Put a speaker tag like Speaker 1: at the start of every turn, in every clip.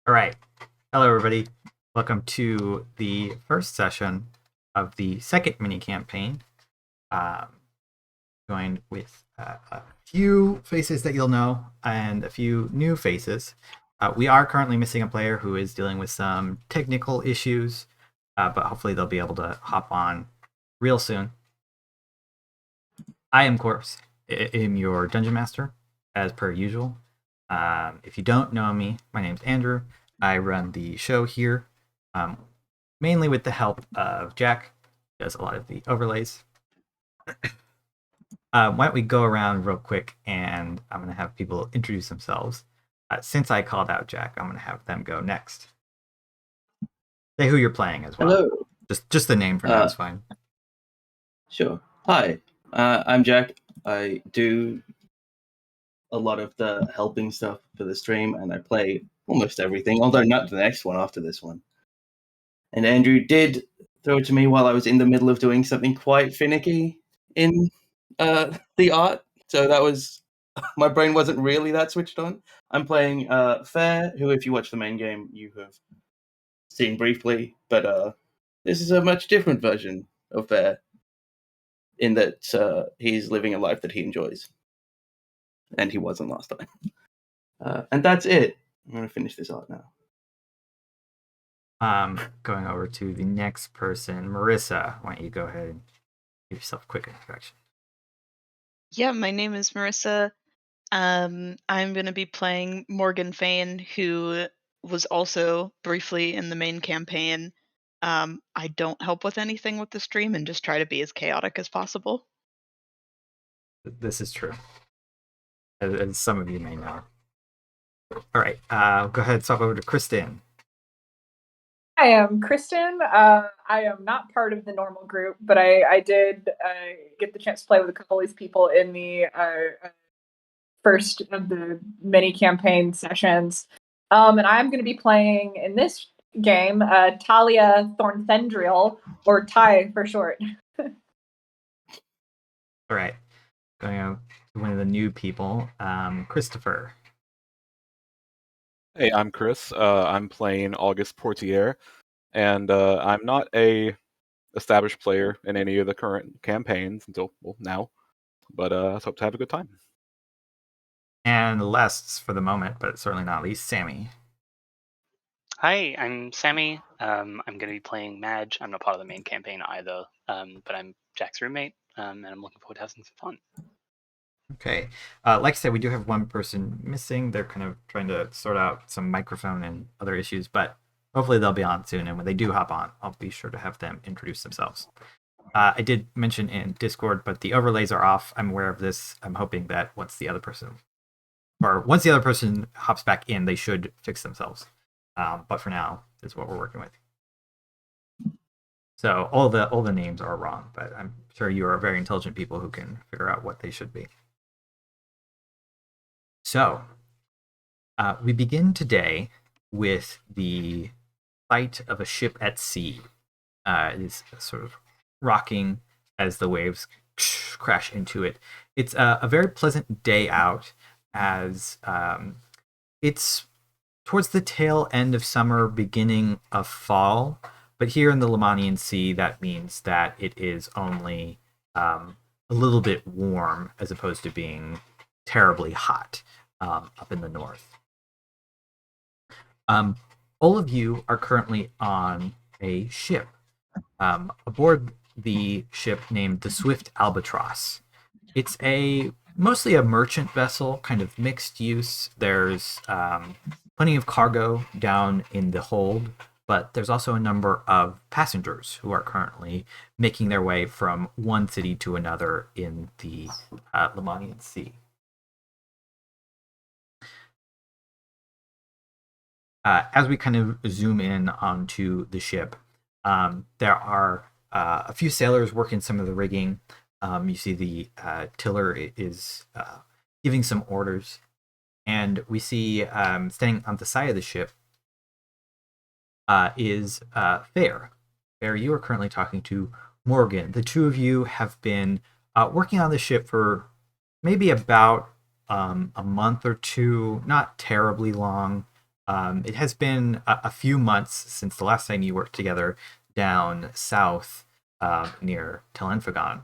Speaker 1: All right. Hello, everybody. Welcome to the first session of the second mini campaign. Joined with a few faces that you'll know and a few new faces. We are currently missing a player who is dealing with some technical issues, but hopefully they'll be able to hop on real soon. I am, of course, am your dungeon master, as per usual. If you don't know me, my name's Andrew. I run the show here, mainly with the help of Jack, who does a lot of the overlays. Why don't we go around real quick, and I'm going to have people introduce themselves. Since I called out Jack, I'm going to have them go next. Say who you're playing as well.
Speaker 2: Hello.
Speaker 1: Just the name for now is fine.
Speaker 2: Sure. Hi, I'm Jack. I do a lot of the helping stuff for the stream, and I play almost everything, although not the next one after this one. And Andrew did throw it to me while I was in the middle of doing something quite finicky in the art, so that was... my brain wasn't really that switched on. I'm playing Fair, who, if you watch the main game, you have seen briefly, but this is a much different version of Fair, in that he's living a life that he enjoys. And he wasn't last time. And that's it. I'm going to finish this art now.
Speaker 1: Going over to the next person, Marissa. Why don't you go ahead and give yourself a quick introduction?
Speaker 3: Yeah, my name is Marissa. I'm going to be playing Morgan Fane, who was also briefly in the main campaign. I don't help with anything with the stream and just try to be as chaotic as possible.
Speaker 1: This is true, as some of you may know. All right, go ahead and swap over to Kristen.
Speaker 4: Hi, I'm Kristen. I am not part of the normal group, but I did get the chance to play with a couple of these people in the first of the mini campaign sessions. And I'm going to be playing in this game Talia Thornthendriel, or Ty for short.
Speaker 1: All right, going out to one of the new people, Christopher.
Speaker 5: Hey, I'm Chris. I'm playing August Portier, and I'm not a established player in any of the current campaigns until now, but I hope to have a good time.
Speaker 1: And last for the moment, but certainly not least, Sami.
Speaker 6: Hi, I'm Sami. I'm going to be playing Madge. I'm not part of the main campaign either, but I'm Jack's roommate, and I'm looking forward to having some fun.
Speaker 1: Okay. Like I said, we do have one person missing. They're kind of trying to sort out some microphone and other issues, but hopefully they'll be on soon. And when they do hop on, I'll be sure to have them introduce themselves. I did mention in Discord, but the overlays are off. I'm aware of this. I'm hoping that once the other person hops back in, they should fix themselves. But for now, this is what we're working with. So all the names are wrong, but I'm sure you are very intelligent people who can figure out what they should be. So, we begin today with the sight of a ship at sea. It is sort of rocking as the waves crash into it. It's a very pleasant day out, as it's towards the tail end of summer, beginning of fall. But here in the Lemanian Sea, that means that it is only a little bit warm, as opposed to being terribly hot up in the north. All of you are currently on a ship. Aboard the ship named the Swift Albatross. It's mostly a merchant vessel, kind of mixed use. There's plenty of cargo down in the hold, but there's also a number of passengers who are currently making their way from one city to another in the Lemanian Sea. As we kind of zoom in onto the ship, there are a few sailors working some of the rigging. You see the tiller is giving some orders, and we see standing on the side of the ship is Fair. Fair, you are currently talking to Morgan. The two of you have been working on the ship for maybe about a month or two, not terribly long. It has been a few months since the last time you worked together down south near Telenfagon.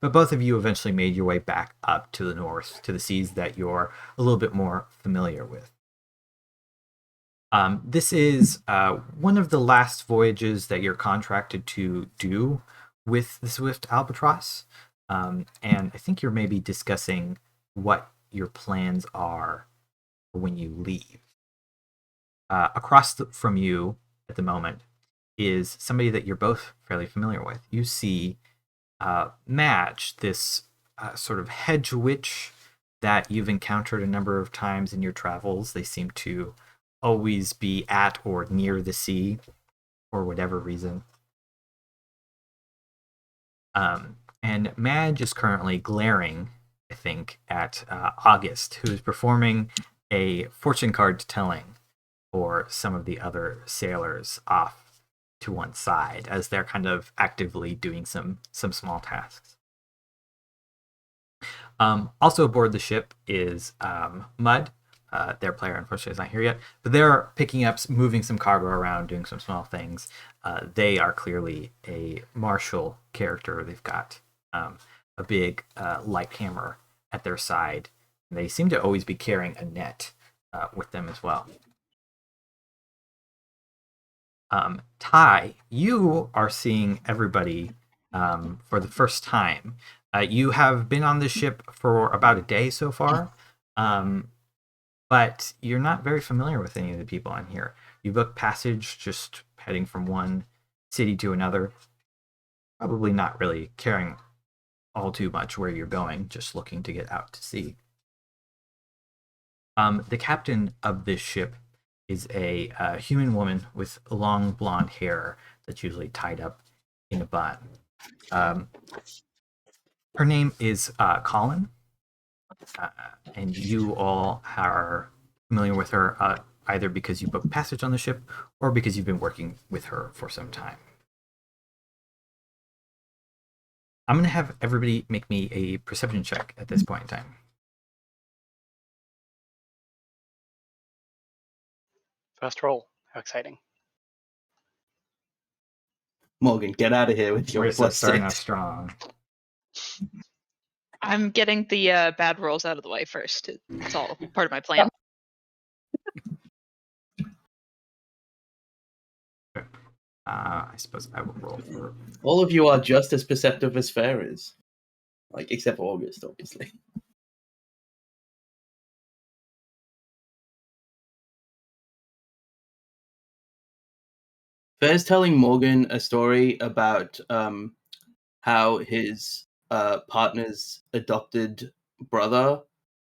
Speaker 1: But both of you eventually made your way back up to the north, to the seas that you're a little bit more familiar with. This is one of the last voyages that you're contracted to do with the Swift Albatross. And I think you're maybe discussing what your plans are when you leave. Across from you at the moment is somebody that you're both fairly familiar with. You see Madge, this sort of hedge witch that you've encountered a number of times in your travels. They seem to always be at or near the sea for whatever reason. And Madge is currently glaring, I think, at August, who is performing a fortune card telling for some of the other sailors off to one side as they're kind of actively doing some small tasks. Also aboard the ship is Mud. Their player, unfortunately, is not here yet, but they're picking up, moving some cargo around, doing some small things. They are clearly a martial character. They've got a big light hammer at their side. And they seem to always be carrying a net with them as well. Ty, you are seeing everybody for the first time. You have been on the ship for about a day so far, but you're not very familiar with any of the people on here. You booked passage just heading from one city to another, probably not really caring all too much where you're going, just looking to get out to sea. The captain of this ship is a human woman with long blonde hair that's usually tied up in a bun. Her name is Colin, and you all are familiar with her either because you booked passage on the ship or because you've been working with her for some time. I'm going to have everybody make me a perception check at this point in time.
Speaker 6: First roll. How exciting.
Speaker 2: Morgan, get out of here with your
Speaker 1: Marissa's starting off
Speaker 2: +6.
Speaker 1: strong.
Speaker 3: I'm getting the bad rolls out of the way first. It's all part of my plan.
Speaker 1: I suppose I will roll for...
Speaker 2: All of you are just as perceptive as Fair is. Like, except for August, obviously. Fair's telling Morgan a story about how his partner's adopted brother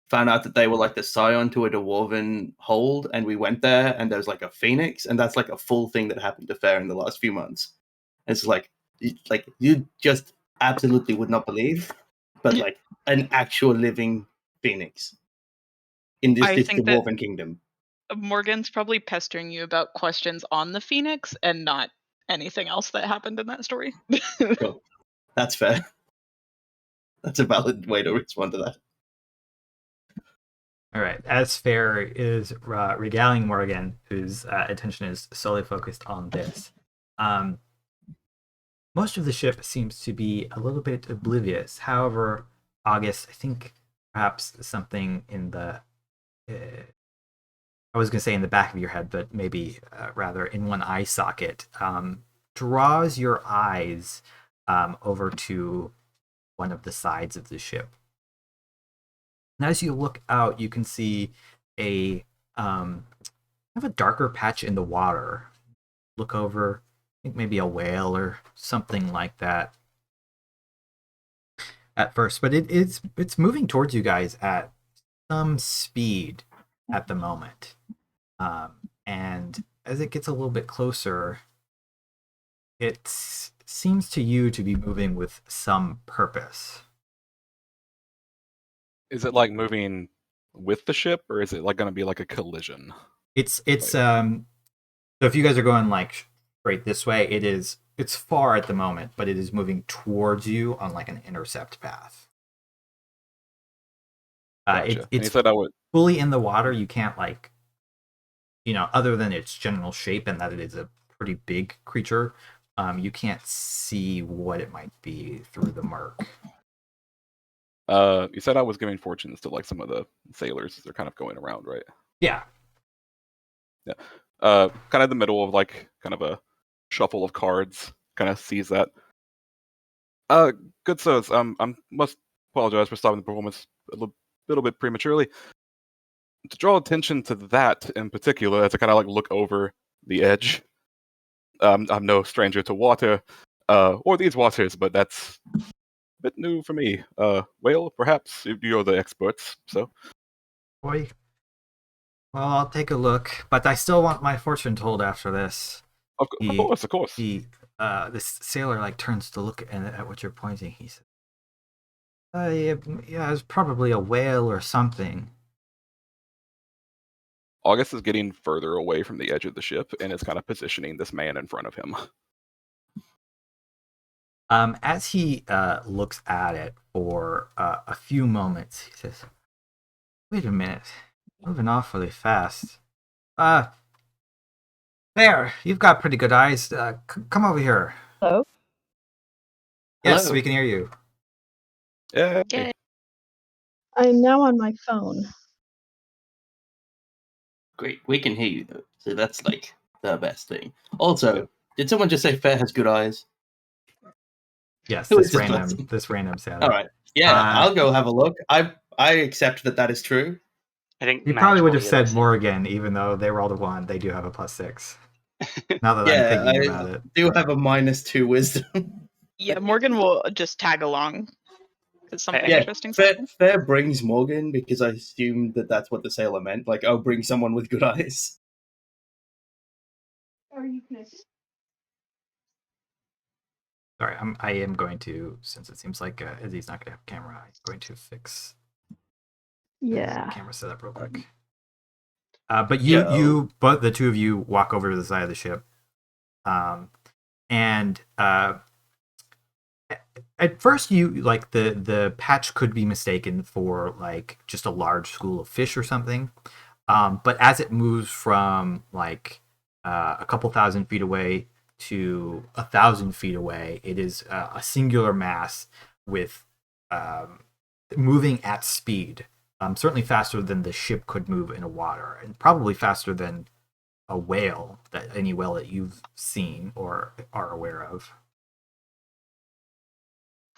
Speaker 2: found out that they were like the scion to a dwarven hold, and we went there, and there was like a phoenix, and that's like a full thing that happened to Fair in the last few months. And it's like you just absolutely would not believe, but like an actual living phoenix in this dwarven kingdom.
Speaker 3: Morgan's probably pestering you about questions on the Phoenix and not anything else that happened in that story.
Speaker 2: Cool. That's fair. That's a valid way to respond to that.
Speaker 1: All right. As Fair is regaling Morgan, whose attention is solely focused on this, most of the ship seems to be a little bit oblivious. However, August, I think perhaps something in the... I was going to say in the back of your head, but maybe rather in one eye socket, draws your eyes over to one of the sides of the ship. And as you look out, you can see a darker patch in the water. Look over, I think maybe a whale or something like that at first, but it's moving towards you guys at some speed at the moment. And as it gets a little bit closer, it seems to you to be moving with some purpose.
Speaker 5: Is it like moving with the ship, or is it like going to be like a collision?
Speaker 1: It's so if you guys are going like straight this way, it's far at the moment, but it is moving towards you on like an intercept path.
Speaker 5: Gotcha.
Speaker 1: It's
Speaker 5: said I would...
Speaker 1: fully in the water. You can't like other than its general shape and that it is a pretty big creature, you can't see what it might be through the murk.
Speaker 5: You said I was giving fortunes to like some of the sailors as they're kind of going around, right?
Speaker 1: Yeah.
Speaker 5: Yeah. Kind of the middle of like kind of a shuffle of cards. Kind of sees that. Good sirs. I must apologize for stopping the performance a little bit prematurely. To draw attention to that in particular, to kind of like look over the edge. I'm no stranger to water, or these waters, but that's a bit new for me. Whale, perhaps you're the experts, so.
Speaker 1: Boy. Well, I'll take a look, but I still want my fortune told after this.
Speaker 5: Of course.
Speaker 1: This sailor like turns to look at what you're pointing. He says, yeah, it's probably a whale or something.
Speaker 5: August is getting further away from the edge of the ship and is kind of positioning this man in front of him.
Speaker 1: As he looks at it for a few moments, he says, "Wait a minute, moving awfully fast. There, you've got pretty good eyes. Come over here."
Speaker 7: Hello?
Speaker 1: Yes,
Speaker 2: Hello.
Speaker 1: we can hear you.
Speaker 5: Yeah.
Speaker 3: Yay.
Speaker 7: I'm now on my phone.
Speaker 2: Great, we can hear you though, so that's like the best thing. Also,
Speaker 5: Yeah.
Speaker 2: did someone just say Fair has good eyes?
Speaker 1: Yes,
Speaker 2: Who
Speaker 1: this
Speaker 2: is this
Speaker 1: random
Speaker 2: person?
Speaker 1: sailor.
Speaker 2: All right, yeah,
Speaker 1: Uh,
Speaker 2: I'll go have a look. I accept that is true.
Speaker 6: I think
Speaker 1: You
Speaker 6: Madge
Speaker 1: probably would
Speaker 6: will
Speaker 1: have
Speaker 6: be
Speaker 1: said
Speaker 6: listening.
Speaker 1: Morgan, even though they rolled a 1. They do have a +6. Now that I'm
Speaker 2: Yeah,
Speaker 1: thinking
Speaker 2: I
Speaker 1: about it.
Speaker 2: do have a -2 wisdom.
Speaker 3: Yeah, Morgan will just tag along because something
Speaker 2: Yeah,
Speaker 3: interesting's
Speaker 2: Fair,
Speaker 3: happened.
Speaker 2: Fair brings Morgan because I assumed that that's what the sailor meant. Like, oh, bring someone with good eyes.
Speaker 7: Are you connected?
Speaker 1: Sorry, I am going to, since it seems like Ezzie's not going to have a camera, I'm going to fix
Speaker 7: Yeah.
Speaker 1: the camera setup real quick. But
Speaker 2: Yeah.
Speaker 1: both the two of you walk over to the side of the ship, and at first you like the patch could be mistaken for like just a large school of fish or something, but as it moves from like a couple thousand feet away to 1,000 feet away, it is a singular mass with moving at speed, certainly faster than the ship could move in a water, and probably faster than a whale, any whale that you've seen or are aware of.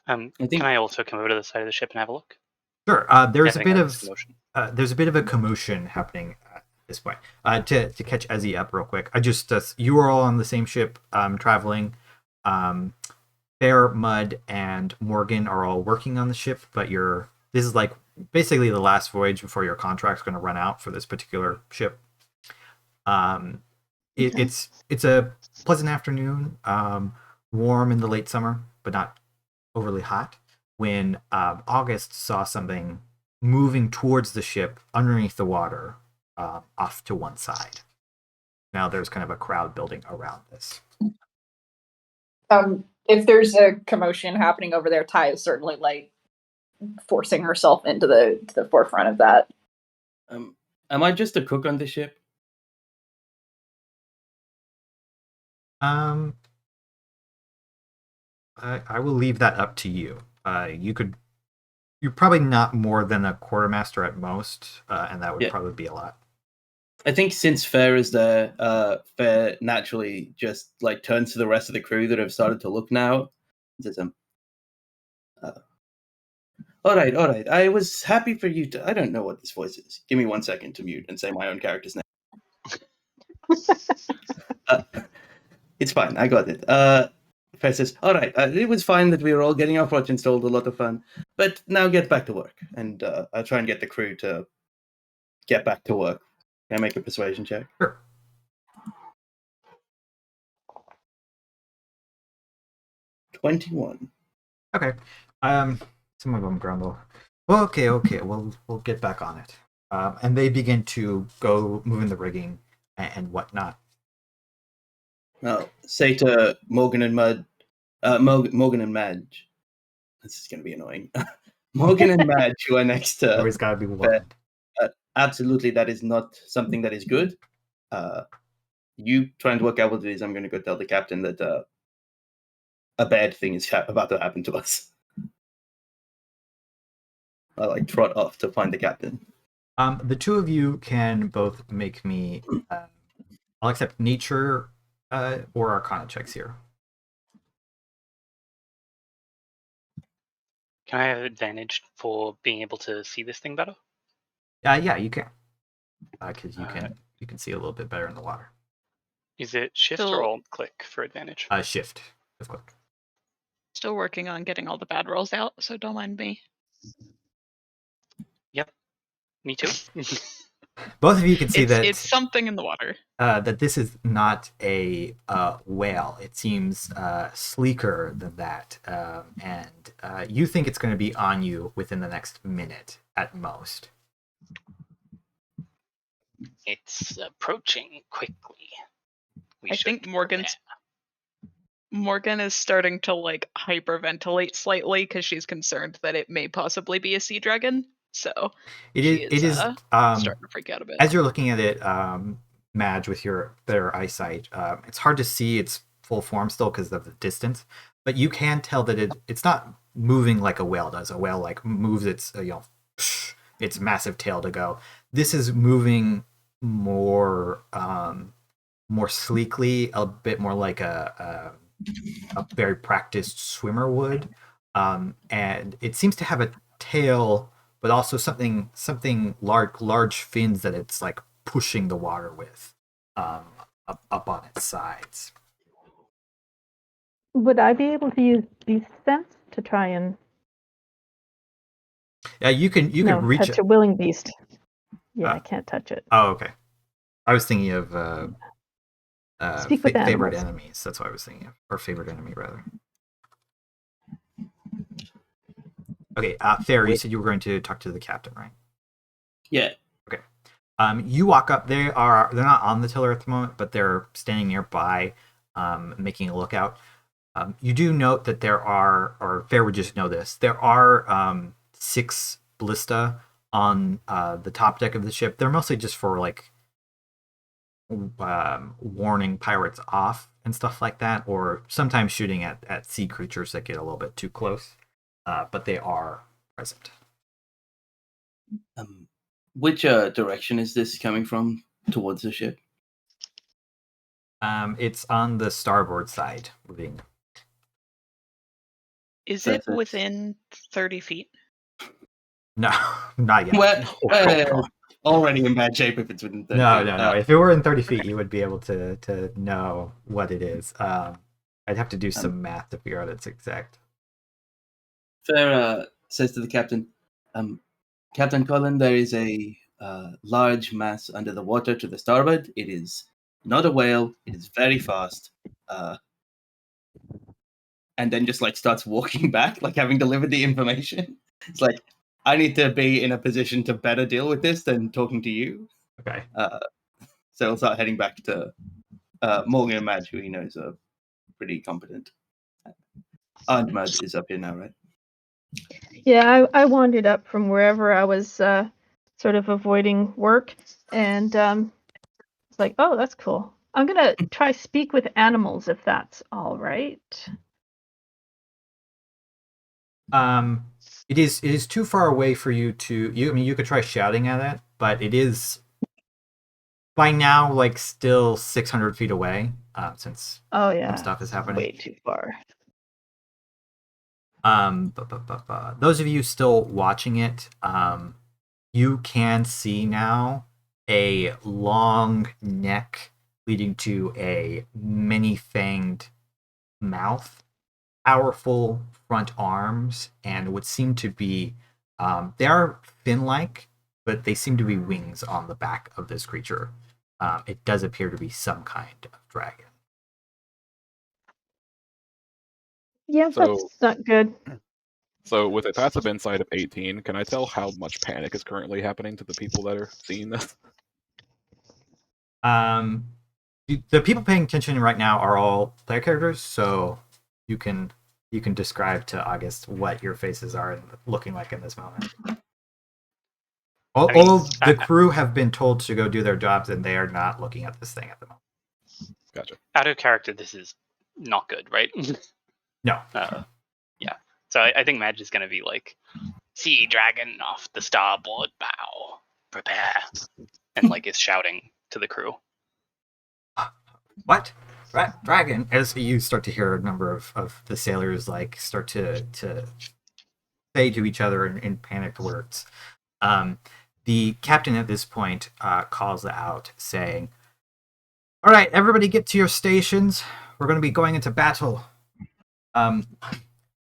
Speaker 2: I think-
Speaker 6: Can I also come over to the side of the ship and have a look?
Speaker 1: Sure. There's a
Speaker 6: Anything
Speaker 1: bit
Speaker 6: like
Speaker 1: of
Speaker 6: this commotion?
Speaker 1: there's a bit of a commotion happening at this point. To catch Ezzie up real quick, I just you are all on the same ship, traveling. Bear, Mud, and Morgan are all working on the ship, but this is like basically the last voyage before your contract's going to run out for this particular ship. It's a pleasant afternoon, warm in the late summer, but not overly hot, when August saw something moving towards the ship underneath the water, off to one side. Now there's kind of a crowd building around this.
Speaker 4: If there's a commotion happening over there, Ty is certainly like forcing herself into the forefront of that.
Speaker 2: Am I just a cook on the ship?
Speaker 1: I will leave that up to you. You're probably not more than a quartermaster at most, and that would probably be a lot.
Speaker 2: I think since Fair is there, Fair naturally just like turns to the rest of the crew that have started to look now. Says, all right. I was happy for you to. I don't know what this voice is. Give me 1 second to mute and say my own character's name. It's fine. I got it. Fair says, all right. It was fine that we were all getting our fortunes told. A lot of fun. But now get back to work, and I'll try and get the crew to get back to work. Can I make a persuasion check?
Speaker 1: Sure.
Speaker 2: $21.
Speaker 1: Okay. Some of them grumble. Well, okay. We'll get back on it. And they begin to go moving the rigging and whatnot.
Speaker 2: I'll say to Morgan and Morgan and Madge. This is going to be annoying. Morgan and Madge, who are next to
Speaker 1: Always gotta be one.
Speaker 2: absolutely, that is not something that is good. you trying to work out what it is, I'm going to go tell the captain that a bad thing is about to happen to us. I like trot off to find the captain.
Speaker 1: The two of you can both make me. I'll accept nature or arcana checks here.
Speaker 6: Can I have advantage for being able to see this thing better?
Speaker 1: Yeah, you can. Because you can see a little bit better in the water.
Speaker 6: Is it shift
Speaker 3: So-
Speaker 6: or alt click for advantage?
Speaker 1: Shift. Of course.
Speaker 3: Still working on getting all the bad rolls out, so don't mind me.
Speaker 6: Me too.
Speaker 1: Both of you can see that
Speaker 3: It's something in the water.
Speaker 1: that this is not a whale. It seems sleeker than that, and you think it's going to be on you within the next minute at most.
Speaker 6: It's approaching quickly.
Speaker 3: I think Morgan is starting to like hyperventilate slightly because she's concerned that it may possibly be a sea dragon. So
Speaker 1: It
Speaker 3: she
Speaker 1: is
Speaker 3: starting to freak out a bit.
Speaker 1: as you're looking at it, Madge, with your better eyesight, it's hard to see its full form still because of the distance, but you can tell that it's not moving like a whale does. A whale like moves its its massive tail to go. This is moving more more sleekly, a bit more like a very practiced swimmer would, and it seems to have a tail, but also something large fins that it's like pushing the water with up on its sides.
Speaker 7: Would I be able to use beast sense to try and
Speaker 1: Yeah, you can reach
Speaker 7: touch
Speaker 1: it.
Speaker 7: a willing beast? Yeah, I can't touch it.
Speaker 1: Oh, okay. I was thinking of
Speaker 7: Speak with
Speaker 1: favorite
Speaker 7: animals.
Speaker 1: enemies. That's what I was thinking of, or favorite enemy rather. Okay, Fair, you said you were going to talk to the captain, right?
Speaker 2: Yeah.
Speaker 1: You walk up. They're not on the tiller at the moment, but they're standing nearby, making a lookout. You do note that there are, or Fair would just know this, there are 6 ballista on the top deck of the ship. They're mostly just for like warning pirates off and stuff like that, or sometimes shooting at sea creatures that get a little bit too close. But they are present.
Speaker 2: Which direction is this coming from towards the ship?
Speaker 1: It's on the starboard side, moving.
Speaker 3: Is it
Speaker 2: Perfect.
Speaker 3: within 30 feet?
Speaker 1: No, not yet.
Speaker 2: Well, already in bad shape if it's within 30
Speaker 1: No,
Speaker 2: feet.
Speaker 1: no, no. If it were in 30 feet, you would be able to know what it is. I'd have to do some math to figure out its exact.
Speaker 2: Fair says to the captain, Captain Cullen, there is a large mass under the water to the starboard. It is not a whale. It is very fast. And then just like starts walking back, like having delivered the information. It's like, I need to be in a position to better deal with this than talking to you.
Speaker 1: Okay.
Speaker 2: So he'll start heading back to Morgan and Madge, who he knows are pretty competent. And Madge is up here now, right?
Speaker 7: Yeah, I wandered up from wherever I was sort of avoiding work, and it's like, oh, that's cool. I'm gonna try speak with animals if that's all right.
Speaker 1: It is too far away for you to. You could try shouting at it, but it is by now like still 600 feet away. Since
Speaker 7: Oh yeah,
Speaker 1: some stuff is happening.
Speaker 7: way too far.
Speaker 1: Those of you still watching it, you can see now a long neck leading to a many-fanged mouth, powerful front arms, and what seem to be they are fin-like, but they seem to be wings on the back of this creature. It does appear to be some kind of dragon.
Speaker 7: Yeah,
Speaker 5: So-
Speaker 7: that's not good.
Speaker 5: So, with a passive insight of 18, can I tell how much panic is currently happening to the people that are seeing this?
Speaker 1: The people paying attention right now are all player characters, so you can describe to August what your faces are looking like in this moment. All,
Speaker 6: I mean,
Speaker 1: all of the crew have been told to go do their jobs, and they are not looking at this thing at the moment.
Speaker 5: Gotcha.
Speaker 6: Out of character, this is not good, right?
Speaker 1: No.
Speaker 6: Yeah. So I think Madge is going to be like, sea dragon off the starboard bow, prepare, and like is shouting to the crew.
Speaker 1: What? Dragon? As you start to hear a number of the sailors like start to say to each other in panicked words. The captain at this point calls out, saying, "All right, everybody, get to your stations. We're going to be going into battle.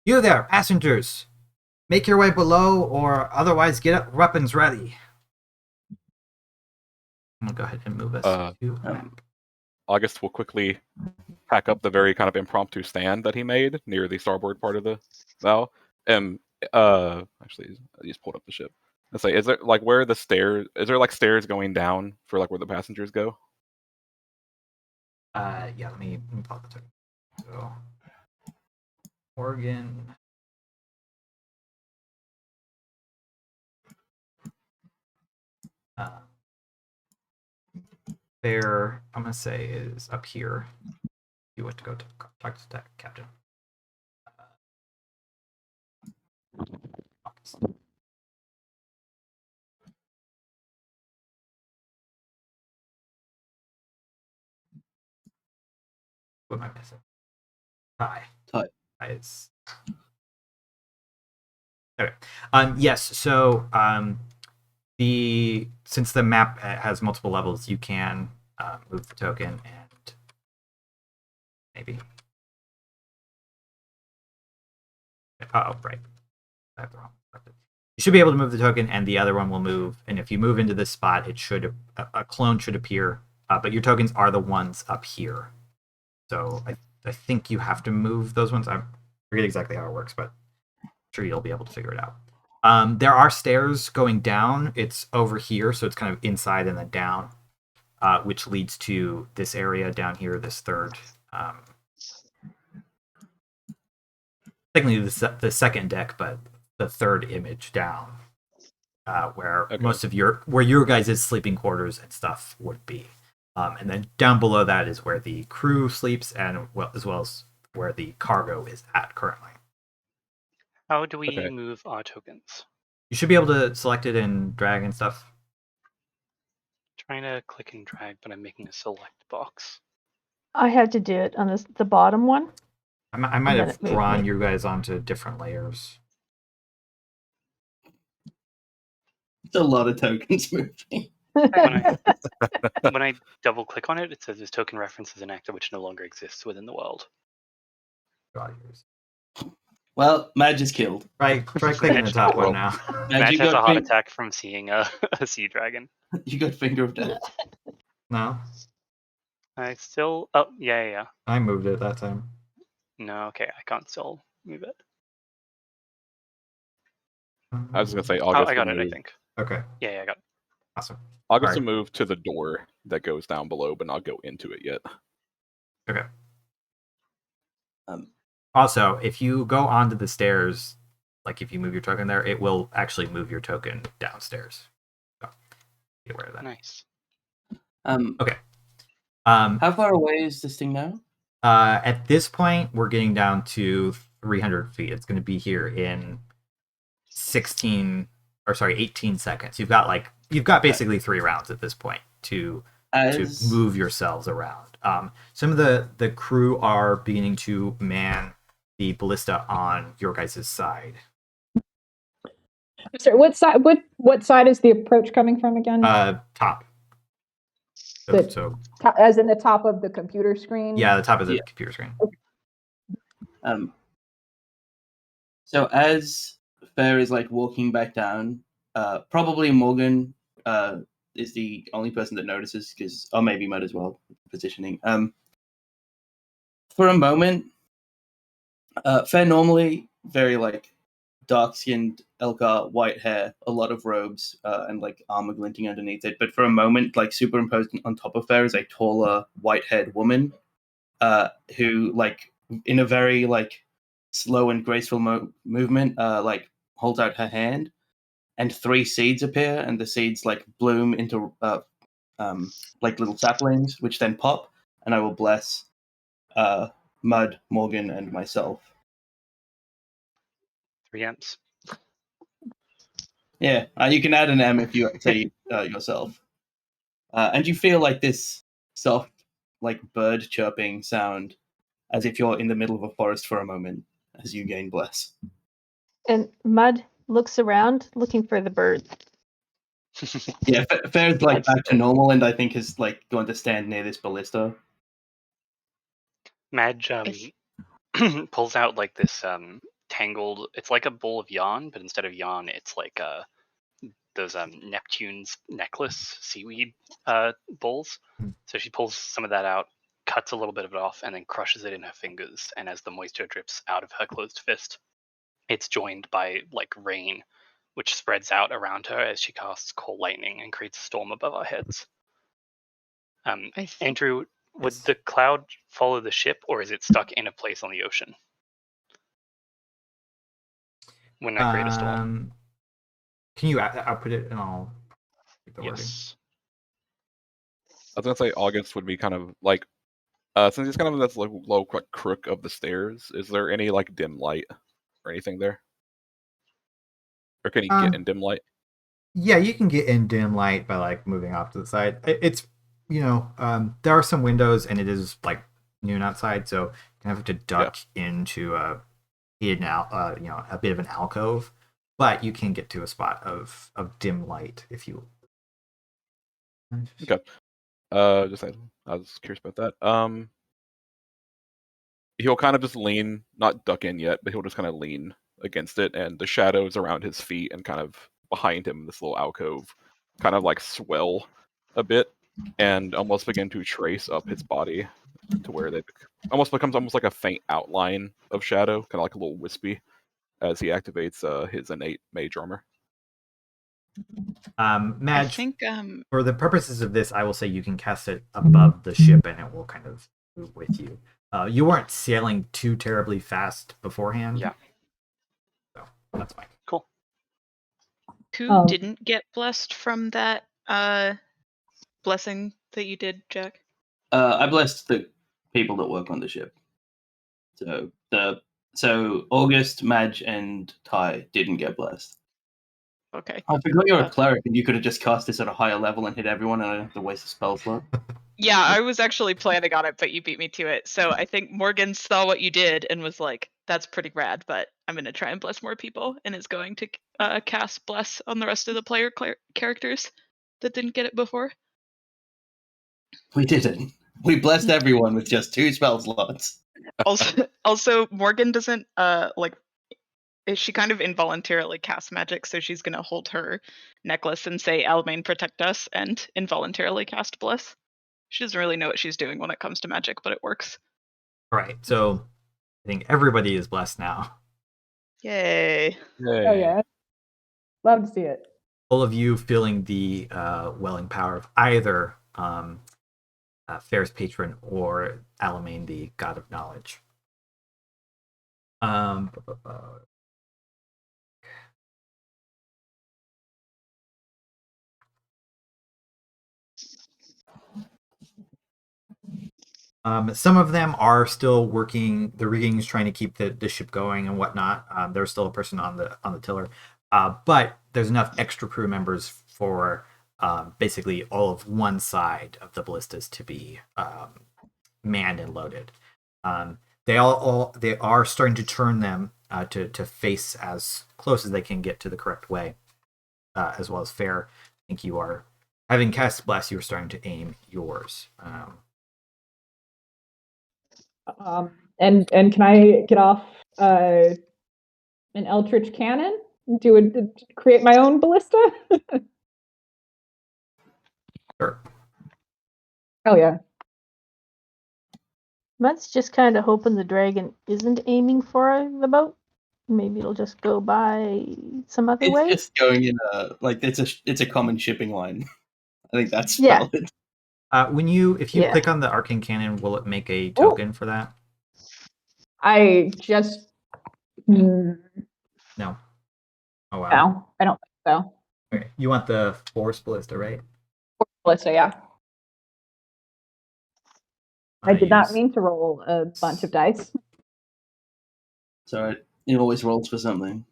Speaker 1: You there, passengers, make your way below, or otherwise get weapons ready." I'm gonna go ahead and move us to.
Speaker 5: August will quickly pack up the very kind of impromptu stand that he made near the starboard part of the bow. And actually, I just pulled up the ship. Let's say, is there like where are the stairs? Is there like stairs going down for like where the passengers go?
Speaker 1: Yeah, let me pull up the token. So, Oregon. There, I'm gonna say is up here. You want to go to talk to the captain. What am I missing? Tie. Is okay. Yes. So since the map has multiple levels, you can move the token and maybe. Oh, right. I have the wrong. You should be able to move the token, and the other one will move. And if you move into this spot, it should a clone should appear. But your tokens are the ones up here. So I think you have to move those ones. I forget exactly how it works, but I'm sure you'll be able to figure it out. There are stairs going down. It's over here, so it's kind of inside and then down, which leads to this area down here, this third. Technically, the second deck, but the third image down, where most of where your guys' sleeping quarters and stuff would be. And then down below that is where the crew sleeps, and as well as where the cargo is at currently.
Speaker 6: How do we move our tokens?
Speaker 1: You should be able to select it and drag and stuff.
Speaker 6: Trying to click and drag, but I'm making a select box.
Speaker 7: I had to do it on the bottom one.
Speaker 1: I might have drawn you guys onto different layers.
Speaker 2: It's a lot of tokens moving.
Speaker 6: When I double click on it, it says this token references an actor which no longer exists within the world.
Speaker 2: Well, Madge is killed.
Speaker 1: Right, try clicking the top one now.
Speaker 6: Madge has a heart attack from seeing a sea dragon.
Speaker 2: You got finger of death.
Speaker 1: No.
Speaker 6: I still. Oh, yeah.
Speaker 1: I moved it that time.
Speaker 6: No, okay, I can't still move it.
Speaker 5: I was gonna say August.
Speaker 6: I got it, I think.
Speaker 1: Okay.
Speaker 6: Yeah, I got it.
Speaker 1: Awesome.
Speaker 5: August will move to the door that goes down below, but not go into it yet.
Speaker 1: Okay. Also, if you go onto the stairs, like if you move your token there, it will actually move your token downstairs. So, be aware of that.
Speaker 6: Nice.
Speaker 2: Okay. How far away is this thing now?
Speaker 1: At this point, we're getting down to 300 feet. It's going to be here in 18 seconds. You've got basically 3 rounds at this point to move yourselves around. Some of the crew are beginning to man the ballista on your guys' side.
Speaker 4: Sorry, what side is the approach coming from again?
Speaker 1: Top.
Speaker 4: As in the top of the computer screen?
Speaker 1: Yeah, the top of the computer screen.
Speaker 2: Okay. So as Fair is like walking back down, probably Morgan is the only person that notices, or maybe Mud as well, positioning. For a moment, Fair normally very like dark-skinned Elcar, white hair, a lot of robes, and like armor glinting underneath it. But for a moment, like superimposed on top of Fair is a taller, white-haired woman, who like in a very like slow and graceful movement, like holds out her hand, and 3 seeds appear, and the seeds like bloom into like little saplings, which then pop, and I will bless Mud, Morgan, and myself.
Speaker 6: 3 M's.
Speaker 2: Yeah, you can add an M if you say yourself. And you feel like this soft, like bird chirping sound, as if you're in the middle of a forest for a moment, as you gain bless.
Speaker 7: And Mud looks around, looking for the bird.
Speaker 2: Yeah, Fair's like
Speaker 7: That's
Speaker 2: back to normal, and I think is like going to stand near this ballista.
Speaker 6: Madge pulls out like this tangled. It's like a bowl of yarn, but instead of yarn, it's like those Neptune's necklace seaweed bowls. So she pulls some of that out, cuts a little bit of it off, and then crushes it in her fingers. And as the moisture drips out of her closed fist, it's joined by like rain, which spreads out around her as she casts Cold Lightning and creates a storm above our heads. Andrew, would the cloud follow the ship, or is it stuck in a place on the ocean when I create a storm?
Speaker 1: Can you output it and I'll keep the wording?
Speaker 6: Yes.
Speaker 5: I was gonna say August would be kind of like, since he's kind of this like low crook of the stairs. Is there any like dim light or anything there, or can he get in dim light?
Speaker 1: Yeah, you can get in dim light by like moving off to the side. It's there are some windows, and it is like noon outside, so you have to duck into a bit of an alcove. But you can get to a spot of dim light if you.
Speaker 5: Okay. I was curious about that. He'll kind of just lean, not duck in yet, but he'll just kind of lean against it, and the shadows around his feet and kind of behind him, this little alcove, kind of like swell a bit and almost begin to trace up his body to where they almost becomes almost like a faint outline of shadow, kind of like a little wispy, as he activates his innate mage armor.
Speaker 1: Madge,
Speaker 3: I think
Speaker 1: for the purposes of this, I will say you can cast it above the ship, and it will kind of move with you. You weren't sailing too terribly fast beforehand.
Speaker 6: Yeah.
Speaker 1: So that's fine.
Speaker 6: Cool.
Speaker 3: Who didn't get blessed from that blessing that you did, Jack?
Speaker 2: I blessed the people that work on the ship. So August, Madge, and Ty didn't get blessed.
Speaker 3: Okay.
Speaker 2: I forgot you're a cleric, and you could have just cast this at a higher level and hit everyone, and I don't have to waste a spell slot.
Speaker 3: Yeah, I was actually planning on it, but you beat me to it. So I think Morgan saw what you did and was like, that's pretty rad, but I'm going to try and bless more people, and is going to cast bless on the rest of the player characters that didn't get it before.
Speaker 2: We didn't. We blessed everyone with just 2 spell slots.
Speaker 3: Also, Morgan doesn't she kind of involuntarily casts magic, so she's going to hold her necklace and say, Almain, protect us, and involuntarily cast bless. She doesn't really know what she's doing when it comes to magic, but it works.
Speaker 1: All right, so I think everybody is blessed now.
Speaker 3: Yay.
Speaker 4: Oh yeah, love to see it.
Speaker 1: All of you feeling the welling power of either Fair's patron or Almain, the god of knowledge. Some of them are still working the riggings, trying to keep the ship going and whatnot. There's still a person on the tiller, but there's enough extra crew members for basically all of one side of the ballistas to be manned and loaded. They are starting to turn them to face as close as they can get to the correct way, as well as Fair. I think you are, having cast bless, you are starting to aim yours.
Speaker 4: And can I get off an Eldritch cannon? Create my own ballista?
Speaker 1: Sure.
Speaker 4: Hell yeah.
Speaker 7: Mud's just kind of hoping the dragon isn't aiming for the boat. Maybe it'll just go by some other way.
Speaker 2: It's just going in it's a common shipping line. I think that's
Speaker 7: Yeah.
Speaker 2: valid.
Speaker 1: If you click on the arcane cannon, will it make a token for that?
Speaker 4: I just
Speaker 1: No. Oh wow.
Speaker 4: no, I don't think so.
Speaker 1: Okay. You want the Force Ballista, right?
Speaker 4: Ballista, yeah. I did not
Speaker 1: use-
Speaker 4: mean to roll a bunch of dice.
Speaker 2: So it always rolls for something.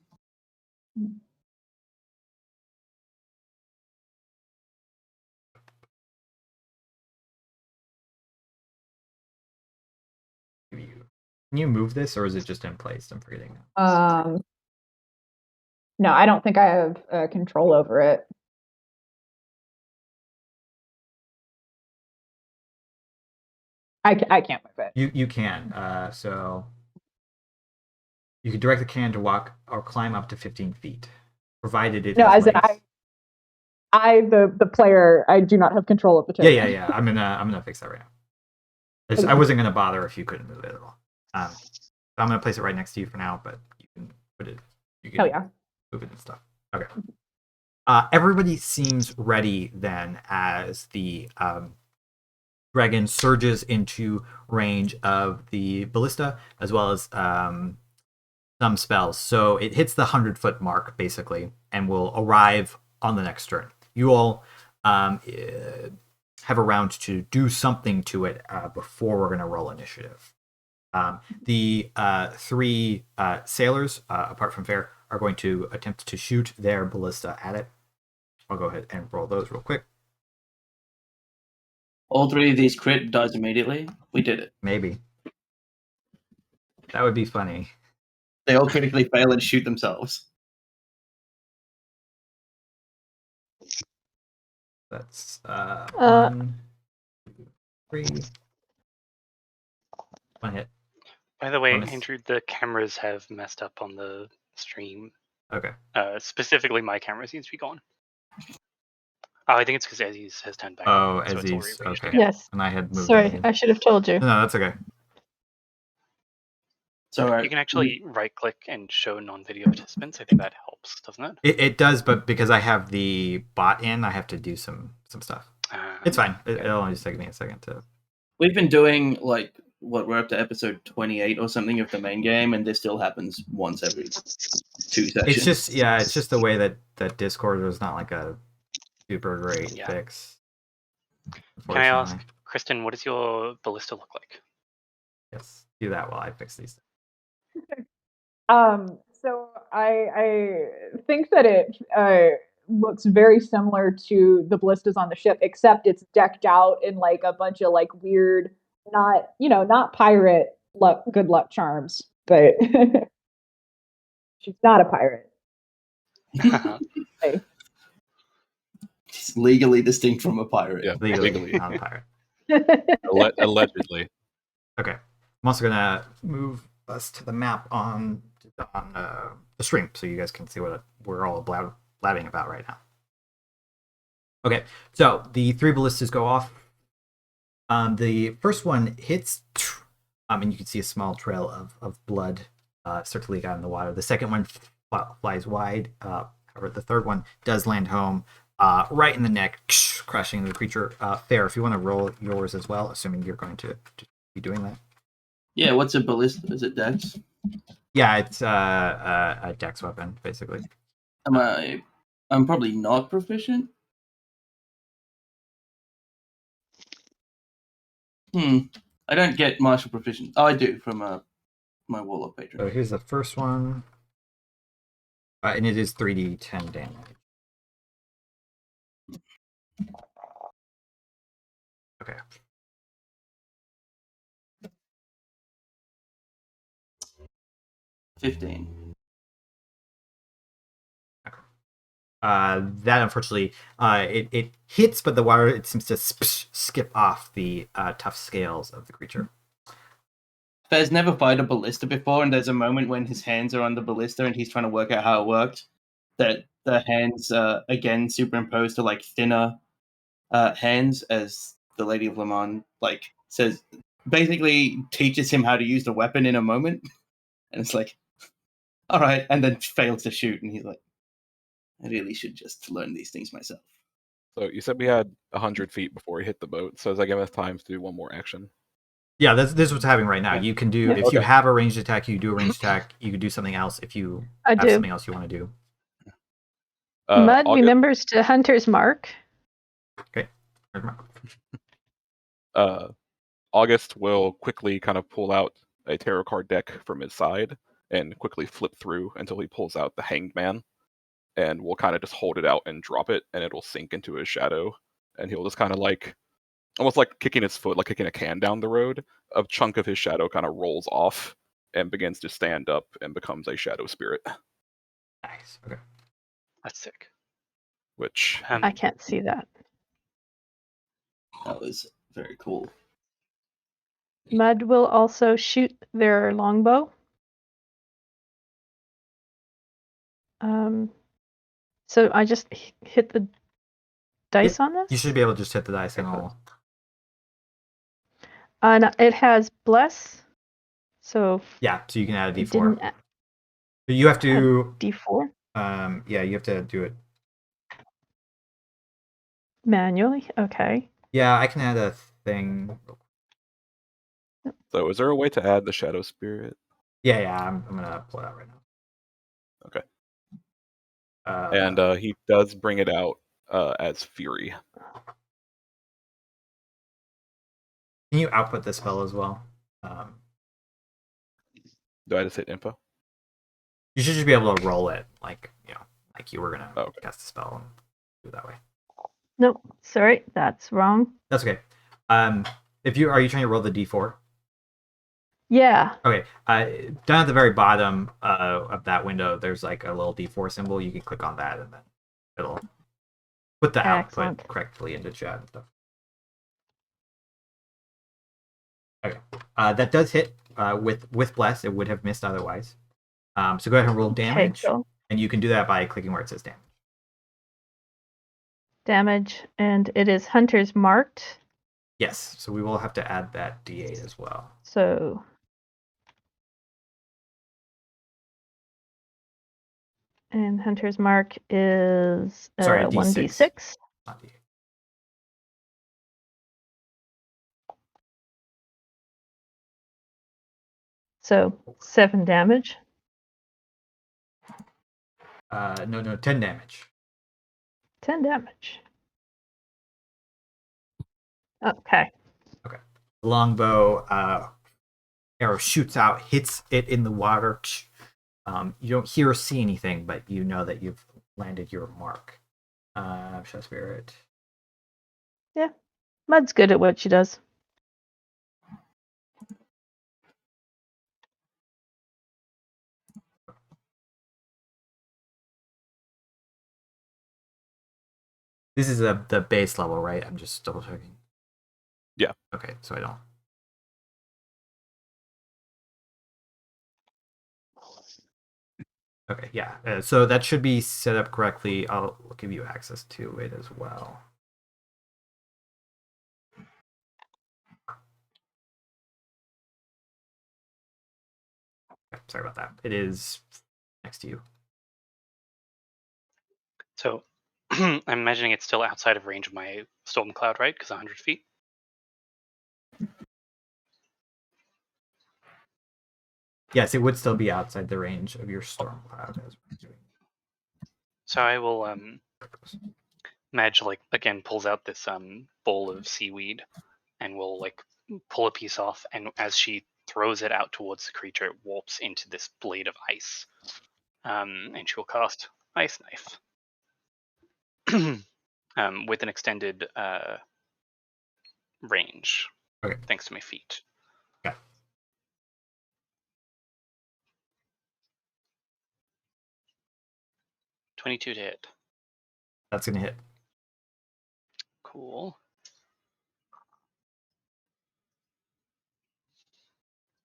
Speaker 1: Can you move this, or is it just in place? I'm forgetting now.
Speaker 4: No, I don't think I have control over it. I can't move it.
Speaker 1: You can. So you can direct the can to walk or climb up to 15 feet, provided it
Speaker 4: No,
Speaker 1: has
Speaker 4: as in
Speaker 1: legs.
Speaker 4: the player, I do not have control of the terrain.
Speaker 1: Yeah. I'm gonna fix that right now. I wasn't gonna bother if you couldn't move it at all. So I'm gonna place it right next to you for now, but you can put it. You can
Speaker 4: Oh yeah.
Speaker 1: move it and stuff. Okay. Everybody seems ready then as the dragon surges into range of the ballista as well as some spells. So it hits the 100-foot mark basically and will arrive on the next turn. You all have a round to do something to it before we're going to roll initiative. The three sailors, apart from Fair, are going to attempt to shoot their ballista at it. I'll go ahead and roll those real quick.
Speaker 2: All three of these crit dies immediately. We did it.
Speaker 1: Maybe. That would be funny.
Speaker 2: They all critically fail and shoot themselves.
Speaker 1: That's 1, 2, 3. 1 hit.
Speaker 6: By the way,
Speaker 1: Bonus.
Speaker 6: Andrew, the cameras have messed up on the stream.
Speaker 1: Okay.
Speaker 6: Specifically, my camera seems to be gone. Oh, I think it's because Ezzie's has turned back.
Speaker 1: Oh,
Speaker 6: on, so it's all
Speaker 1: Ezzie's.
Speaker 6: rearranged
Speaker 1: Okay.
Speaker 6: again.
Speaker 7: Yes.
Speaker 1: And I had moved
Speaker 7: Sorry,
Speaker 1: it.
Speaker 7: I should have told you.
Speaker 1: No, that's okay.
Speaker 2: So
Speaker 6: You can actually right-click and show non-video participants. I think that helps, doesn't it?
Speaker 1: It does, but because I have the bot in, I have to do some stuff. It's fine. It'll only just take me a second to.
Speaker 2: we've been doing like we're up to episode 28 or something of the main game, and this still happens once every 2 sessions.
Speaker 1: It's just the way that Discord was not like a super great
Speaker 6: Yeah.
Speaker 1: fix.
Speaker 6: Can I ask,
Speaker 1: unfortunately.
Speaker 6: Kristen, what does your ballista look like?
Speaker 1: Yes, do that while I fix these.
Speaker 4: So I think that it looks very similar to the ballistas on the ship, except it's decked out in like a bunch of like weird, not pirate good luck charms, but she's not a pirate. Okay.
Speaker 2: It's legally distinct from a pirate.
Speaker 5: Yeah,
Speaker 1: Legally,
Speaker 5: legally.
Speaker 1: not a pirate.
Speaker 5: Allegedly.
Speaker 1: Okay. I'm also gonna move us to the map on the stream so you guys can see what we're all blabbing about right now. Okay, so the 3 ballistas go off. The first one hits, and you can see a small trail of blood start to leak out in the water. The second one flies wide. However, the third one does land home right in the neck, crashing the creature. Fair, if you want to roll yours as well, assuming you're going to be doing that.
Speaker 2: Yeah, what's a ballista? Is it dex?
Speaker 1: Yeah, it's a dex weapon, basically.
Speaker 2: I'm probably not proficient. I don't get martial proficient. Oh, I do from my Warlock patron.
Speaker 1: So here's the first one. And it is 3d10 damage. Okay.
Speaker 2: $15.
Speaker 1: That unfortunately, it hits, but the water it seems to skip off the tough scales of the creature.
Speaker 2: Fair's never fired a ballista before, and there's a moment when his hands are on the ballista and he's trying to work out how it worked. That the hands again superimposed to like thinner hands, as the Lady of Le Mans says, basically teaches him how to use the weapon in a moment, and it's like, all right, and then fails to shoot, and he's like, I really should just learn these things myself.
Speaker 5: So you said we had 100 feet before we hit the boat, so does that give us time to do one more action?
Speaker 1: Yeah, this is what's happening right now.
Speaker 2: Yeah.
Speaker 1: You can do if you have a ranged attack, you do a ranged attack. You can do something else if you have something else you want to do.
Speaker 7: Mud
Speaker 5: August,
Speaker 7: remembers to Hunter's Mark.
Speaker 1: Okay.
Speaker 5: August will quickly kind of pull out a tarot card deck from his side and quickly flip through until he pulls out the Hanged Man, and we'll kind of just hold it out and drop it, and it'll sink into his shadow, and he'll just kind of like, almost like kicking his foot, like kicking a can down the road. A chunk of his shadow kind of rolls off and begins to stand up and becomes a shadow spirit,
Speaker 1: Nice. Okay.
Speaker 6: That's sick.
Speaker 5: which
Speaker 7: I can't see that.
Speaker 2: That was very cool.
Speaker 7: Mud will also shoot their longbow. So I just hit the dice on this?
Speaker 1: You should be able to just hit the dice and all.
Speaker 7: And it has bless. So
Speaker 1: Yeah, so you can add a
Speaker 7: it
Speaker 1: d4.
Speaker 7: didn't add
Speaker 1: But you have to.
Speaker 7: D4
Speaker 1: Yeah, you have to do it.
Speaker 7: manually. Okay.
Speaker 1: Yeah, I can add a thing.
Speaker 5: So is there a way to add the shadow spirit?
Speaker 1: Yeah, I'm gonna pull it out right now.
Speaker 5: Okay.
Speaker 1: And
Speaker 5: And he does bring it out as Fury.
Speaker 1: can you output this spell as well?
Speaker 5: Do I just hit info?
Speaker 1: You should just be able to roll it like like you were gonna
Speaker 5: Okay.
Speaker 1: cast a spell and do it that way.
Speaker 7: Nope. Sorry, that's wrong.
Speaker 1: That's okay. If you are you trying to roll the d4?
Speaker 7: Yeah.
Speaker 1: Okay. Down at the very bottom of that window, there's like a little d4 symbol. You can click on that, and then it'll put the
Speaker 7: Excellent.
Speaker 1: output correctly into chat and stuff. Okay. That does hit with bless. It would have missed otherwise. So go ahead and roll damage,
Speaker 7: Okay, cool.
Speaker 1: and you can do that by clicking where it says damage.
Speaker 7: Damage, and it is Hunter's marked.
Speaker 1: Yes. So we will have to add that d8 as well.
Speaker 7: So and Hunter's mark is
Speaker 1: Sorry, a
Speaker 7: 1d6.
Speaker 1: Not d8.
Speaker 7: So 7 damage.
Speaker 1: No, 10 damage.
Speaker 7: 10 damage. Okay.
Speaker 1: Longbow arrow shoots out, hits it in the water. You don't hear or see anything, but you know that you've landed your mark. Shadow Spirit.
Speaker 7: Mud's good at what she does.
Speaker 1: This is the base level, right? I'm just double checking.
Speaker 5: Yeah.
Speaker 1: Okay, so I don't. Okay, yeah. So that should be set up correctly. I'll give you access to it as well. Okay, sorry about that. It is next to you.
Speaker 6: So I'm imagining it's still outside of range of my storm cloud, right? Because 100 feet.
Speaker 1: Yes, it would still be outside the range of your storm cloud as we're doing.
Speaker 6: So I will Madge again pulls out this bowl of seaweed and will pull a piece off, and as she throws it out towards the creature, it warps into this blade of ice. And she will cast Ice Knife. With an extended range.
Speaker 1: Okay.
Speaker 6: Thanks to my feet.
Speaker 1: Okay.
Speaker 6: $22 to hit.
Speaker 1: That's gonna hit.
Speaker 6: Cool.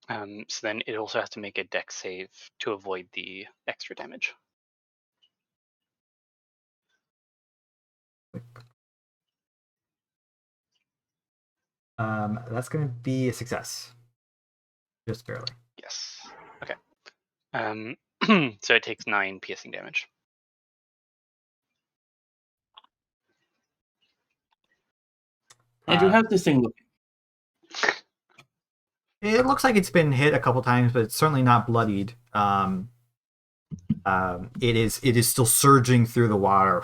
Speaker 6: So then it also has to make a dex save to avoid the extra damage.
Speaker 1: That's gonna be a success. Just barely.
Speaker 6: Yes. Okay. So it takes 9 piercing damage.
Speaker 2: Andrew, how's this thing looking?
Speaker 1: It looks like it's been hit a couple times, but it's certainly not bloodied. It is still surging through the water,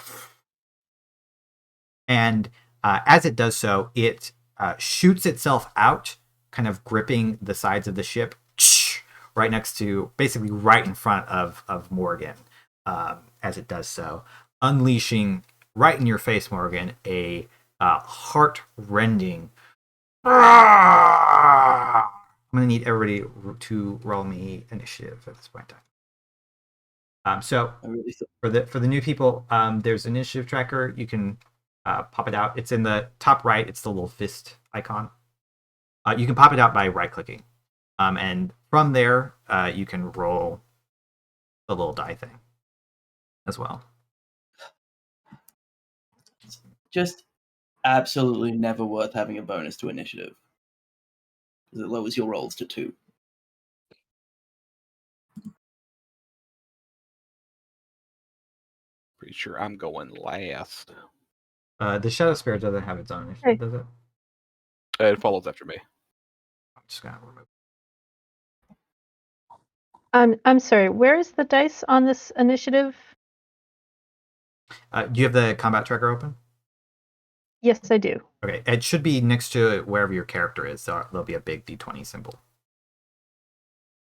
Speaker 1: and as it does so, it shoots itself out, kind of gripping the sides of the ship, right next to, basically right in front of Morgan, as it does so, unleashing right in your face, Morgan, a heart-rending. I'm gonna need everybody to roll me initiative at this point in time. So for the new people, there's an initiative tracker. You can pop it out. It's in the top right. It's the little fist icon. You can pop it out by right-clicking, and from there you can roll the little die thing as well.
Speaker 2: Just absolutely never worth having a bonus to initiative, because it lowers your rolls to 2.
Speaker 5: Pretty sure I'm going last.
Speaker 1: The Shadow Spirit doesn't have its own initiative, does it?
Speaker 5: It follows after me.
Speaker 1: I'm just gonna remove.
Speaker 7: I'm sorry. Where is the dice on this initiative?
Speaker 1: Do you have the combat tracker open?
Speaker 7: Yes, I do.
Speaker 1: Okay, it should be next to wherever your character is. So there'll be a big D20 symbol.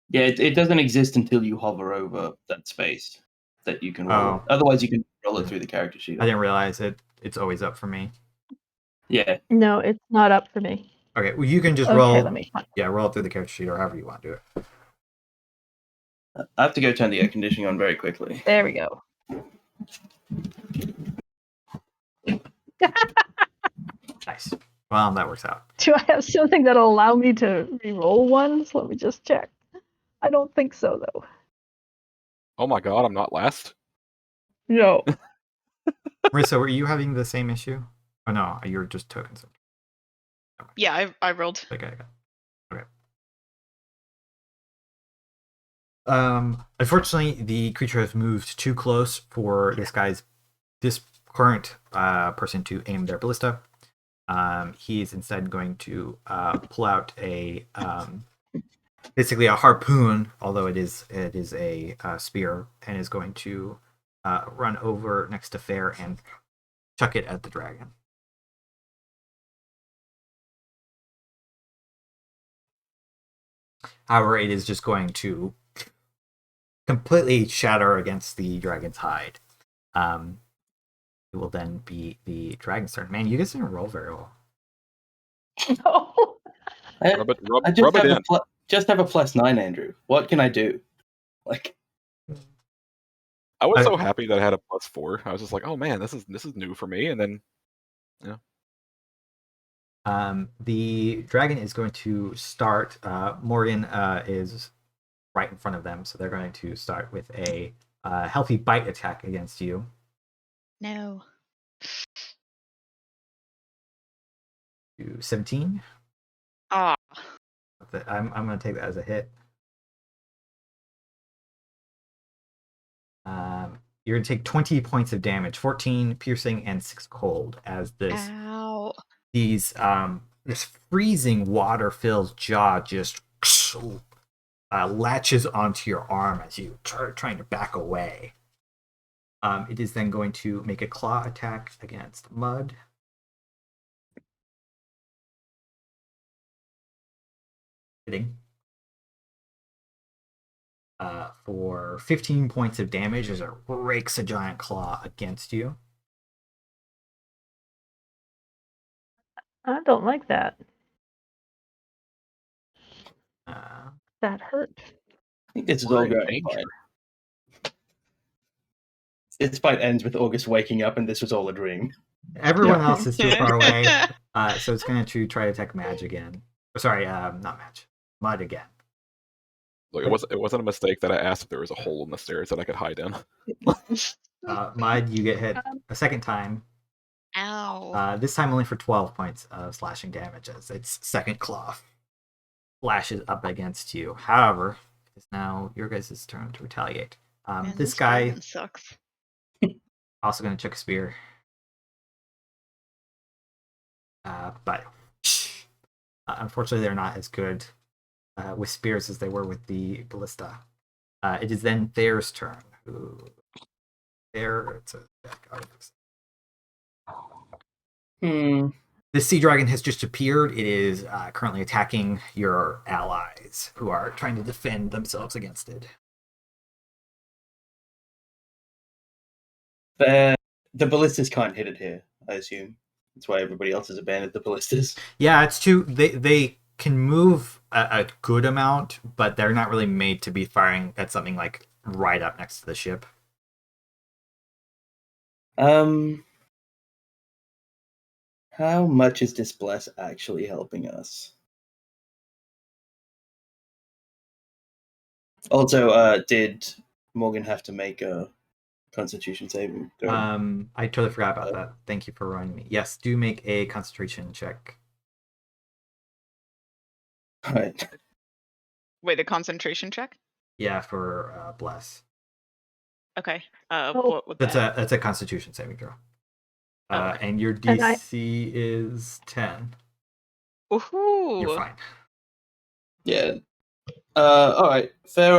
Speaker 2: Yeah, it doesn't exist until you hover over that space that you can roll.
Speaker 1: Oh.
Speaker 2: Otherwise, you can roll it through the character sheet.
Speaker 1: I didn't realize it. It's always up for me.
Speaker 2: Yeah.
Speaker 7: No, it's not up for me.
Speaker 1: Okay, well you can just
Speaker 7: Okay,
Speaker 1: roll.
Speaker 7: let me find.
Speaker 1: Yeah, roll it through the character sheet or however you want to do it.
Speaker 2: I have to go turn the air conditioning on very quickly.
Speaker 7: There we go.
Speaker 1: Nice. Well, that works out.
Speaker 7: Do I have something that'll allow me to re-roll ones? Let me just check. I don't think so, though.
Speaker 5: Oh my god, I'm not last.
Speaker 7: No.
Speaker 1: Marissa, were you having the same issue? Oh no, you were just tokens.
Speaker 3: Yeah, I rolled.
Speaker 1: Okay. Unfortunately, the creature has moved too close for this current person to aim their ballista. He is instead going to pull out a basically a harpoon, although it is a spear, and is going to run over next to Fair and chuck it at the dragon. However, it is just going to completely shatter against the dragon's hide. It will then be the dragon's turn. Man, you guys didn't roll very well.
Speaker 7: No.
Speaker 5: Rub
Speaker 2: I
Speaker 5: it in.
Speaker 2: just have a +9, Andrew. What can I do? Like,
Speaker 5: I was so happy that I had a +4. I was just like, oh man, this is new for me. And then, yeah.
Speaker 1: The dragon is going to start. Morgan is right in front of them, so they're going to start with a healthy bite attack against you.
Speaker 3: No.
Speaker 1: 17.
Speaker 3: Ah.
Speaker 1: I'm going to take that as a hit. You're going to take 20 points of damage, 14 piercing and 6 cold, as this
Speaker 3: Ow.
Speaker 1: this freezing water-filled jaw just latches onto your arm as you trying to back away. It is then going to make a claw attack against Mud. Hitting. For 15 points of damage as it rakes a giant claw against you.
Speaker 7: I don't like that.
Speaker 1: Uh,
Speaker 7: That hurt.
Speaker 2: I think this is
Speaker 5: We're
Speaker 2: all
Speaker 5: in
Speaker 2: going
Speaker 5: danger.
Speaker 2: fine. This fight ends with August waking up and this was all a dream.
Speaker 1: Everyone else is too far away, so it's going to try to attack Madge again. Sorry, not Madge. Mud again.
Speaker 5: Look, it wasn't a mistake that I asked if there was a hole in the stairs that I could hide in.
Speaker 1: Mud, you get hit a second time.
Speaker 3: Ow.
Speaker 1: This time only for 12 points of slashing damage as its second claw flashes up against you. However, it's now your guys' turn to retaliate.
Speaker 3: Man,
Speaker 1: This guy
Speaker 3: dragon sucks.
Speaker 1: also going to chuck a spear. But unfortunately, they're not as good with spears as they were with the ballista. It is then Thayer's turn, There, it's a deck out of this. The sea dragon has just appeared. It is currently attacking your allies who are trying to defend themselves against it.
Speaker 2: The ballistas can't hit it here, I assume. That's why everybody else has abandoned the ballistas.
Speaker 1: Yeah, it's too. They can move a good amount, but they're not really made to be firing at something like right up next to the ship.
Speaker 2: How much is this bless actually helping us? Also, did Morgan have to make a Constitution saving throw?
Speaker 1: I totally forgot about that. Thank you for reminding me. Yes, do make a concentration check.
Speaker 2: Right.
Speaker 3: Wait, a concentration check?
Speaker 1: Yeah, for bless.
Speaker 3: Okay.
Speaker 7: Oh.
Speaker 3: What would that?
Speaker 1: That's a Constitution saving throw.
Speaker 3: Okay.
Speaker 1: And your
Speaker 7: And I-
Speaker 1: DC is 10.
Speaker 3: Woohoo!
Speaker 1: You're fine.
Speaker 2: Yeah. All right. Fair.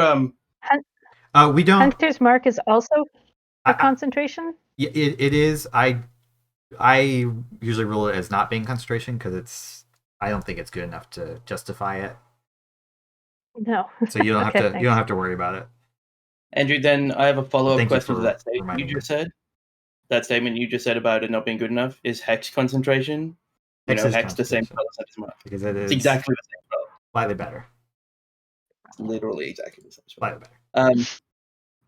Speaker 1: We don't.
Speaker 7: Hunter's Mark is also a
Speaker 1: I-
Speaker 7: concentration?
Speaker 1: Yeah, it is. I usually rule it as not being concentration because I don't think it's good enough to justify it.
Speaker 7: No.
Speaker 1: So you don't have
Speaker 7: Okay,
Speaker 1: to.
Speaker 7: thanks.
Speaker 1: You don't have to worry about it.
Speaker 2: Andrew, then I have a follow-up
Speaker 1: Thank you
Speaker 2: question
Speaker 1: for
Speaker 2: to that statement you
Speaker 1: reminding
Speaker 2: just said. That statement you just said about it not being good enough is hex concentration.
Speaker 1: Hex is
Speaker 2: Hex the same
Speaker 1: concentration.
Speaker 2: color as Hunter's Mark.
Speaker 1: Because it is
Speaker 2: It's exactly the same color.
Speaker 1: slightly better.
Speaker 2: It's literally exactly the same spell.
Speaker 1: Slightly better.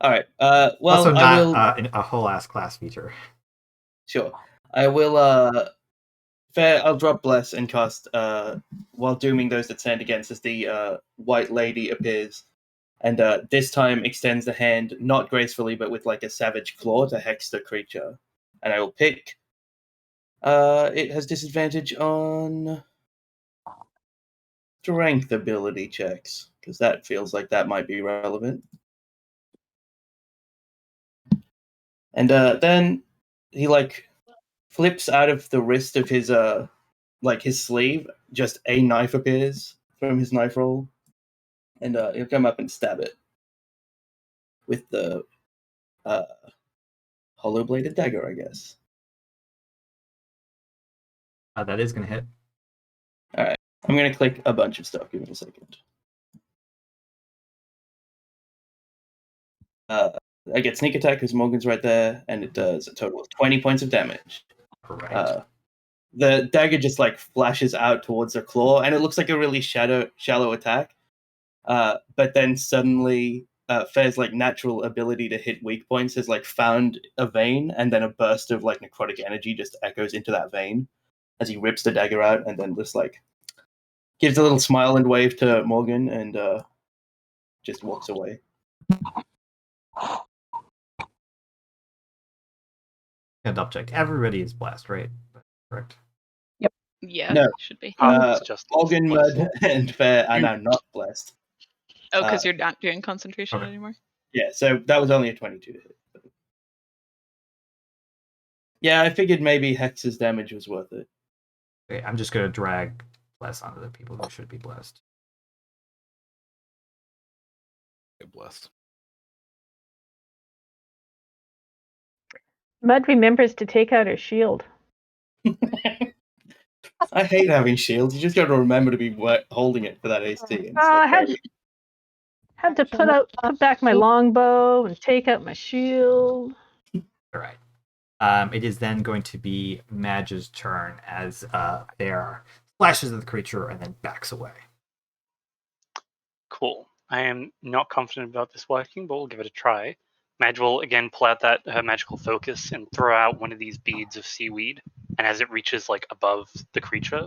Speaker 2: All right. Well,
Speaker 1: Also,
Speaker 2: I
Speaker 1: not
Speaker 2: will.
Speaker 1: a whole ass class feature.
Speaker 2: Sure. I will. Fair. I'll drop bless and cast. While dooming those that stand against us, the white lady appears, and this time extends the hand not gracefully, but with like a savage claw to hex the creature. And I will pick. It has disadvantage on strength ability checks because that feels like that might be relevant. And then he like flips out of the wrist of his like his sleeve, just a knife appears from his knife roll, and he'll come up and stab it with the hollow bladed dagger, I guess.
Speaker 1: That is going to hit.
Speaker 2: I'm gonna click a bunch of stuff. Give me a second. I get sneak attack because Morgan's right there, and it does a total of 20 points of damage.
Speaker 1: Right.
Speaker 2: The dagger just like flashes out towards her claw, and it looks like a really shallow attack. But then suddenly, Fair's like natural ability to hit weak points has like found a vein, and then a burst of like necrotic energy just echoes into that vein as he rips the dagger out, and then just like gives a little smile and wave to Morgan, and just walks away.
Speaker 1: And double check. Everybody is blessed, right? Correct.
Speaker 3: Yeah,
Speaker 2: No.
Speaker 3: should be.
Speaker 6: It's just
Speaker 2: Morgan,
Speaker 6: bless.
Speaker 2: Mud, and Fair are now not blessed.
Speaker 3: Oh, because you're not doing concentration
Speaker 1: okay.
Speaker 3: anymore?
Speaker 2: Yeah, so that was only a 22 to hit. Yeah, I figured maybe Hex's damage was worth it.
Speaker 1: Okay, I'm just going to drag bless onto the people who should be blessed.
Speaker 5: Get blessed.
Speaker 7: Mud remembers to take out her shield.
Speaker 2: I hate having shields. You just got to remember to be holding it for that AC. And it's
Speaker 7: I
Speaker 2: like,
Speaker 7: had to put back my longbow and take out my shield.
Speaker 1: All right. It is then going to be Madge's turn as there flashes at the creature and then backs away.
Speaker 6: Cool. I am not confident about this working, but we'll give it a try. Madge will again pull out her magical focus and throw out one of these beads of seaweed. And as it reaches like above the creature,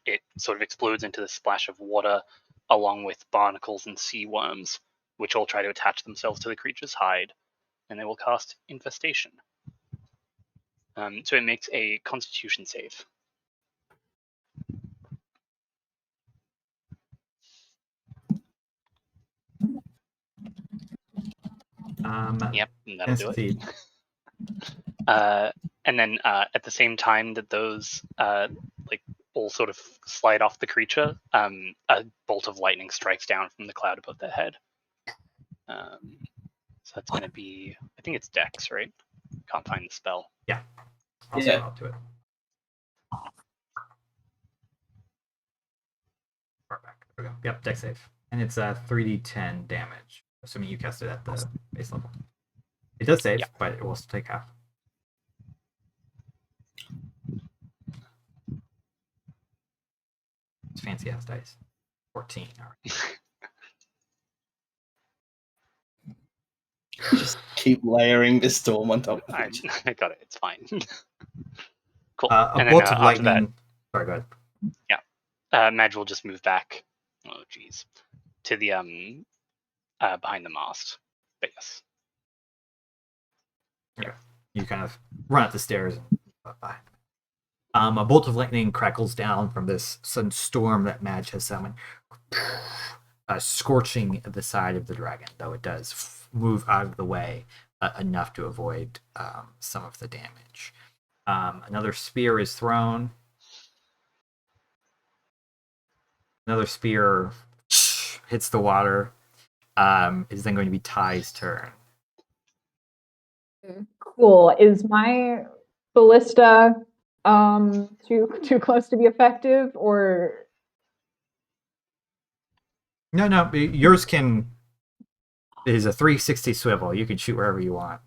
Speaker 6: it sort of explodes into the splash of water, along with barnacles and sea worms, which all try to attach themselves to the creature's hide, and they will cast Infestation. So it makes a Constitution save. Yep, that'll do it.
Speaker 1: Succeed.
Speaker 6: And then at the same time that those like all sort of slide off the creature, a bolt of lightning strikes down from the cloud above their head. So So that's going to be, I think it's Dex, right? Can't find the spell.
Speaker 1: I'll
Speaker 2: Yeah.
Speaker 1: scroll up to it. Far back. There we go. Yep, deck save. And it's 3d10 damage, assuming you cast it at the base level. It does save,
Speaker 6: Yeah.
Speaker 1: but it will still take half. It's fancy ass dice. 14. All right.
Speaker 2: Just keep layering this storm on top of it.
Speaker 6: I got it. It's fine. Cool.
Speaker 1: A
Speaker 6: And
Speaker 1: bolt
Speaker 6: then
Speaker 1: of
Speaker 6: after that,
Speaker 1: lightning. Sorry, go ahead.
Speaker 6: Madge will just move back. Oh, geez, to the behind the mast. But yes,
Speaker 1: You kind of run up the stairs and by. A bolt of lightning crackles down from this sudden storm that Madge has summoned, scorching the side of the dragon, though it does move out of the way enough to avoid some of the damage. Another spear is thrown. Another spear hits the water. Is then going to be Ty's turn.
Speaker 4: Cool. Is my ballista too close to be effective, or
Speaker 1: No, yours is a 360 swivel. You can shoot wherever you want.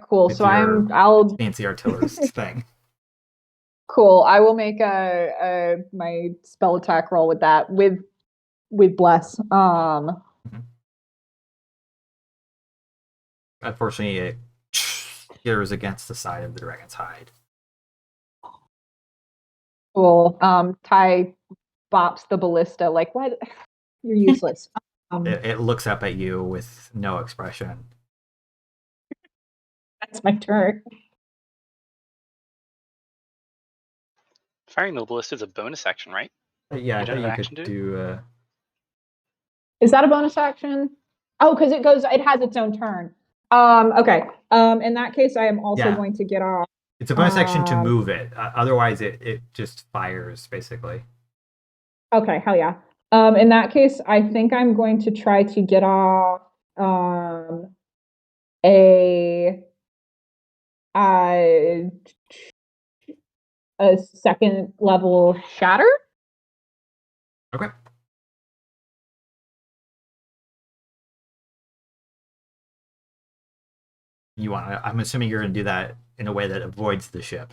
Speaker 4: cool.
Speaker 1: It's
Speaker 4: So
Speaker 1: your
Speaker 4: I'll
Speaker 1: fancy artillerist thing.
Speaker 4: cool. I will make my spell attack roll with that with bless.
Speaker 1: Unfortunately, it shears against the side of the dragon's hide.
Speaker 4: Cool. Ty bops the ballista like, what? You're useless.
Speaker 1: It looks up at you with no expression.
Speaker 4: That's my turn.
Speaker 6: firing the ballista is a bonus action, right?
Speaker 1: Yeah, I
Speaker 6: You don't
Speaker 1: thought
Speaker 6: have
Speaker 1: you
Speaker 6: action
Speaker 1: could
Speaker 6: to
Speaker 1: do.
Speaker 4: Is that a bonus action? Oh, because it has its own turn. Okay. In that case, I am also
Speaker 1: Yeah.
Speaker 4: going to get off.
Speaker 1: It's a bonus action to move it. Otherwise, it just fires, basically.
Speaker 4: Okay, hell yeah. In that case, I think I'm going to try to get off a second level shatter.
Speaker 1: Okay. I'm assuming you're going to do that in a way that avoids the ship.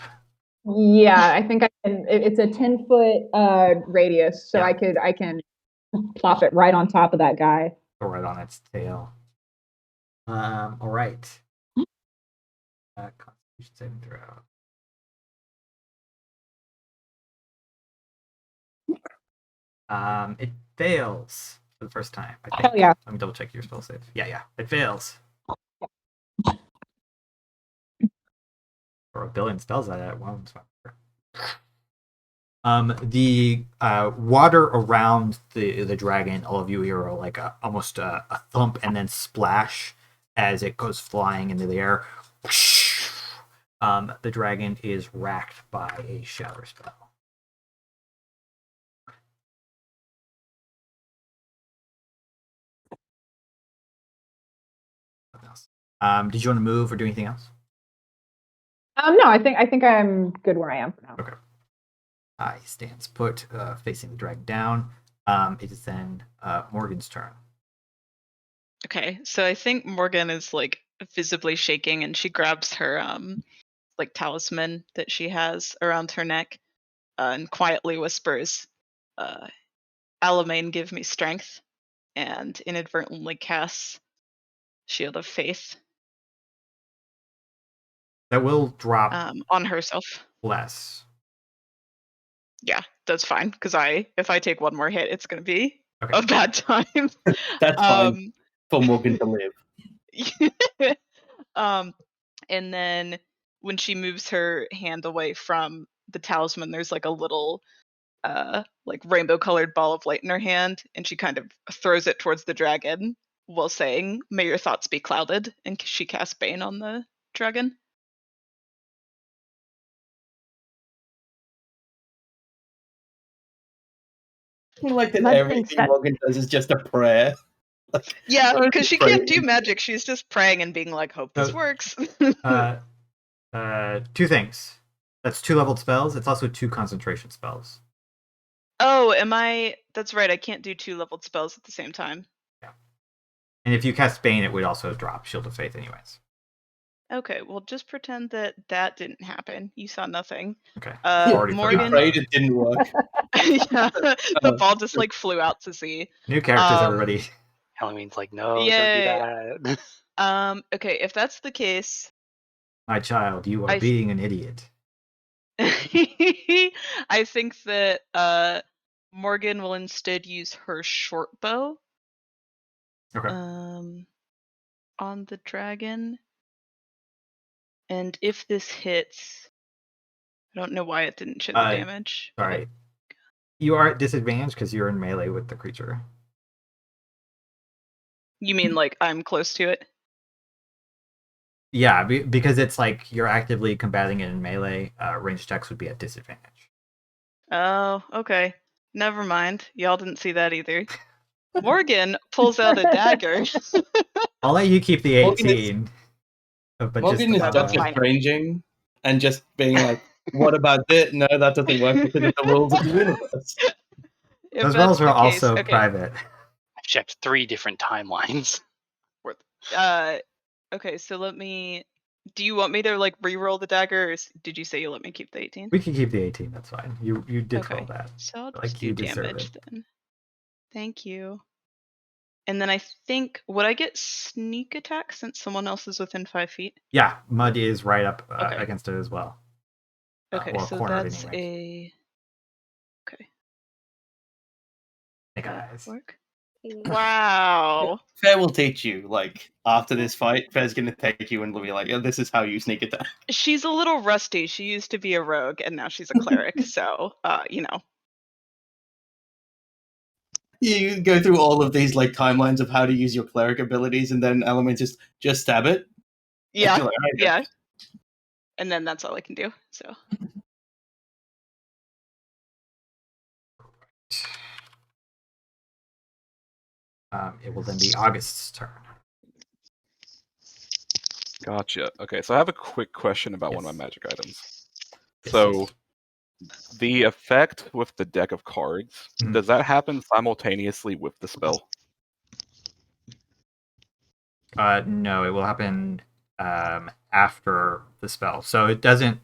Speaker 4: Yeah, I think I can. It's a 10-foot radius, so
Speaker 1: Yeah.
Speaker 4: I can plop it right on top of that guy.
Speaker 1: Go right on its tail. All right. Constitution saving throw. It fails for the first time, I think.
Speaker 4: Hell yeah.
Speaker 1: Let me double check your spell save. Yeah, it fails. Or a billion spells at it. Once. The water around the dragon, all of you hear like almost a thump and then splash as it goes flying into the air. The dragon is racked by a shatter spell. Did you want to move or do anything else?
Speaker 4: No, I think I'm good where I am for now.
Speaker 1: Okay. He stands put, facing the dragon down. It is then Morgan's turn.
Speaker 3: Okay, so I think Morgan is like visibly shaking, and she grabs her like talisman that she has around her neck, and quietly whispers, "Alamein, give me strength," and inadvertently casts Shield of Faith
Speaker 1: That will drop
Speaker 3: on herself.
Speaker 1: less.
Speaker 3: Yeah, that's fine, because if I take one more hit, it's gonna be
Speaker 1: Okay.
Speaker 3: a bad time.
Speaker 2: That's fine for Morgan to live.
Speaker 3: And then when she moves her hand away from the talisman, there's like a little like rainbow colored ball of light in her hand, and she kind of throws it towards the dragon while saying, "May your thoughts be clouded," and she casts Bane on the dragon.
Speaker 2: I like that
Speaker 7: Mud thinks
Speaker 2: everything
Speaker 7: that-
Speaker 2: Morgan does is just a prayer.
Speaker 3: Yeah,
Speaker 2: I'm
Speaker 3: because she
Speaker 2: praying.
Speaker 3: can't do magic. She's just praying and being like, "Hope this
Speaker 1: So-
Speaker 3: works."
Speaker 1: Two things. That's 2 leveled spells. It's also 2 concentration spells.
Speaker 3: Oh, am I? That's right. I can't do 2 leveled spells at the same time.
Speaker 1: And if you cast Bane, it would also drop Shield of Faith anyways.
Speaker 3: Okay, well, just pretend that didn't happen. You saw nothing.
Speaker 1: Okay.
Speaker 2: Yeah,
Speaker 1: Already
Speaker 3: Morgan-
Speaker 2: You prayed, it didn't work.
Speaker 3: Yeah, the ball just like flew out to sea.
Speaker 1: New characters,
Speaker 3: Um,
Speaker 1: everybody.
Speaker 6: Halloween's like, no, don't
Speaker 3: Yay.
Speaker 6: do that.
Speaker 3: Okay, if that's the case,
Speaker 1: My child, you are
Speaker 3: I-
Speaker 1: being an idiot.
Speaker 3: I think that Morgan will instead use her short bow.
Speaker 1: Okay.
Speaker 3: On the dragon. And if this hits, I don't know why it didn't show the damage. but-
Speaker 1: Sorry. You are at disadvantage because you're in melee with the creature.
Speaker 3: You mean like I'm close to it?
Speaker 1: Yeah, because it's like you're actively combating it in melee. Ranged attacks would be at disadvantage.
Speaker 3: Oh, okay. Never mind. Y'all didn't see that either. Morgan pulls out a dagger.
Speaker 1: I'll let you keep the
Speaker 2: Morgan is-
Speaker 1: 18. But
Speaker 2: Morgan is
Speaker 1: just
Speaker 2: just
Speaker 3: fine.
Speaker 2: estranging and just being like, what about this? No, that doesn't work because of the rules of the universe.
Speaker 3: If
Speaker 1: those
Speaker 3: that's
Speaker 1: rolls are
Speaker 3: the case,
Speaker 1: also
Speaker 3: okay.
Speaker 1: private.
Speaker 6: I've checked 3 different timelines.
Speaker 3: Okay, so let me. Do you want me to like re-roll the dagger, or did you say you let me keep the 18?
Speaker 1: We can keep the 18, that's fine. You did
Speaker 3: Okay.
Speaker 1: roll that.
Speaker 3: So I'll
Speaker 1: Like,
Speaker 3: just
Speaker 1: you
Speaker 3: do
Speaker 1: deserve
Speaker 3: damage
Speaker 1: it.
Speaker 3: then. Thank you. And then I think would I get sneak attack since someone else is within 5 feet?
Speaker 1: Yeah, Mud is right up
Speaker 3: Okay.
Speaker 1: against it as well.
Speaker 3: Okay,
Speaker 1: or
Speaker 3: so
Speaker 1: cornered
Speaker 3: that's
Speaker 1: anyways.
Speaker 3: Okay.
Speaker 1: Hey
Speaker 3: That
Speaker 1: guys.
Speaker 3: work? Wow.
Speaker 2: Fair will teach you, like, after this fight, Fair's gonna take you and be like, yeah, this is how you sneak attack.
Speaker 3: She's a little rusty. She used to be a rogue and now she's a cleric, so you know.
Speaker 2: You go through all of these, like, timelines of how to use your cleric abilities, and then Element just stab it.
Speaker 3: Yeah.
Speaker 2: You're like, "Alright,
Speaker 3: Yeah. And then that's all I can do. So
Speaker 1: It will then be August's turn.
Speaker 5: Gotcha. Okay, so I have a quick question about one of
Speaker 1: Yes.
Speaker 5: my magic items.
Speaker 1: Yes,
Speaker 5: So,
Speaker 1: yes.
Speaker 5: the effect with the deck of cards,
Speaker 1: Mhm.
Speaker 5: does that happen simultaneously with the spell?
Speaker 1: No, it will happen after the spell. So it doesn't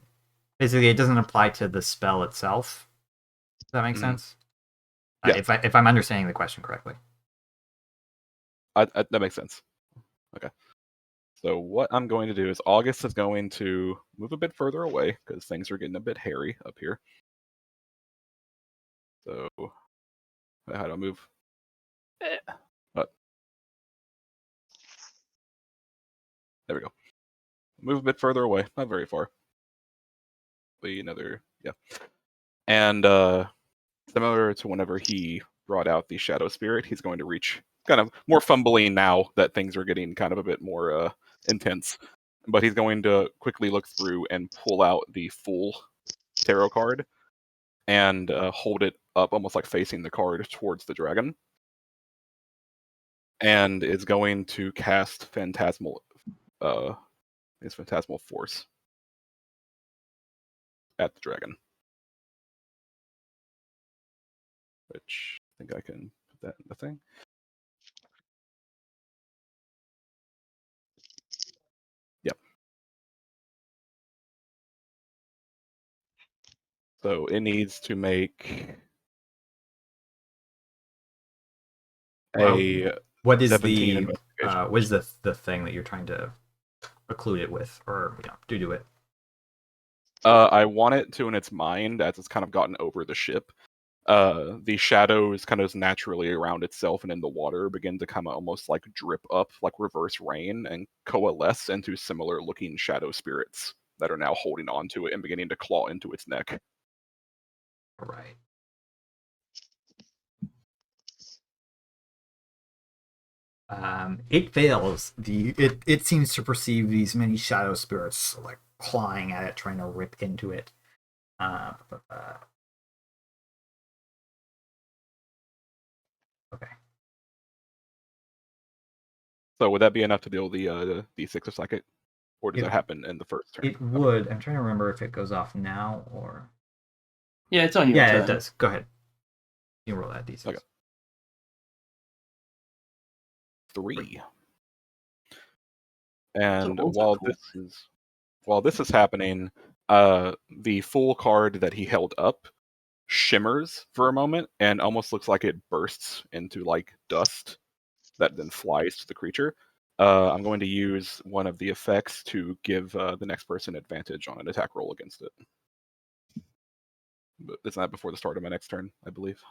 Speaker 1: apply to the spell itself. Does that make
Speaker 5: Mhm.
Speaker 1: sense?
Speaker 5: Yeah.
Speaker 1: If I'm understanding the question correctly.
Speaker 5: That makes sense. Okay. So what I'm going to do is August is going to move a bit further away because things are getting a bit hairy up here. So how do I move? What? There we go. Move a bit further away, not very far. Be another, yeah. And similar to whenever he brought out the Shadow Spirit, he's going to reach kind of more fumbling now that things are getting kind of a bit more intense. But he's going to quickly look through and pull out the full tarot card and hold it up almost like facing the card towards the dragon. And is going to cast Phantasmal Force at the dragon. Which I think I can put that in the thing. Yep. So it needs to make a
Speaker 1: What is
Speaker 5: 17
Speaker 1: the
Speaker 5: investigation.
Speaker 1: what is the thing that you're trying to occlude it with, or do it?
Speaker 5: I want it to, in its mind, as it's kind of gotten over the ship, the shadows kind of naturally around itself and in the water begin to kind of almost like drip up like reverse rain and coalesce into similar looking shadow spirits that are now holding on to it and beginning to claw into its neck.
Speaker 1: All right. It fails. It seems to perceive these many shadow spirits like clawing at it, trying to rip into it. Okay.
Speaker 5: So would that be enough to deal the D6 a second? Or does
Speaker 1: It-
Speaker 5: that happen in the first turn?
Speaker 1: It would. I'm trying to remember if it goes off now or.
Speaker 2: Yeah, it's on your
Speaker 1: Yeah,
Speaker 2: turn.
Speaker 1: it does. Go ahead. You roll that d6.
Speaker 5: Okay. 3. And
Speaker 2: rolls are
Speaker 5: while this is happening, the full card that he held up shimmers for a moment and almost looks like it bursts into like dust that then flies to the creature. I'm going to use one of the effects to give the next person advantage on an attack roll against it. But isn't that before the start of my next turn, I believe?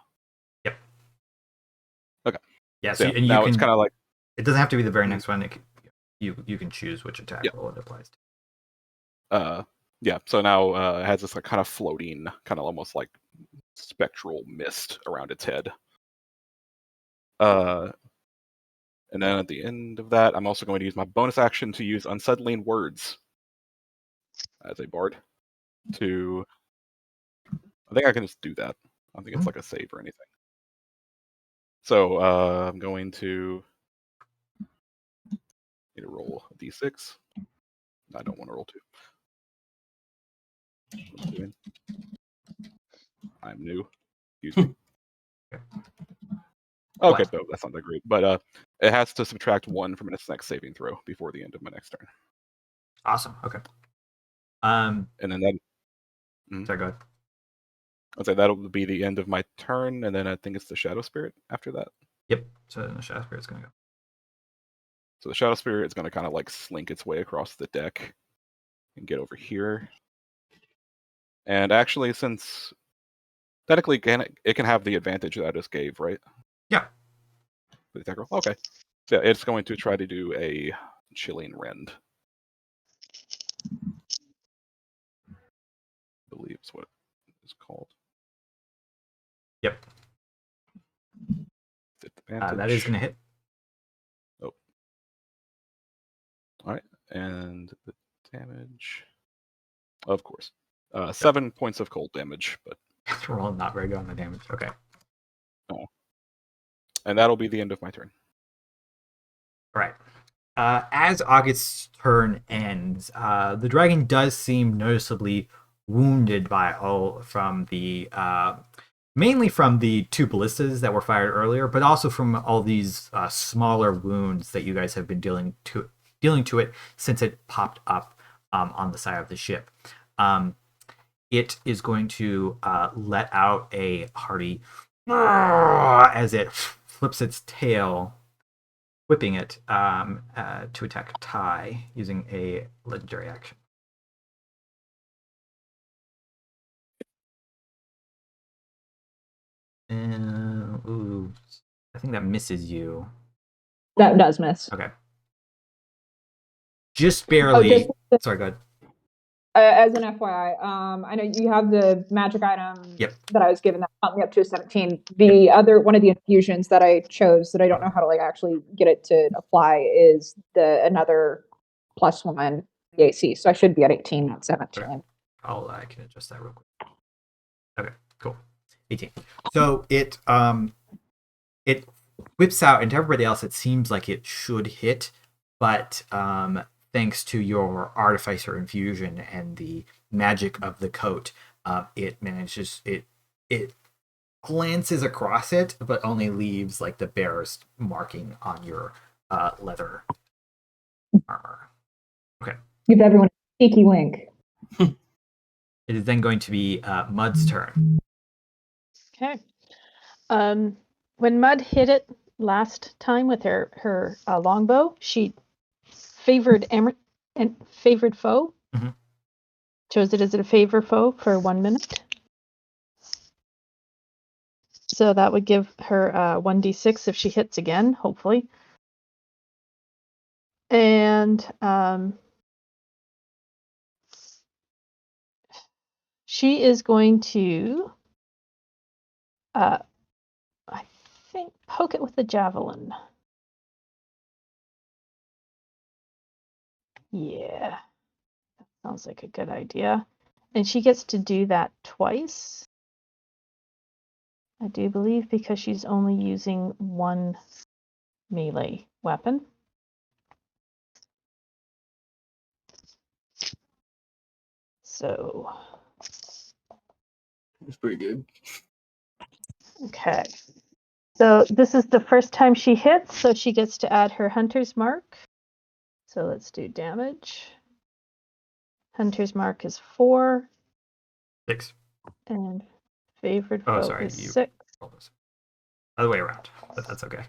Speaker 1: Yep.
Speaker 5: Okay.
Speaker 1: Yeah,
Speaker 5: So,
Speaker 1: and you
Speaker 5: now
Speaker 1: can,
Speaker 5: it's kind of like...
Speaker 1: It doesn't have to be the very next one. You can choose which attack
Speaker 5: Yeah.
Speaker 1: roll it applies to.
Speaker 5: Yeah, so now it has this like kind of floating, kind of almost like spectral mist around its head. And then at the end of that, I'm also going to use my bonus action to use Unsettling Words as a bard to... I think I can just do that. I don't think it's like a save or anything. So I'm going to need to roll a d6. I don't want to roll 2. What am I doing? I'm new. Excuse me. Okay,
Speaker 1: What?
Speaker 5: no, that's not that great. But it has to subtract 1 from its next saving throw before the end of my next turn.
Speaker 1: Awesome. Okay.
Speaker 5: And then that...
Speaker 1: Sorry, go ahead.
Speaker 5: I'd say that'll be the end of my turn, and then I think it's the Shadow Spirit after that.
Speaker 1: Yep. So then the Shadow Spirit's going to go.
Speaker 5: So the Shadow Spirit is going to kind of like slink its way across the deck and get over here. And actually, since technically it can have the advantage that I just gave, right?
Speaker 1: Yeah.
Speaker 5: For the attack roll? Okay. So yeah, it's going to try to do a Chilling Rend. I believe is what it's called.
Speaker 1: Yep. That is going to hit.
Speaker 5: Oh. All right. And the damage, of course. 7 points of cold damage, but
Speaker 1: We're all not very good on the damage. Okay.
Speaker 5: oh. And that'll be the end of my turn.
Speaker 1: All right. As August's turn ends, the dragon does seem noticeably wounded from the mainly from the 2 ballistas that were fired earlier, but also from all these smaller wounds that you guys have been dealing to it since it popped up on the side of the ship. It is going to let out a hearty as it flips its tail, whipping it to attack Ty using a legendary action. Ooh, I think that misses you.
Speaker 4: That does miss.
Speaker 1: Okay. Just barely. Sorry, go ahead.
Speaker 4: As an FYI, I know you have the magic item that I was given that bumped me up to a 17. The other one of the infusions that I chose that I don't know how to like actually get it to apply is another +1 AC. So I should be at 18, not 17.
Speaker 1: Okay. I can adjust that real quick. Okay, cool. 18. So it whips out, and to everybody else, it seems like it should hit, but thanks to your Artificer infusion and the magic of the coat, it manages it glances across it, but only leaves like the barest marking on your leather armor. Okay.
Speaker 4: Give everyone a cheeky wink.
Speaker 1: It is then going to be Mud's turn.
Speaker 7: Okay. When Mud hit it last time with her longbow, she favored foe.
Speaker 1: Mm-hmm.
Speaker 7: Chose it as a favor foe for 1 minute. So that would give her 1d6 if she hits again, hopefully. And she is going to, I think, poke it with the javelin. Yeah, that sounds like a good idea. And she gets to do that twice, I do believe, because she's only using 1 melee weapon. So,
Speaker 2: It's pretty good.
Speaker 7: okay. So this is the first time she hits, so she gets to add her hunter's mark. So let's do damage. Hunter's mark is 4,
Speaker 1: 6.
Speaker 7: and favored
Speaker 1: Oh,
Speaker 7: foe
Speaker 1: sorry.
Speaker 7: is
Speaker 1: You
Speaker 7: 6.
Speaker 1: rolled this. Other way around, but that's okay.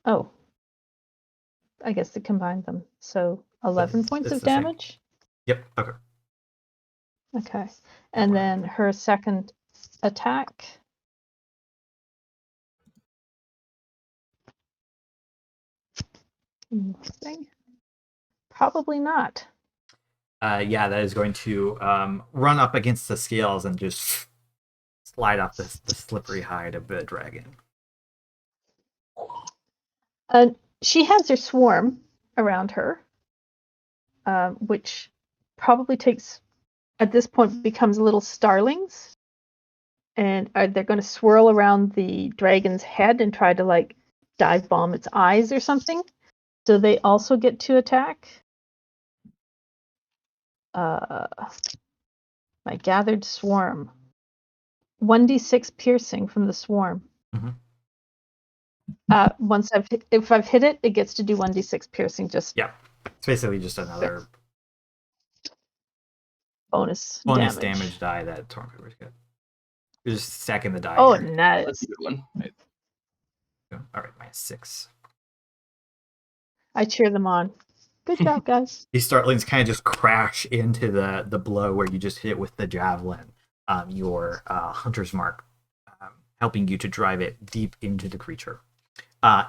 Speaker 7: Oh, I guess to combine them. So 11 points
Speaker 1: it's
Speaker 7: of
Speaker 1: the same.
Speaker 7: damage.
Speaker 1: Yep. Okay.
Speaker 7: Okay. And then her second attack. Nothing. Probably not.
Speaker 1: Yeah, that is going to run up against the scales and just slide off the slippery hide of the dragon.
Speaker 7: She has her swarm around her, which probably takes, at this point, becomes little starlings. And they're going to swirl around the dragon's head and try to, like, dive bomb its eyes or something. So they also get to attack. My gathered swarm. 1d6 piercing from the swarm.
Speaker 1: Mhm.
Speaker 7: If I've hit it, it gets to do 1d6 piercing. Just
Speaker 1: Yeah, it's basically just another
Speaker 7: bonus
Speaker 1: damage die that Stormkeepers get. You're just stacking the die.
Speaker 7: Oh,
Speaker 1: here.
Speaker 7: nice.
Speaker 2: That's a good one.
Speaker 1: All right, -6.
Speaker 7: I cheer them on. Good job, guys.
Speaker 1: These startlings kind of just crash into the blow where you just hit with the javelin. Your hunter's mark, helping you to drive it deep into the creature.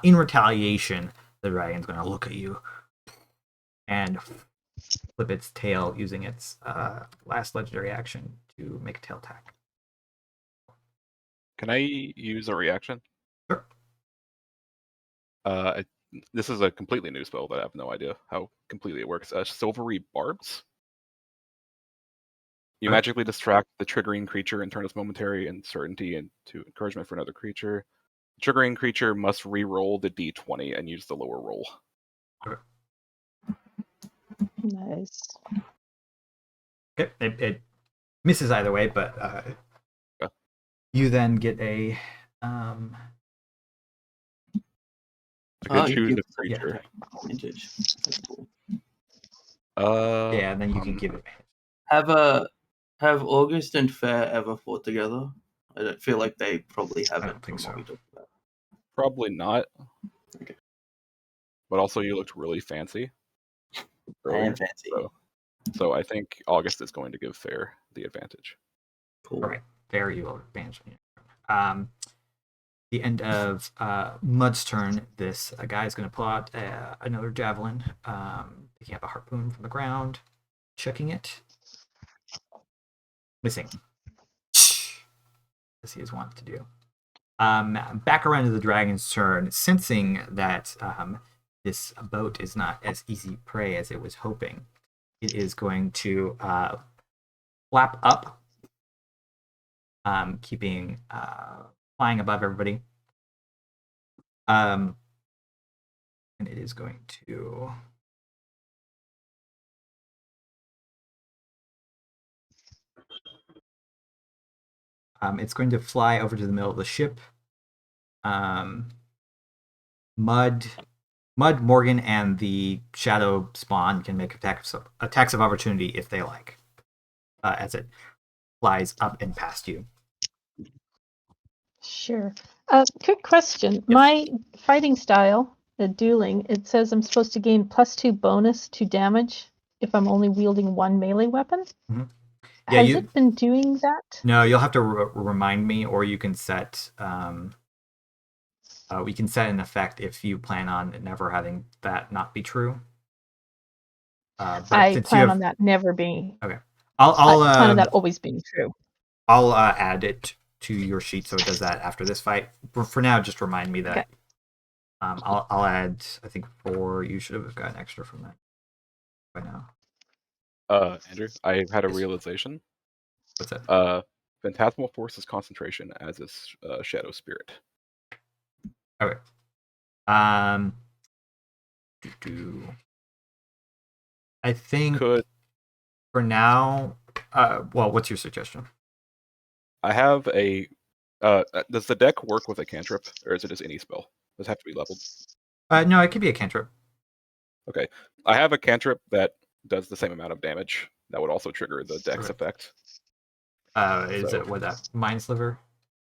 Speaker 1: In retaliation, the dragon's going to look at you and flip its tail using its last legendary action to make a tail attack.
Speaker 5: Can I use a reaction?
Speaker 1: Sure.
Speaker 5: This is a completely new spell that I have no idea how completely it works. Silvery Barbs. You magically distract the triggering creature and turn its momentary uncertainty into encouragement for another creature. The triggering creature must re-roll the d20 and use the lower roll.
Speaker 1: Okay.
Speaker 7: Nice.
Speaker 1: Okay, it misses either way, but you then get a.
Speaker 5: I could choose the creature.
Speaker 2: Advantage. That's cool.
Speaker 1: Yeah, and then you can give it.
Speaker 2: Have August and Fair ever fought together? I don't feel like they probably haven't.
Speaker 1: I don't think so.
Speaker 5: Probably not.
Speaker 2: Okay.
Speaker 5: But also, you looked really fancy.
Speaker 2: I am fancy.
Speaker 5: So I think August is going to give Fair the advantage.
Speaker 2: Cool.
Speaker 1: All right, Fair, you will advantage. The end of Mud's turn, this guy is going to pull out another javelin, picking up a harpoon from the ground, checking it, missing, as he is wont to do. Back around to the dragon's turn, sensing that this boat is not as easy prey as it was hoping, it is going to flap up, keeping flying above everybody. And it is going to it's going to fly over to the middle of the ship. Mud, Morgan, and the Shadow Spawn can make attacks of opportunity if they like, as it flies up and past you.
Speaker 7: Sure. Quick question.
Speaker 1: Yes.
Speaker 7: My fighting style, the dueling, it says I'm supposed to gain +2 bonus to damage if I'm only wielding one melee weapon.
Speaker 1: Mm-hmm. Yeah,
Speaker 7: Has it been doing that?
Speaker 1: No, you'll have to remind me, or you can set. We can set an effect if you plan on never having that not be true.
Speaker 7: I plan on that never being.
Speaker 1: Okay.
Speaker 7: I plan on that always being true.
Speaker 1: I'll add it to your sheet so it does that after this fight. For now, just remind me that. Okay. I'll add. I think 4. You should have gotten extra from that by now.
Speaker 5: Andrew, I had a realization.
Speaker 1: What's that?
Speaker 5: Phantasmal Force's concentration as its shadow spirit.
Speaker 1: Okay. I think
Speaker 5: Could
Speaker 1: for now, well, what's your suggestion?
Speaker 5: I have a? Does the deck work with a cantrip, or is it just any spell? Does it have to be leveled?
Speaker 1: No, it could be a cantrip.
Speaker 5: Okay, I have a cantrip that does the same amount of damage. That would also trigger the dex
Speaker 1: Okay.
Speaker 5: effect.
Speaker 1: Is
Speaker 5: So-
Speaker 1: it what that Mind Sliver?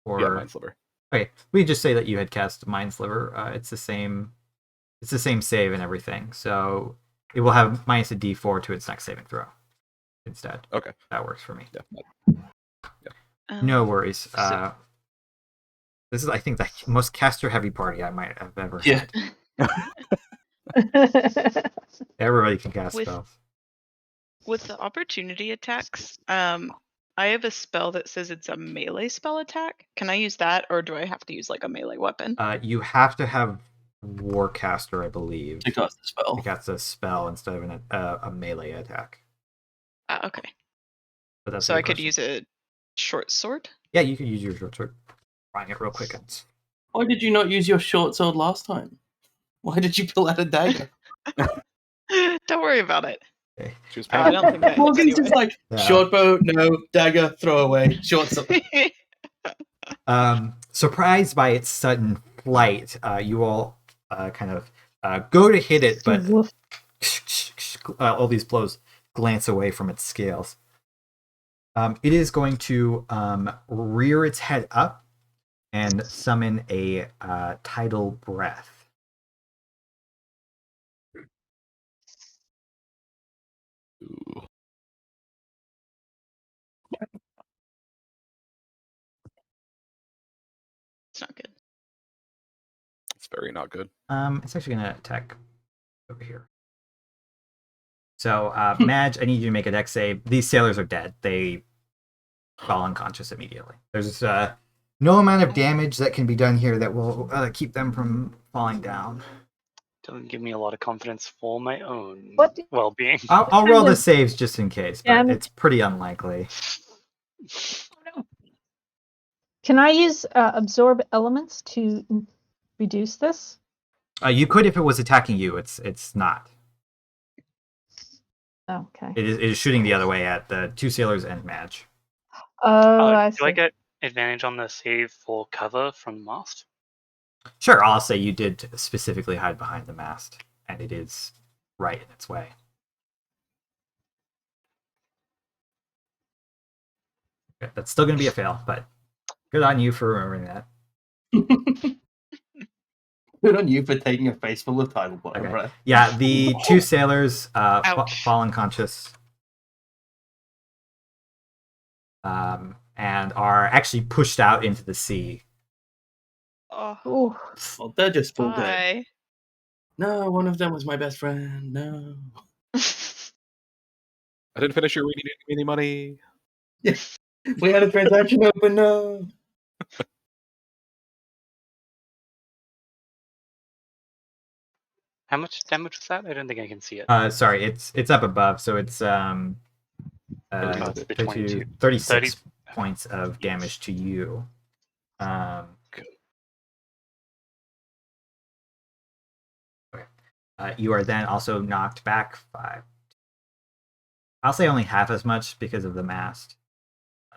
Speaker 1: Or
Speaker 5: Yeah, Mind Sliver.
Speaker 1: okay, we just say that you had cast Mind Sliver. It's the same. It's the same save and everything, so it will have minus a D4 to its next saving throw instead.
Speaker 5: Okay.
Speaker 1: That works for me.
Speaker 5: Yeah.
Speaker 1: No worries.
Speaker 3: so-
Speaker 1: This is, I think, the most caster-heavy party I might have ever
Speaker 2: Yeah.
Speaker 1: had. Everybody can cast
Speaker 3: With-
Speaker 1: spells.
Speaker 3: With the opportunity attacks, I have a spell that says it's a melee spell attack. Can I use that, or do I have to use like a melee weapon?
Speaker 1: You have to have Warcaster, I believe,
Speaker 2: To cast the spell.
Speaker 1: to cast a spell instead of a melee attack.
Speaker 3: Okay.
Speaker 1: But that's a
Speaker 3: So
Speaker 1: good
Speaker 3: I could
Speaker 1: question.
Speaker 3: use a short sword.
Speaker 1: Yeah, you could use your short sword. Trying it real quick.
Speaker 2: Why did you not use your short sword last time? Why did you pull out a dagger?
Speaker 3: Don't worry about it.
Speaker 1: Okay.
Speaker 5: She was
Speaker 3: I
Speaker 5: paying.
Speaker 3: don't think that hits
Speaker 2: Morgan's just
Speaker 3: anyway.
Speaker 2: like,
Speaker 1: Yeah.
Speaker 2: short bow, no, dagger, throw away, short sword.
Speaker 1: Surprised by its sudden flight, you all kind of go to hit it, but
Speaker 7: Woof.
Speaker 1: all these blows glance away from its scales. It is going to rear its head up and summon a tidal breath.
Speaker 5: Ooh,
Speaker 3: It's not good.
Speaker 5: it's very not good.
Speaker 1: It's actually going to attack over here. So, Madge, I need you to make a dex save. These sailors are dead. They fall unconscious immediately. There's no amount of damage that can be done here that will keep them from falling down.
Speaker 6: Doesn't give me a lot of confidence for my own
Speaker 7: What do-
Speaker 6: well-being.
Speaker 1: I'll roll the
Speaker 7: Kind of
Speaker 1: saves just in case, but
Speaker 7: damage-
Speaker 1: it's pretty unlikely.
Speaker 7: Can I use absorb elements to reduce this?
Speaker 1: You could if it was attacking you. It's not.
Speaker 7: Oh, okay.
Speaker 1: It is shooting the other way at the two sailors and Madge.
Speaker 7: Oh, I
Speaker 6: Do I
Speaker 7: see.
Speaker 6: get advantage on the save for cover from the mast?
Speaker 1: Sure, I'll say you did specifically hide behind the mast, and it is right in its way. Okay, that's still going to be a fail, but good on you for remembering that.
Speaker 2: Good on you for taking a face full of tidal
Speaker 1: Okay.
Speaker 2: breath.
Speaker 1: Yeah, the two sailors
Speaker 3: Ouch.
Speaker 1: fall unconscious and are actually pushed out into the sea.
Speaker 3: Oh,
Speaker 7: Ooh.
Speaker 2: Well, they're just full dead.
Speaker 3: bye.
Speaker 2: No, one of them was my best friend. No.
Speaker 5: I didn't finish your reading any money.
Speaker 2: We had a transaction open. No.
Speaker 6: How much damage was that? I don't think I can see it.
Speaker 1: Sorry, it's up above, so it's
Speaker 6: Oh, it's the 22.
Speaker 1: 36
Speaker 6: 30.
Speaker 1: points of damage to you.
Speaker 5: Good.
Speaker 1: Okay. You are then also knocked back 5. I'll say only half as much because of the mast.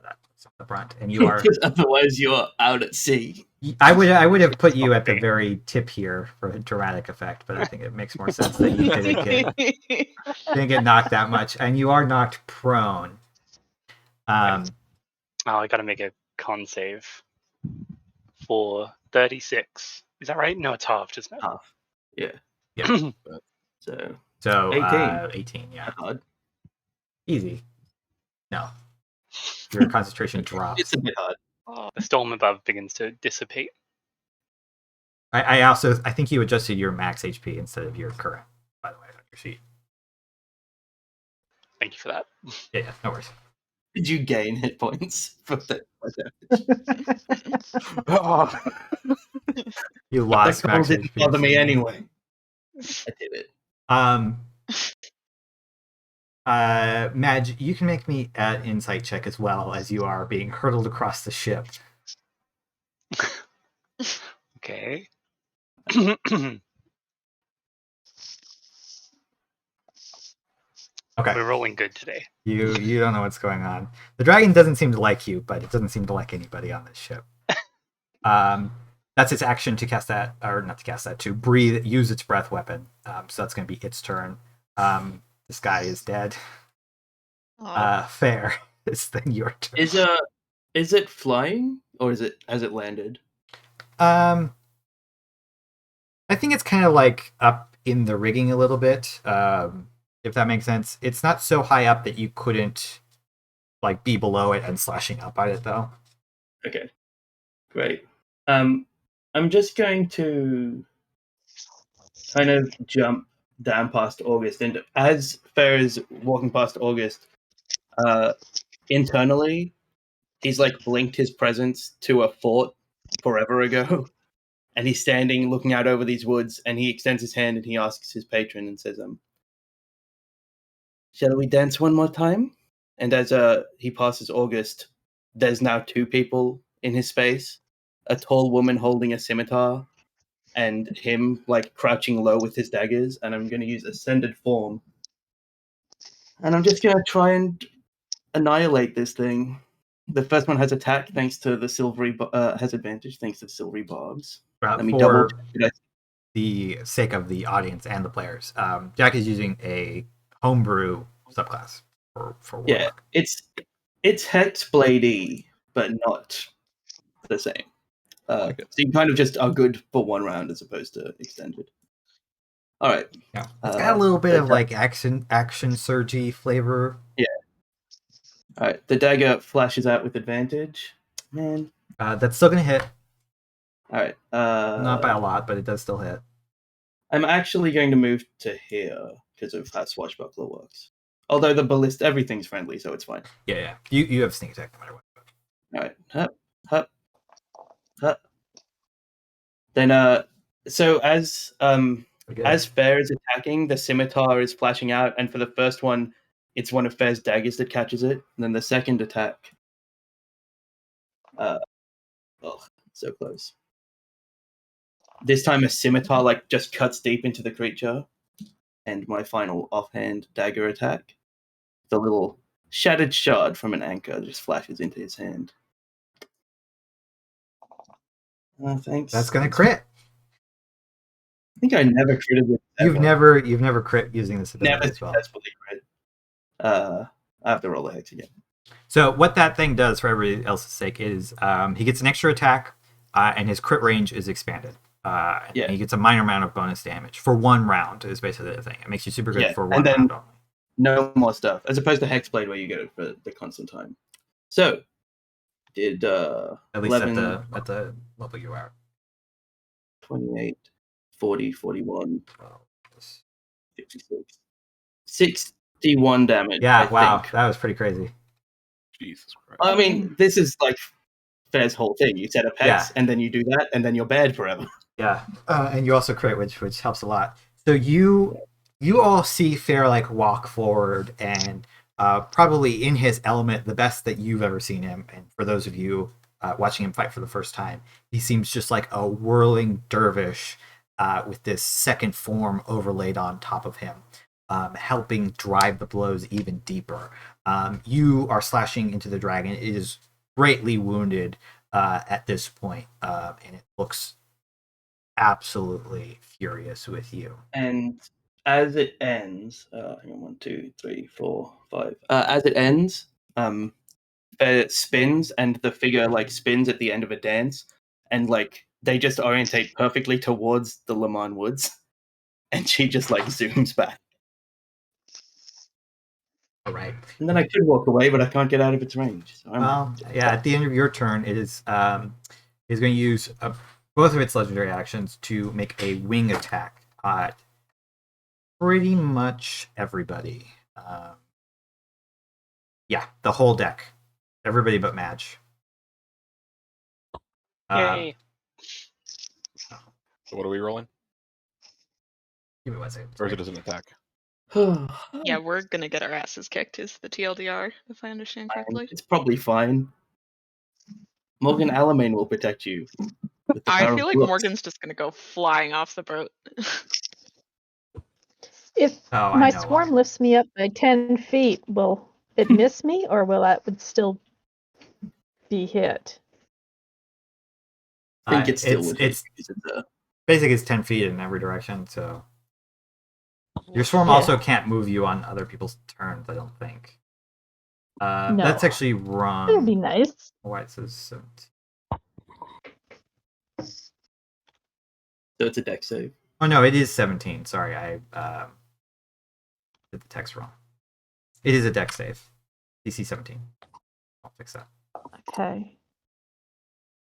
Speaker 1: That's on the front, and you are.
Speaker 2: Because otherwise you're out at sea.
Speaker 1: I would have put you at the very tip here for a dramatic effect, but I think it makes more sense that you didn't get knocked that much, and you are knocked prone.
Speaker 6: Oh, I gotta make a con save for 36. Is that right? No, it's halved, isn't it?
Speaker 2: Half. Yeah.
Speaker 1: Yeah.
Speaker 2: So
Speaker 1: So
Speaker 2: 18.
Speaker 1: 18, yeah,
Speaker 2: hard.
Speaker 1: easy. No, your concentration drops.
Speaker 2: It's a bit hard.
Speaker 6: The storm above begins to dissipate.
Speaker 1: I think you adjusted your max HP instead of your current, by the way, on your sheet.
Speaker 6: Thank you for that.
Speaker 1: Yeah, no worries.
Speaker 2: Did you gain hit points for that?
Speaker 5: Oh,
Speaker 1: You lost
Speaker 2: That call
Speaker 1: max
Speaker 2: didn't
Speaker 1: HP.
Speaker 2: bother me anyway. I did it.
Speaker 1: Madge, you can make me an insight check as well as you are being hurtled across the ship.
Speaker 6: Okay.
Speaker 1: Okay.
Speaker 6: We're rolling good today.
Speaker 1: You don't know what's going on. The dragon doesn't seem to like you, but it doesn't seem to like anybody on this ship. That's its action to cast that, or not to cast that, to breathe, use its breath weapon. So that's going to be its turn. This guy is dead. Fair. It's then your turn.
Speaker 2: Is it flying or has it landed?
Speaker 1: I think it's kind of like up in the rigging a little bit. If that makes sense. It's not so high up that you couldn't like be below it and slashing up at it though.
Speaker 2: Okay. Great. I'm just going to kind of jump down past August, and as Fair is walking past August, internally, he's like blinked his presence to a fort forever ago, and he's standing looking out over these woods, and he extends his hand and he asks his patron and says, "Shall we dance one more time?" And as he passes August, there's now two people in his space, a tall woman holding a scimitar, and him like crouching low with his daggers, and I'm going to use Ascended Form. And I'm just going to try and annihilate this thing. The first one has attack thanks to the silvery, has advantage thanks to the silvery barbs. Let me double check.
Speaker 1: The sake of the audience and the players, Jack is using a homebrew subclass for Warlock.
Speaker 2: Yeah, it's Hexblade-y, but not the same. So you kind of just are good for one round as opposed to extended. All right.
Speaker 1: Yeah, it's got a little bit of like action surgy flavor.
Speaker 2: Yeah. All right. The dagger flashes out with advantage. Man.
Speaker 1: That's still gonna hit.
Speaker 2: All right.
Speaker 1: Not by a lot, but it does still hit.
Speaker 2: I'm actually going to move to here because of how Swashbuckler works. Although the ballista, everything's friendly, so it's fine.
Speaker 1: Yeah. You have sneak attack no matter what.
Speaker 2: All right. Hup. Then so as Fair is attacking, the scimitar is flashing out, and for the first one, it's one of Fair's daggers that catches it. And then the second attack, so close. This time, a scimitar like just cuts deep into the creature, and my final offhand dagger attack, the little shattered shard from an anchor just flashes into his hand. Thanks.
Speaker 1: That's gonna crit.
Speaker 2: I think I never critted with that.
Speaker 1: You've never crit using this ability
Speaker 2: never
Speaker 1: as well.
Speaker 2: successfully crit. I have to roll a hex again.
Speaker 1: So what that thing does for everybody else's sake is he gets an extra attack, and his crit range is expanded. And he gets a minor amount of bonus damage for one round. Is basically the thing. It makes you super good for one round only.
Speaker 2: No more stuff, as opposed to Hexblade where you get it for the constant time. So, did
Speaker 1: at least
Speaker 2: 11,
Speaker 1: at the level you are.
Speaker 2: 28, 40, 41, 56, 61 damage.
Speaker 1: Yeah,
Speaker 2: I
Speaker 1: wow,
Speaker 2: think.
Speaker 1: that was pretty crazy.
Speaker 5: Jesus Christ.
Speaker 2: I mean, this is like Fair's whole thing. You set up hex, and then you do that, and then you're bad forever.
Speaker 1: Yeah, and you also crit, which helps a lot. So you all see Fair like walk forward, and probably in his element, the best that you've ever seen him. And for those of you watching him fight for the first time, he seems just like a whirling dervish with this second form overlaid on top of him, helping drive the blows even deeper. You are slashing into the dragon. It is greatly wounded at this point, and it looks absolutely furious with you.
Speaker 2: And as it ends, hang on, 1, 2, 3, 4, 5. As it ends, it spins, and the figure like spins at the end of a dance, and like they just orientate perfectly towards the Le Mans Woods, and she just like zooms back.
Speaker 1: All right.
Speaker 2: And then I could walk away, but I can't get out of its range. So
Speaker 1: at the end of your turn, it is going to use both of its legendary actions to make a wing attack at pretty much everybody. The whole deck. Everybody but Madge.
Speaker 6: Yay.
Speaker 5: So what are we rolling?
Speaker 1: Give me 1 second.
Speaker 5: Or is it as an attack?
Speaker 3: Yeah, we're gonna get our asses kicked is the TLDR, if I understand correctly.
Speaker 2: It's probably fine. Morgan Alamein will protect you.
Speaker 3: I feel like Morgan's just gonna go flying off the boat.
Speaker 7: If
Speaker 1: Oh, I
Speaker 7: my
Speaker 1: know
Speaker 7: swarm
Speaker 1: why.
Speaker 7: lifts me up by 10 feet, will it miss me, or will that would still be hit?
Speaker 2: I think it still would hit
Speaker 1: it's
Speaker 2: because of the.
Speaker 1: basically it's 10 feet in every direction, so your swarm
Speaker 7: Yeah.
Speaker 1: also can't move you on other people's turns, I don't think.
Speaker 7: No.
Speaker 1: That's actually
Speaker 7: It would
Speaker 1: wrong.
Speaker 7: be nice.
Speaker 1: Why it says 17.
Speaker 2: So it's a deck save.
Speaker 1: Oh no, it is 17. Sorry, I did the text wrong. It is a deck save. DC 17. I'll fix that.
Speaker 7: Okay.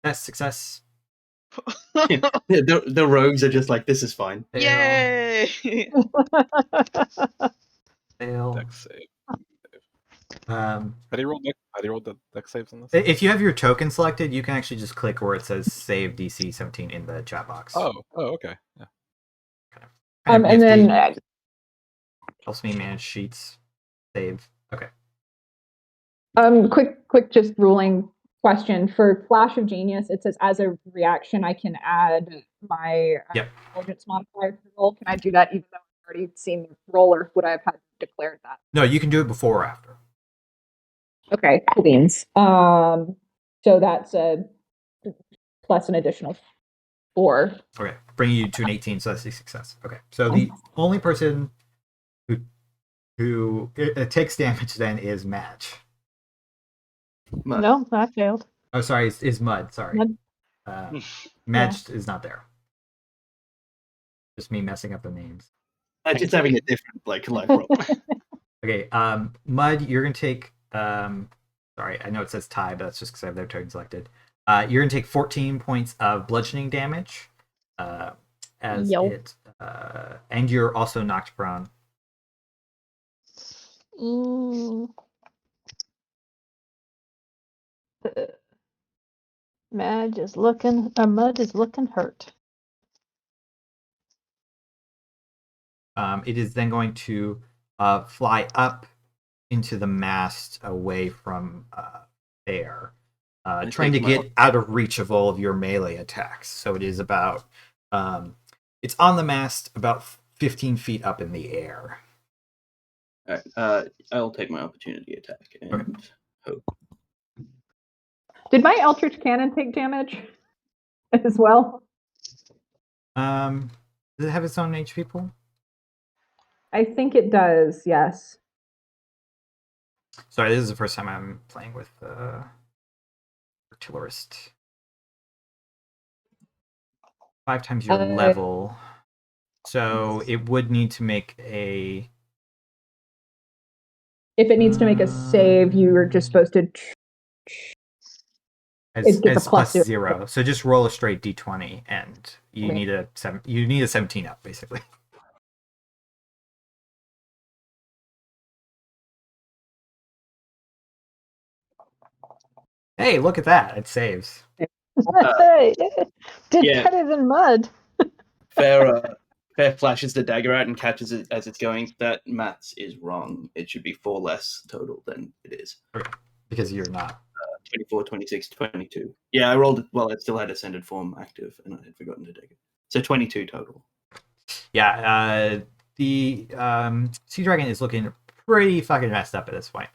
Speaker 1: That's success.
Speaker 2: The rogues are just like, this is fine.
Speaker 1: Fail.
Speaker 3: Yay!
Speaker 1: Fail.
Speaker 5: Deck save.
Speaker 1: Um,
Speaker 5: How do you roll the deck saves on this?
Speaker 1: if you have your token selected, you can actually just click where it says save DC 17 in the chat box.
Speaker 5: Oh, okay. Yeah.
Speaker 1: Kind of
Speaker 4: And
Speaker 1: nifty.
Speaker 4: then
Speaker 1: Helps me manage sheets. Save. Okay.
Speaker 4: quick just ruling question for Flash of Genius. It says as a reaction I can add my
Speaker 1: Yep.
Speaker 4: intelligence modifier to the roll. Can I do that even though I've already seen the roll, or would I have had declared that?
Speaker 1: No, you can do it before or after.
Speaker 4: Okay, cool beans. So that's a plus an additional 4.
Speaker 1: Okay. Bringing you to an 18, so that's a success. Okay. So the only person who takes damage then is Madge.
Speaker 7: No, I failed.
Speaker 1: Oh, sorry, is Mud. Sorry.
Speaker 7: Mud.
Speaker 1: Madge is not there. Just me messing up the names.
Speaker 2: I'm just having a different life roll.
Speaker 1: Okay, Mud, you're gonna take. Sorry, I know it says tie, but that's just because I have their turn selected. You're gonna take 14 points of bludgeoning damage. As
Speaker 7: Yo.
Speaker 1: it, and you're also knocked prone.
Speaker 7: Mud is looking hurt.
Speaker 1: It is then going to fly up into the mast away from there, trying to get out of reach of all of your melee attacks. So it is about, it's on the mast about 15 feet up in the air.
Speaker 2: All right, I'll take my opportunity attack and hope.
Speaker 4: Did my Eldritch Cannon take damage as well?
Speaker 1: Does it have its own HP pool?
Speaker 4: I think it does, yes.
Speaker 1: Sorry, this is the first time I'm playing with Artillerist. 5 times your level. So it would need to make a...
Speaker 4: If it needs to make a save, you are just supposed to...
Speaker 1: As plus
Speaker 4: 0.
Speaker 1: 0. So just roll a straight d20, and you need a 17 up, basically. Hey, look at that! It saves.
Speaker 7: Did better than Mud.
Speaker 2: Fair flashes the dagger out and catches it as it's going. That maths is wrong. It should be 4 less total than it is.
Speaker 1: Okay. Because you're not.
Speaker 2: 24, 26, 22. Yeah, I rolled it. Well, it still had Ascended Form active, and I had forgotten to take it. So 22 total.
Speaker 1: Yeah, the Sea Dragon is looking pretty fucking messed up at this point.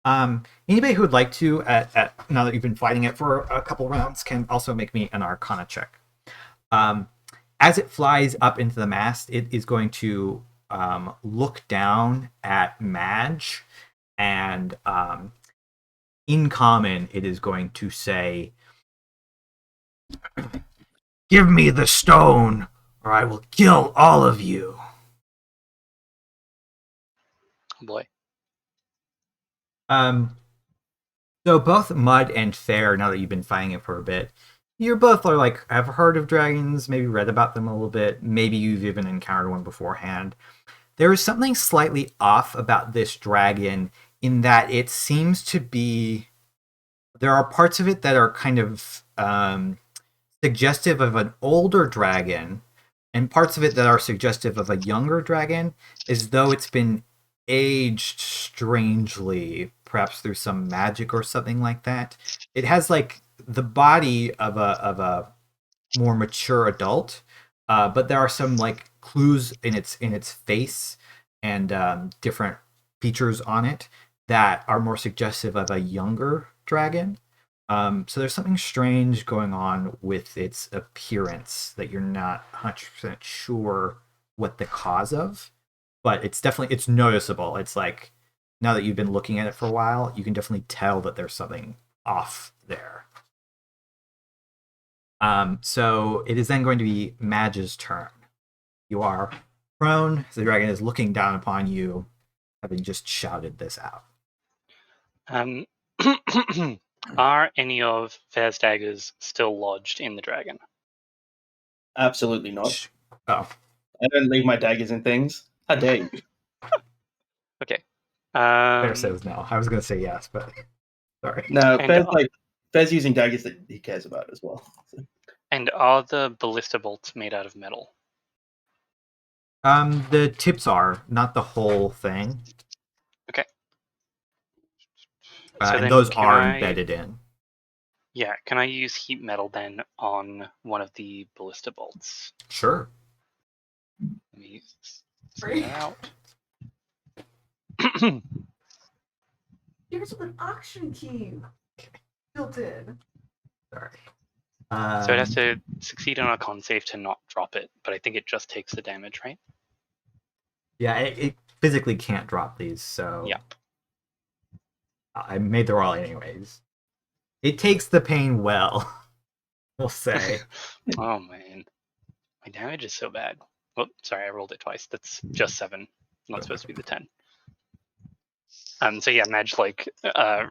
Speaker 1: Anybody who would like to, now that you've been fighting it for a couple rounds, can also make me an Arcana check. As it flies up into the mast, it is going to look down at Madge, and in common, it is going to say, "Give me the stone, or I will kill all of you."
Speaker 6: Oh boy.
Speaker 1: So both Mud and Fair, now that you've been fighting it for a bit, you both are like, have heard of dragons, maybe read about them a little bit, maybe you've even encountered one beforehand. There is something slightly off about this dragon in that it seems to be, there are parts of it that are kind of suggestive of an older dragon, and parts of it that are suggestive of a younger dragon, as though it's been aged strangely, perhaps through some magic or something like that. It has like the body of a more mature adult, but there are some like clues in its face and different features on it that are more suggestive of a younger dragon. So there's something strange going on with its appearance that you're not 100% sure what the cause of, but it's noticeable. It's like, now that you've been looking at it for a while, you can definitely tell that there's something off there. So it is then going to be Madge's turn. You are prone. The dragon is looking down upon you, having just shouted this out.
Speaker 6: Are any of Fair's daggers still lodged in the dragon?
Speaker 2: Absolutely not.
Speaker 1: Oh.
Speaker 2: I don't leave my daggers in things. How dare you?
Speaker 6: Okay.
Speaker 1: Fair says no. I was going to say yes, but sorry.
Speaker 2: No,
Speaker 6: And,
Speaker 2: Fair's using daggers that he cares about as well. So.
Speaker 6: And are the ballista bolts made out of metal?
Speaker 1: The tips are, not the whole thing.
Speaker 6: Okay. So
Speaker 1: and
Speaker 6: then
Speaker 1: those
Speaker 6: can
Speaker 1: are
Speaker 6: I-
Speaker 1: embedded in.
Speaker 6: Yeah, can I use heat metal then on one of the ballista bolts?
Speaker 1: Sure.
Speaker 6: Let me figure that out.
Speaker 8: Here's an auction key built in.
Speaker 1: Sorry.
Speaker 6: So it has to succeed on a con save to not drop it, but I think it just takes the damage, right?
Speaker 1: Yeah, it physically can't drop these, so
Speaker 6: Yeah.
Speaker 1: I made the roll anyways. It takes the pain well, we'll say.
Speaker 6: Oh man, my damage is so bad. Oh, sorry, I rolled it twice. That's just 7. Not supposed to be the 10. So yeah, Madge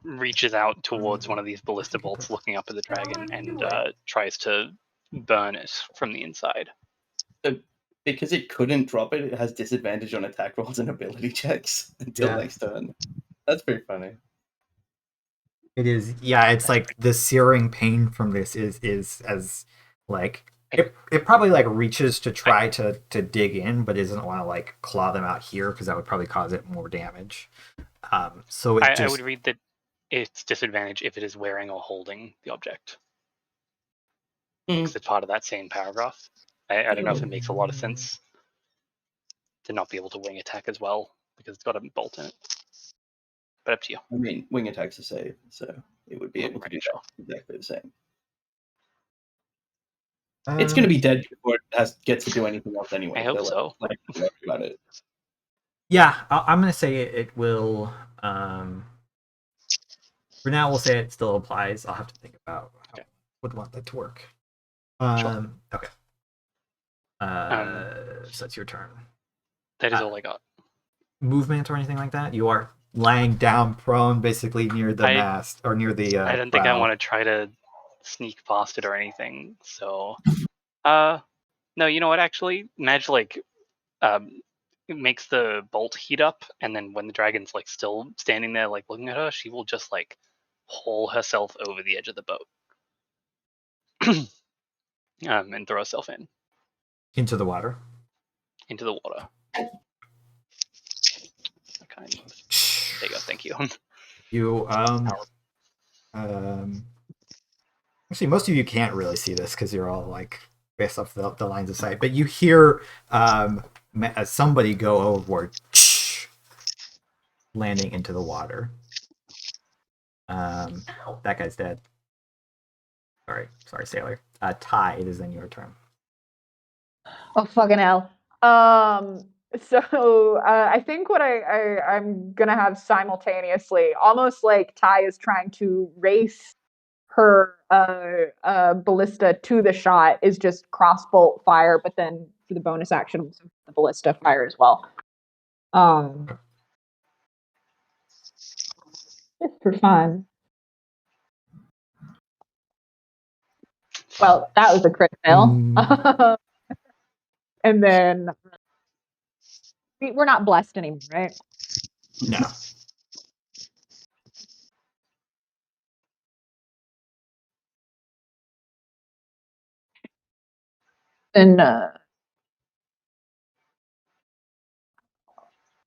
Speaker 6: reaches out towards one of these ballista bolts, looking up at the dragon, and tries to burn it from the inside.
Speaker 2: Because it couldn't drop it, it has disadvantage on attack rolls and ability checks until next turn. That's pretty funny.
Speaker 1: It is, yeah. It's like the searing pain from this is as like it probably like reaches to try to dig in, but doesn't want to like claw them out here because that would probably cause it more damage. So
Speaker 6: I would read that it's disadvantage if it is wearing or holding the object. Because it's part of that same paragraph. I don't know if it makes a lot of sense to not be able to wing attack as well because it's got a bolt in it. But up to you.
Speaker 2: I mean, wing attack's a save, so it would be able to do exactly the same. It's going to be dead before it gets to do anything else anyway.
Speaker 6: I hope so.
Speaker 2: About it.
Speaker 1: Yeah, I'm going to say it will. For now, we'll say it still applies. I'll have to think about how I would want that to work.
Speaker 6: Sure.
Speaker 1: Okay. So that's your turn.
Speaker 6: That is all I got.
Speaker 1: Movement or anything like that? You are lying down prone, basically near the mast or near the.
Speaker 6: I don't think I want to try to sneak past it or anything. So, no, you know what? Actually, Madge it makes the bolt heat up, and then when the dragon's still standing there, looking at her, she will just haul herself over the edge of the boat, and throw herself
Speaker 1: into the water.
Speaker 6: Into the water. There you go. Thank you.
Speaker 1: You actually, most of you can't really see this because you're all based off the lines of sight, but you hear somebody go overboard, landing into the water. That guy's dead. Sorry, sailor. Ty, it is then your turn.
Speaker 4: Oh fucking hell. So I think what I'm gonna have simultaneously, almost like Ty is trying to race her ballista to the shot, is just crossbolt fire, but then for the bonus action, also the ballista fire as well. Just for fun. Well, that was a crit fail. And then we're not blessed anymore, right?
Speaker 1: No.
Speaker 4: And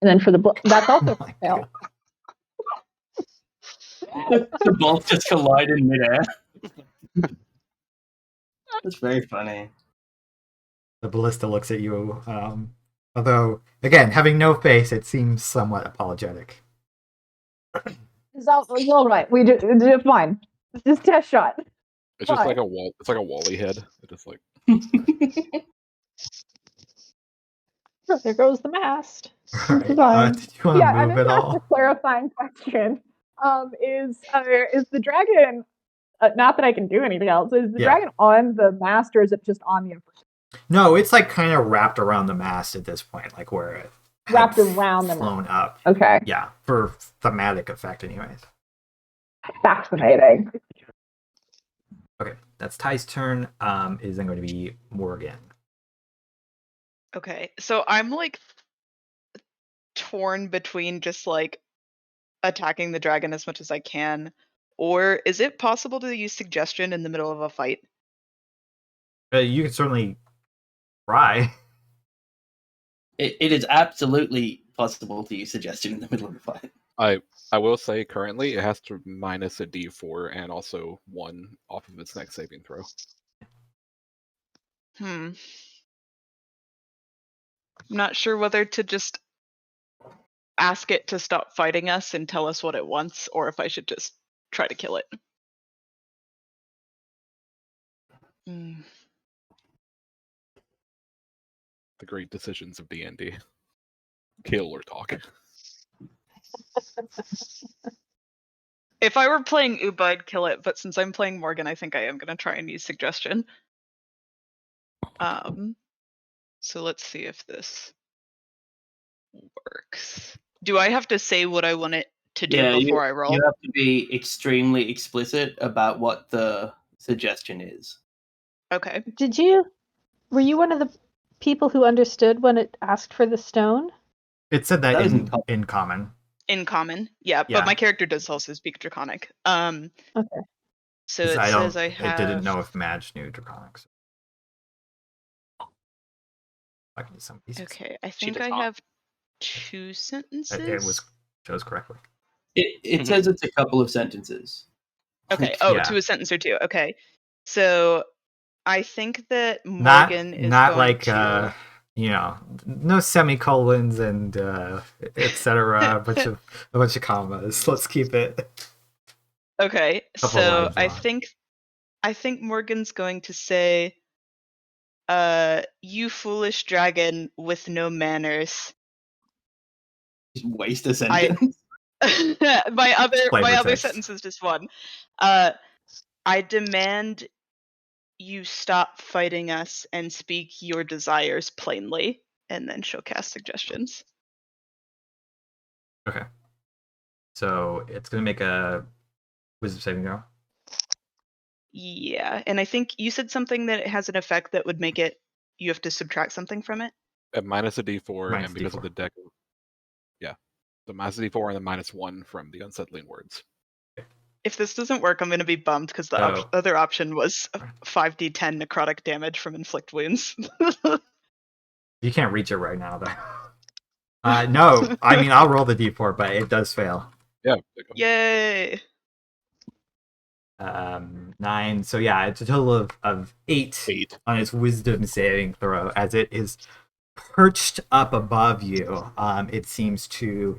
Speaker 4: then for the that's also a fail.
Speaker 2: The bolts just collide in midair. That's very funny.
Speaker 1: The ballista looks at you Although, again, having no face, it seems somewhat apologetic.
Speaker 4: It's all right. We do fine. It's just test shot.
Speaker 5: It's just
Speaker 4: Why?
Speaker 5: like a wall. It's like a Wally head. It just like
Speaker 7: There goes the mast.
Speaker 1: Right.
Speaker 4: Fine.
Speaker 1: Did you want to
Speaker 4: I'm
Speaker 1: move
Speaker 4: gonna
Speaker 1: at
Speaker 4: ask
Speaker 1: all?
Speaker 4: a clarifying question. Is the dragon? Not that I can do anything else. Is the
Speaker 1: Yeah.
Speaker 4: dragon on the mast, or is it just on the upper?
Speaker 1: No, it's like kind of wrapped around the mast at this point, like where it had
Speaker 4: Wrapped around the
Speaker 1: flown up.
Speaker 4: Okay.
Speaker 1: Yeah, for thematic effect, anyways.
Speaker 4: Fascinating.
Speaker 1: Okay, that's Ty's turn. Is then going to be Morgan.
Speaker 3: Okay, so I'm like torn between just like attacking the dragon as much as I can, or is it possible to use suggestion in the middle of a fight?
Speaker 1: You can certainly try.
Speaker 2: It is absolutely possible to use suggestion in the middle of a fight.
Speaker 5: I will say currently it has to minus a D4 and also 1 off of its next saving throw.
Speaker 3: I'm not sure whether to just ask it to stop fighting us and tell us what it wants, or if I should just try to kill it.
Speaker 5: The great decisions of D&D. Kill or talk.
Speaker 3: If I were playing Uba, I'd kill it, but since I'm playing Morgan, I think I am going to try and use suggestion. So let's see if this works. Do I have to say what I want it to do before I roll?
Speaker 2: You have to be extremely explicit about what the suggestion is.
Speaker 3: Okay.
Speaker 7: Were you one of the people who understood when it asked for the stone?
Speaker 1: It said that
Speaker 2: That is
Speaker 1: in common.
Speaker 3: In common, yeah,
Speaker 1: Yeah.
Speaker 3: but my character does also speak Draconic.
Speaker 7: Okay.
Speaker 3: So it says I have.
Speaker 1: I didn't know if Madge knew Draconics. I can do some pieces.
Speaker 3: Okay, I
Speaker 6: She
Speaker 3: think
Speaker 6: does
Speaker 3: I
Speaker 6: not.
Speaker 3: have 2 sentences.
Speaker 1: It chose correctly.
Speaker 2: It says it's a couple of sentences.
Speaker 3: Okay.
Speaker 1: Yeah.
Speaker 3: To a sentence or 2. Okay. So I think that
Speaker 1: Not
Speaker 3: Morgan is
Speaker 1: not
Speaker 3: going
Speaker 1: like
Speaker 3: to...
Speaker 1: no semicolons and etc. a bunch of commas. Let's keep it.
Speaker 3: Okay.
Speaker 1: Couple
Speaker 3: So
Speaker 1: lines long.
Speaker 3: I think Morgan's going to say, you foolish dragon with no manners.
Speaker 2: Just waste a sentence.
Speaker 3: my
Speaker 1: Flavor
Speaker 3: other
Speaker 1: text.
Speaker 3: sentence is just one. I demand you stop fighting us and speak your desires plainly, and then she'll cast suggestions.
Speaker 1: Okay. So it's gonna make a wisdom saving throw.
Speaker 3: Yeah, and I think you said something that it has an effect that would make it you have to subtract something from it.
Speaker 5: At minus a D4
Speaker 1: Minus
Speaker 5: and because
Speaker 1: D4.
Speaker 5: of the deck. Yeah. The minus a D4 and the minus 1 from the unsettling words.
Speaker 3: If this doesn't work, I'm going to be bummed because the other option was 5d10 necrotic damage from inflict wounds.
Speaker 1: You can't reach it right now, though. No, I mean I'll roll the d4, but it does fail.
Speaker 5: Yeah.
Speaker 3: Yay!
Speaker 1: 9. So yeah, it's a total of 8 on its wisdom saving throw as it is perched up above you. It seems to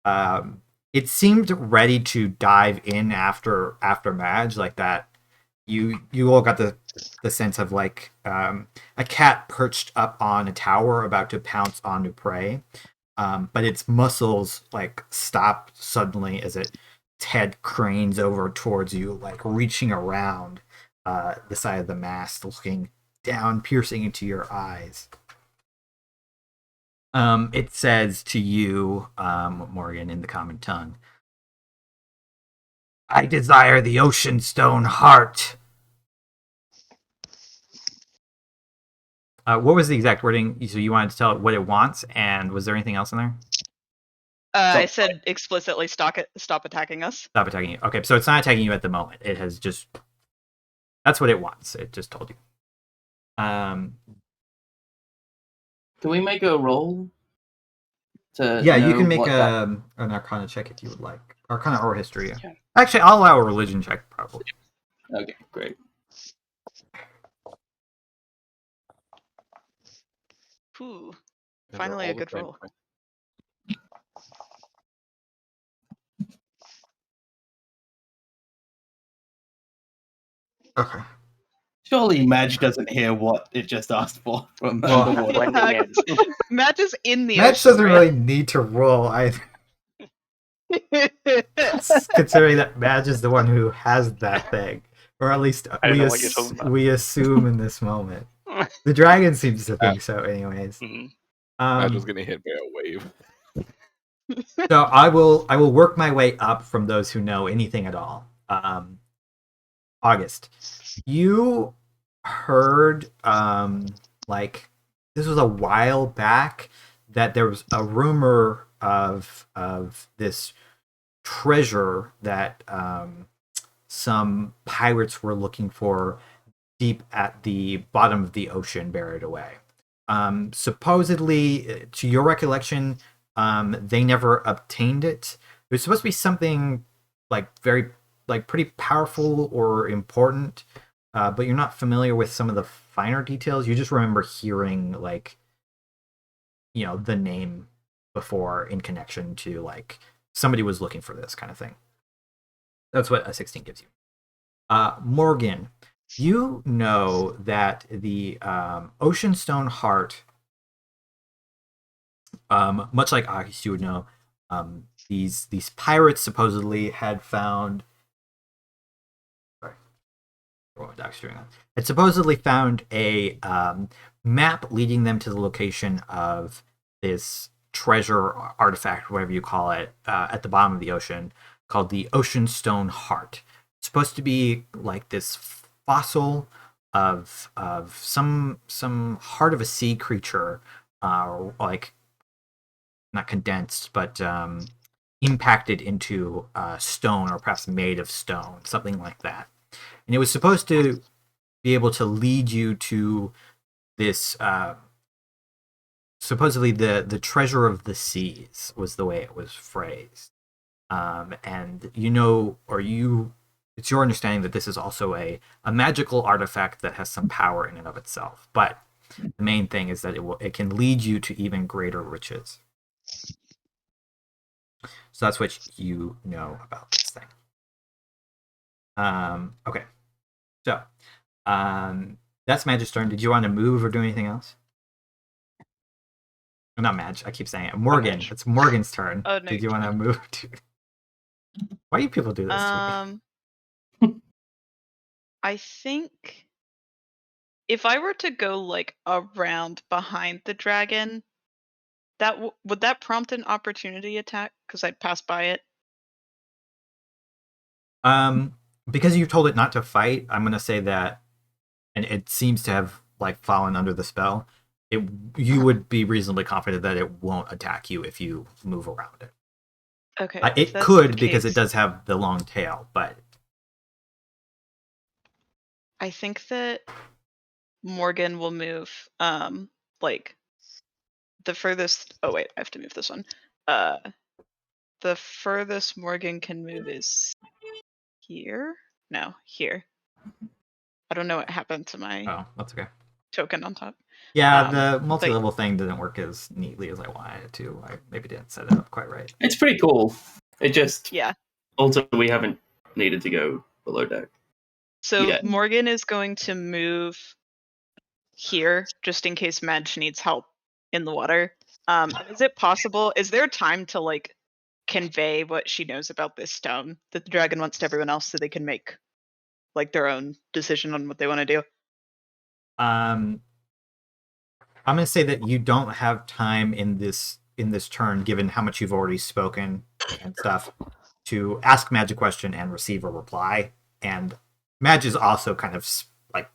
Speaker 1: it seemed ready to dive in after Madge, like that. You all got the sense of like a cat perched up on a tower about to pounce onto prey, but its muscles like stop suddenly as its head cranes over towards you, like reaching around the side of the mast, looking down, piercing into your eyes. It says to you, Morgan, in the common tongue, I desire the ocean stone heart. What was the exact wording? So you wanted to tell it what it wants, and was there anything else in there?
Speaker 3: I said explicitly stop attacking us.
Speaker 1: Stop attacking you. Okay, so it's not attacking you at the moment. It has just... That's what it wants. It just told you.
Speaker 2: Can we make a roll?
Speaker 1: Yeah, you can make an Arcana check if you would like. Arcana or History.
Speaker 6: Yeah.
Speaker 1: Actually, I'll allow a Religion check, probably.
Speaker 2: Okay, great.
Speaker 3: Ooh.
Speaker 5: They're
Speaker 3: Finally a
Speaker 5: all the
Speaker 3: good
Speaker 5: same
Speaker 3: roll.
Speaker 5: to me.
Speaker 1: Okay.
Speaker 2: Surely Madge doesn't hear what it just asked for from
Speaker 1: Well,
Speaker 2: the water.
Speaker 6: Blending in.
Speaker 3: Madge is in the
Speaker 1: Madge
Speaker 3: ocean,
Speaker 1: doesn't
Speaker 3: right?
Speaker 1: really need to roll either, considering that Madge is the one who has that thing, or at least
Speaker 6: I don't know what you're talking about.
Speaker 1: we assume in this moment. The dragon seems to think so, anyways.
Speaker 6: Mhm.
Speaker 5: Madge was getting hit by a wave.
Speaker 1: So I will work my way up from those who know anything at all. August, you heard like this was a while back that there was a rumor of this treasure that some pirates were looking for deep at the bottom of the ocean, buried away. Supposedly, to your recollection, they never obtained it. It was supposed to be something like pretty powerful or important, but you're not familiar with some of the finer details. You just remember hearing the name before in connection to like somebody was looking for this kind of thing. That's what a 16 gives you. Morgan, you know that the Oceanstone Heart, much like August, you would know, these pirates supposedly had found. Sorry, had supposedly found a map leading them to the location of this treasure artifact, whatever you call it, at the bottom of the ocean, called the Oceanstone Heart. It's supposed to be like this fossil of some heart of a sea creature, like not condensed, but impacted into stone, or perhaps made of stone, something like that. And it was supposed to be able to lead you to this supposedly the treasure of the seas was the way it was phrased. And it's your understanding that this is also a magical artifact that has some power in and of itself. But the main thing is that it can lead you to even greater riches. So that's what you know about this thing. Okay. So that's Madge's turn. Did you want to move or do anything else? Not Madge. I keep saying it. Morgan.
Speaker 3: Madge.
Speaker 1: It's Morgan's turn.
Speaker 3: Oh, no,
Speaker 1: Did you
Speaker 3: you're
Speaker 1: want to move? Why do people do this to me?
Speaker 3: I think if I were to go like around behind the dragon, that would that prompt an opportunity attack because I'd pass by it.
Speaker 1: Because you told it not to fight, I'm gonna say that, and it seems to have like fallen under the spell. You would be reasonably confident that it won't attack you if you move around it.
Speaker 3: Okay.
Speaker 1: It could because it does have the long tail, but
Speaker 3: I think that Morgan will move like the furthest. Oh wait, I have to move this one. The furthest Morgan can move is here. No, here. I don't know what happened to my
Speaker 1: that's okay.
Speaker 3: token on top.
Speaker 1: Yeah, the multi-level thing didn't work as neatly as I wanted it to. I maybe didn't set it up quite right.
Speaker 2: It's pretty cool. It just
Speaker 3: Yeah.
Speaker 2: Also, we haven't needed to go below deck.
Speaker 3: So
Speaker 2: Yeah.
Speaker 3: Morgan is going to move here just in case Madge needs help in the water. Is it possible? Is there time to like convey what she knows about this stone that the dragon wants to everyone else so they can make like their own decision on what they want to do?
Speaker 1: I'm gonna say that you don't have time in this turn, given how much you've already spoken and stuff, to ask Madge a question and receive a reply. And Madge is also kind of like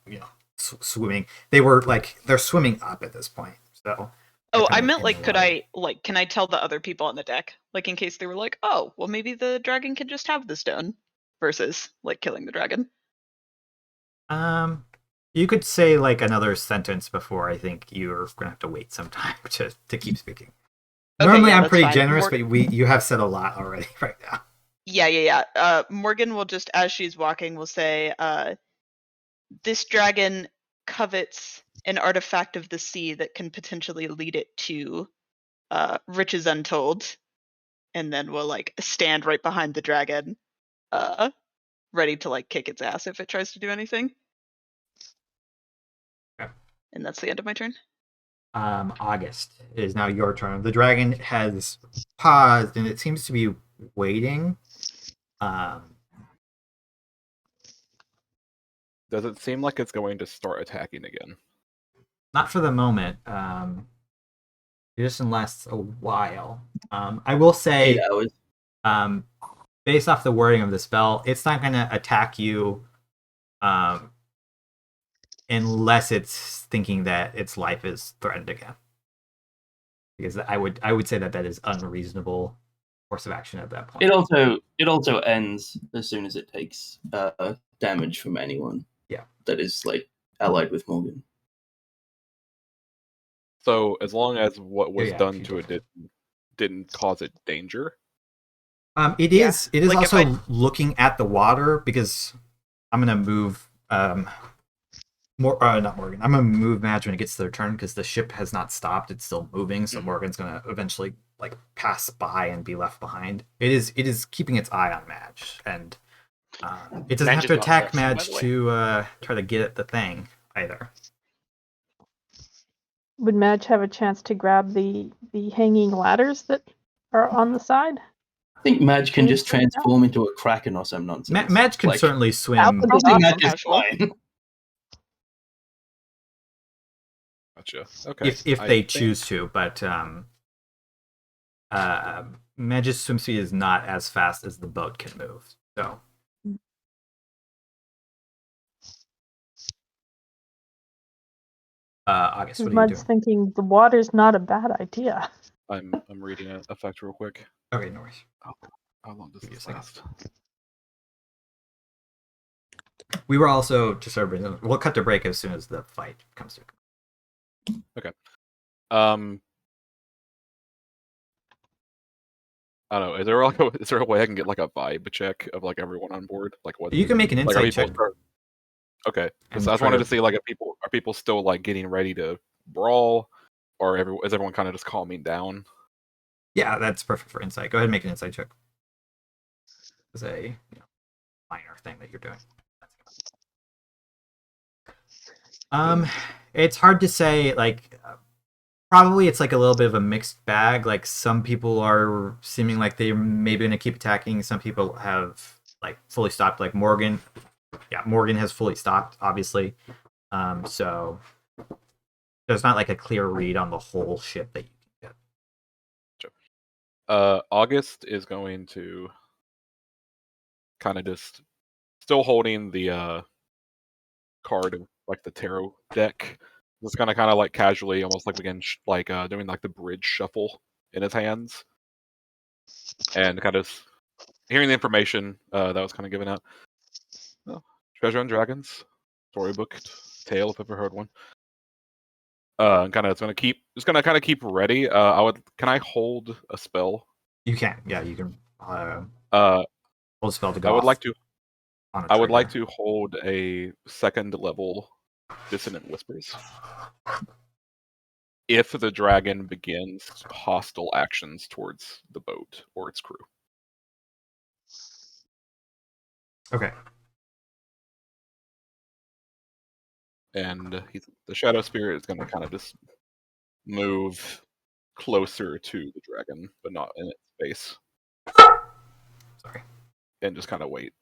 Speaker 1: swimming. They're swimming up at this point. So.
Speaker 3: Oh, I meant like, can I tell the other people on the deck, like in case they were like, oh, well maybe the dragon can just have the stone, versus like killing the dragon.
Speaker 1: You could say like another sentence before I think you're gonna have to wait some time to keep speaking.
Speaker 3: Okay,
Speaker 1: Normally
Speaker 3: yeah,
Speaker 1: I'm pretty
Speaker 3: fine.
Speaker 1: generous, but you have said a lot already right now.
Speaker 3: Yeah. Morgan will just, as she's walking, will say, this dragon covets an artifact of the sea that can potentially lead it to riches untold, and then we'll like stand right behind the dragon, ready to like kick its ass if it tries to do anything.
Speaker 1: Okay.
Speaker 3: And that's the end of my turn.
Speaker 1: August, it is now your turn. The dragon has paused and it seems to be waiting.
Speaker 5: Does it seem like it's going to start attacking again?
Speaker 1: Not for the moment. It just lasts a while. I will say,
Speaker 2: 8 hours.
Speaker 1: Based off the wording of the spell, it's not going to attack you unless it's thinking that its life is threatened again. Because I would say that is unreasonable course of action at that point.
Speaker 2: It also ends as soon as it takes damage from anyone.
Speaker 1: Yeah.
Speaker 2: That is like allied with Morgan.
Speaker 5: So as long as what was
Speaker 1: Yeah,
Speaker 5: done to it didn't cause it danger.
Speaker 1: It is
Speaker 3: Like,
Speaker 1: also looking at the water, because I'm gonna move not Morgan. I'm gonna move Madge when it gets to their turn, because the ship has not stopped. It's still moving, so Morgan's gonna eventually like pass by and be left behind. It is keeping its eye on Madge, and it doesn't
Speaker 6: Madge
Speaker 1: have
Speaker 6: is
Speaker 1: to
Speaker 6: not
Speaker 1: attack
Speaker 6: resting, by
Speaker 1: Madge
Speaker 6: the way.
Speaker 1: to try to get at the thing either.
Speaker 7: Would Madge have a chance to grab the hanging ladders that are on the side?
Speaker 2: I think Madge can just transform into a kraken or some nonsense.
Speaker 1: Madge can
Speaker 2: Like,
Speaker 1: certainly
Speaker 7: That
Speaker 1: swim.
Speaker 7: would
Speaker 2: I
Speaker 7: be
Speaker 2: think
Speaker 7: awesome.
Speaker 2: Madge is
Speaker 3: Casual.
Speaker 2: fine.
Speaker 5: Gotcha. Okay.
Speaker 1: if
Speaker 5: I
Speaker 1: they
Speaker 5: think-
Speaker 1: choose to, but Madge's swim speed is not as fast as the boat can move. So August, what are you
Speaker 7: Mud's
Speaker 1: doing?
Speaker 7: thinking the water's not a bad idea.
Speaker 5: I'm reading an effect real quick.
Speaker 1: Okay, no worries.
Speaker 5: How long does
Speaker 1: Give me a
Speaker 5: this
Speaker 1: second.
Speaker 5: last?
Speaker 1: We were also just we'll cut to break as soon as the fight comes to.
Speaker 5: I don't know. Is there a way I can get like a vibe check of like everyone on board? Like what
Speaker 1: You can make an
Speaker 5: like, are
Speaker 1: insight
Speaker 5: people
Speaker 1: check.
Speaker 5: Okay.
Speaker 1: And
Speaker 5: So I just
Speaker 1: try
Speaker 5: wanted
Speaker 1: to-
Speaker 5: to see like are people still like getting ready to brawl, or is everyone kind of just calming down?
Speaker 1: Yeah, that's perfect for insight. Go ahead and make an insight check. It's a minor thing that you're doing. It's hard to say. Like, probably it's like a little bit of a mixed bag. Like, some people are seeming like they're maybe going to keep attacking. Some people have like fully stopped. Like Morgan, Morgan has fully stopped, obviously. So there's not like a clear read on the whole ship that you can get.
Speaker 5: August is going to kind of just still holding the card of like the tarot deck. Just kind of like casually, almost like begin doing like the bridge shuffle in his hands, and kind of hearing the information that was kind of given out. Oh, Treasure and Dragons, storybook tale if I've ever heard one. And it's gonna keep ready. Can I hold a spell?
Speaker 1: You can, yeah, you can. Hold a spell to go.
Speaker 5: I would
Speaker 1: off
Speaker 5: like to.
Speaker 1: on a
Speaker 5: I would like
Speaker 1: trigger.
Speaker 5: to hold a second level Dissonant Whispers. If the dragon begins hostile actions towards the boat or its crew.
Speaker 1: Okay.
Speaker 5: And the Shadow Spirit is going to kind of just move closer to the dragon, but not in its face.
Speaker 1: Sorry.
Speaker 5: And just kind of wait.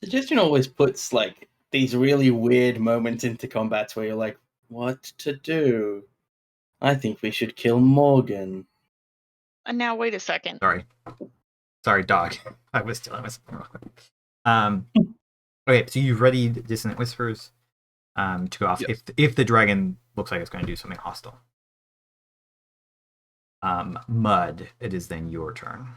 Speaker 2: Suggestion always puts like these really weird moments into combats where you're like, what to do? I think we should kill Morgan.
Speaker 3: And now wait a second.
Speaker 1: Sorry, dog. I was dealing with something real quick. Okay, so you've readied Dissonant Whispers to go off
Speaker 5: Yes.
Speaker 1: if the dragon looks like it's going to do something hostile. Mud, it is then your turn.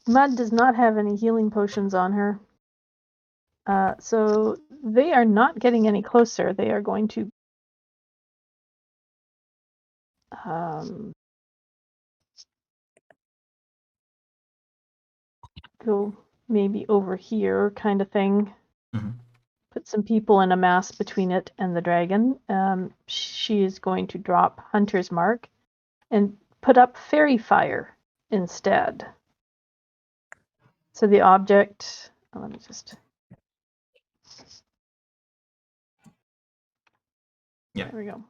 Speaker 7: Mud does not have any healing potions on her. So they are not getting any closer. They are going to Go maybe over here, kind of thing.
Speaker 1: Mhm.
Speaker 7: Put some people in a mass between it and the dragon. She is going to drop Hunter's Mark and put up Fairy Fire instead. So the object, let me just.
Speaker 1: Yeah.
Speaker 7: There we go.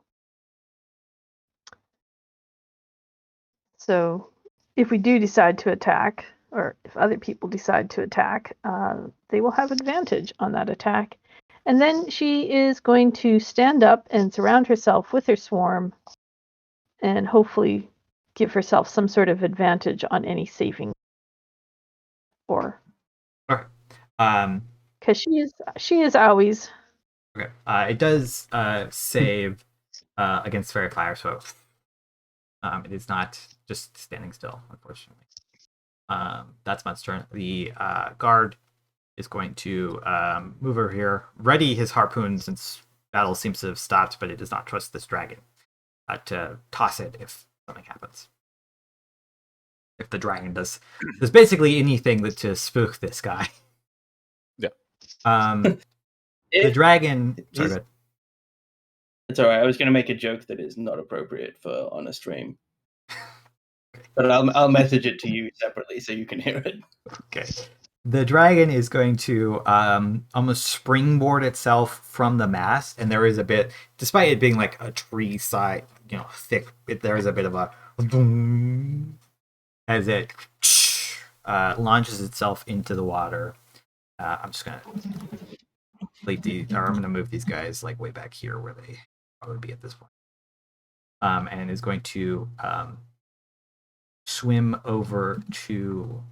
Speaker 7: So if we do decide to attack, or if other people decide to attack, they will have advantage on that attack. And then she is going to stand up and surround herself with her swarm and hopefully give herself some sort of advantage on any saving. Or
Speaker 1: Okay.
Speaker 7: Because she is always.
Speaker 1: Okay. It does save against fairy fire, so it is not just standing still, unfortunately. That's Mud's turn. The guard is going to move over here, ready his harpoon since battle seems to have stopped, but it does not trust this dragon to toss it if something happens. If the dragon does basically anything to spook this guy.
Speaker 5: Yeah.
Speaker 1: The dragon. Sorry, go ahead.
Speaker 2: It's all right. I was going to make a joke that is not appropriate for on a stream, but I'll message it to you separately so you can hear it.
Speaker 1: Okay. The dragon is going to almost springboard itself from the mast, and there is a bit, despite it being like a tree side, thick. There is a bit of a boom as it launches itself into the water. I'm just gonna I'm gonna move these guys like way back here where they probably be at this point. And is going to swim over to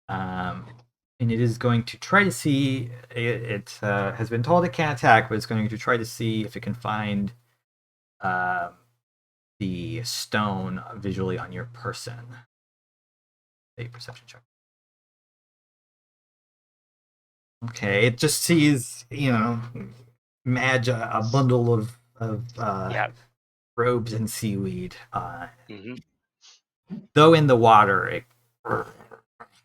Speaker 1: and it is going to try to see. It has been told it can't attack, but it's going to try to see if it can find the stone visually on your person. A perception check. Okay, it just sees, Madge, a bundle of robes and seaweed. Though in the water,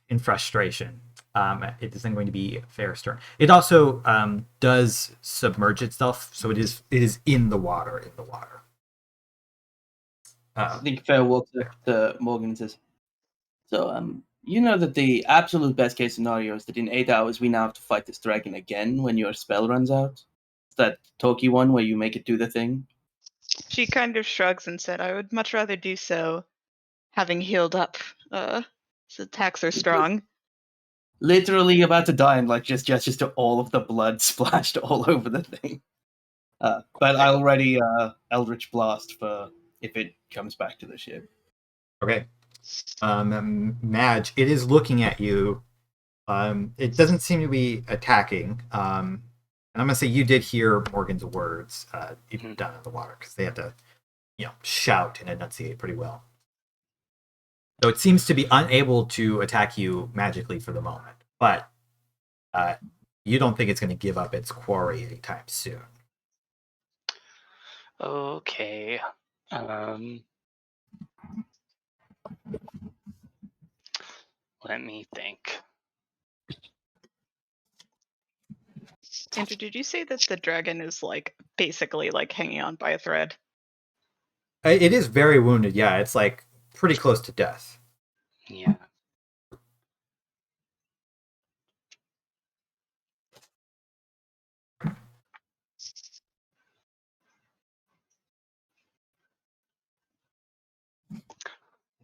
Speaker 1: in frustration, it isn't going to be Fair's turn. It also does submerge itself, so it is in the water.
Speaker 2: I think Fair walks up to Morgan and says, "So, you know that the absolute best case scenario is that in 8 hours we now have to fight this dragon again when your spell runs out? It's that Toki one where you make it do the thing?"
Speaker 3: She kind of shrugs and said, "I would much rather do so having healed up. His attacks are strong."
Speaker 2: Literally about to die and just gestures to all of the blood splashed all over the thing. But I'll ready Eldritch Blast for if it comes back to the ship.
Speaker 1: Okay. Madge, it is looking at you. It doesn't seem to be attacking. And I'm gonna say you did hear Morgan's words even down in the water because they had to, shout and enunciate pretty well. So it seems to be unable to attack you magically for the moment, but you don't think it's going to give up its quarry anytime soon.
Speaker 6: Okay. Let me think.
Speaker 3: Andrew, did you say that the dragon is basically hanging on by a thread?
Speaker 1: It is very wounded. Yeah, it's pretty close to death.
Speaker 6: Yeah.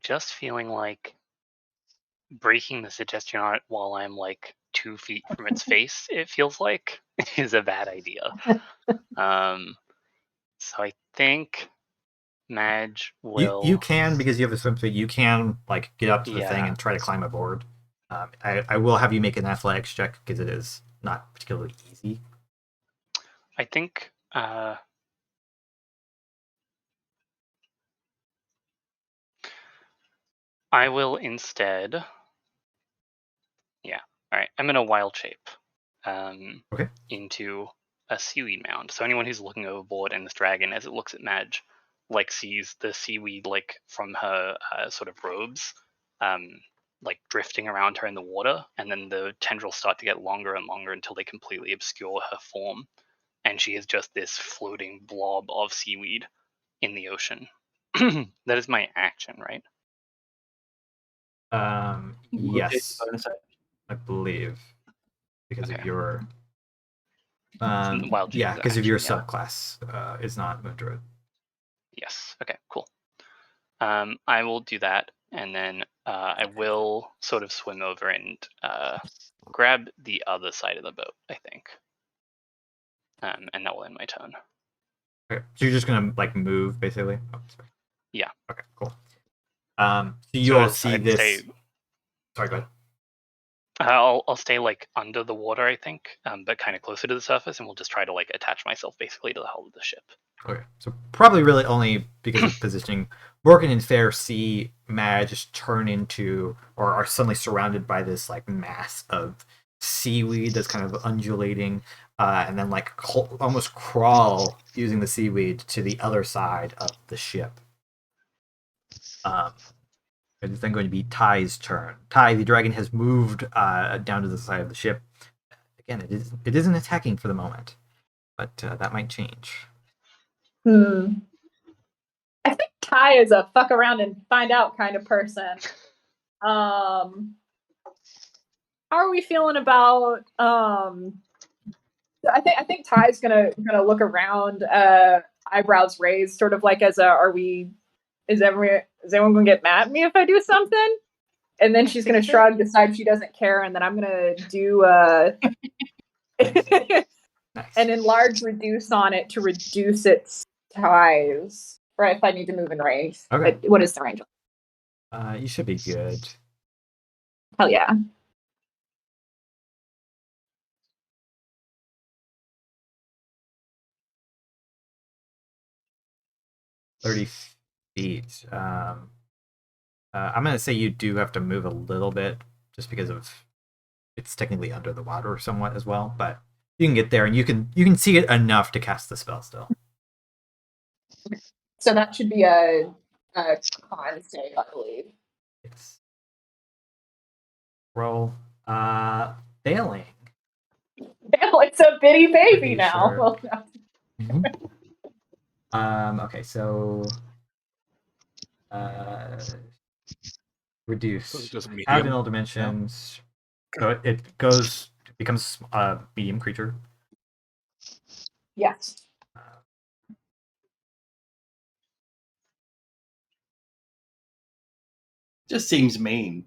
Speaker 6: Just feeling like breaking the suggestion on it while I'm 2 feet from its face, it feels like, is a bad idea. So I think Madge will.
Speaker 1: You can, because you have a swim speed, you can get up to the thing
Speaker 6: Yeah.
Speaker 1: and try to climb aboard. I will have you make an athletics check because it is not particularly easy.
Speaker 6: I think I will instead. Yeah. All right. I'm gonna wild shape.
Speaker 1: Okay.
Speaker 6: Into a seaweed mound. So anyone who's looking overboard in this dragon, as it looks at Madge, like sees the seaweed like from her sort of robes, like drifting around her in the water, and then the tendrils start to get longer and longer until they completely obscure her form, and she is just this floating blob of seaweed in the ocean. That is my action, right?
Speaker 1: Yes,
Speaker 2: Bonus action.
Speaker 1: I believe because of
Speaker 6: Okay.
Speaker 1: your
Speaker 6: Wild
Speaker 1: yeah,
Speaker 6: Shade's
Speaker 1: because of your
Speaker 6: action, yeah.
Speaker 1: subclass is not Moon Druid.
Speaker 6: Yes. Okay. Cool. I will do that, and then I will sort of swim over and grab the other side of the boat, I think, and that will end my turn.
Speaker 1: Okay, so you're just gonna like move basically. Oh, sorry.
Speaker 6: Yeah.
Speaker 1: Okay. Cool. So you
Speaker 6: So
Speaker 1: all
Speaker 6: I'd
Speaker 1: see this.
Speaker 6: say-
Speaker 1: Sorry, go ahead.
Speaker 6: I'll stay like under the water, I think, but kind of closer to the surface, and we'll just try to like attach myself basically to the hull of the ship.
Speaker 1: Okay, so probably really only because of positioning. Morgan and Fair see Madge just turn into or are suddenly surrounded by this like mass of seaweed that's kind of undulating, and then like almost crawl using the seaweed to the other side of the ship. It's then going to be Ty's turn. Ty, the dragon, has moved down to the side of the ship. Again, it isn't attacking for the moment, but that might change.
Speaker 4: I think Ty is a fuck around and find out kind of person. How are we feeling about? I think Ty's gonna look around, eyebrows raised, sort of like as a, is anyone gonna get mad at me if I do something? And then she's gonna shrug, decide she doesn't care, and then I'm gonna do
Speaker 1: Nice.
Speaker 4: an enlarge reduce on it to reduce its size. Right, if I need to move in range.
Speaker 1: Okay.
Speaker 4: What is the range?
Speaker 1: You should be good.
Speaker 4: Hell yeah.
Speaker 1: $30 feet. I'm gonna say you do have to move a little bit, just because of it's technically under the water somewhat as well. But you can get there, and you can see it enough to cast the spell still.
Speaker 4: So that should be a con save, I believe.
Speaker 1: It's roll. Failing.
Speaker 4: It's a bitty baby
Speaker 1: Pretty
Speaker 4: now.
Speaker 1: sure. Okay, so reduce.
Speaker 5: So it's just medium
Speaker 1: Cardinal dimensions. So it becomes a medium creature.
Speaker 4: Yes.
Speaker 2: Just seems mean.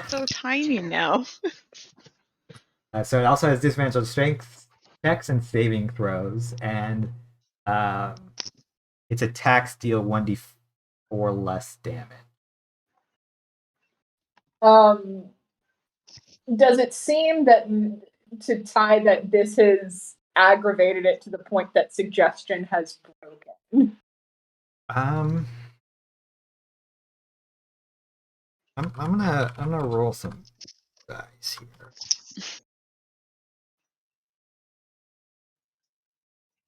Speaker 3: So tiny now.
Speaker 1: So it also has disadvantage on strength checks and saving throws, and its attacks deal 1d4 less damage.
Speaker 4: Does it seem that to Ty that this has aggravated it to the point that suggestion has broken?
Speaker 1: I'm gonna roll some dice here.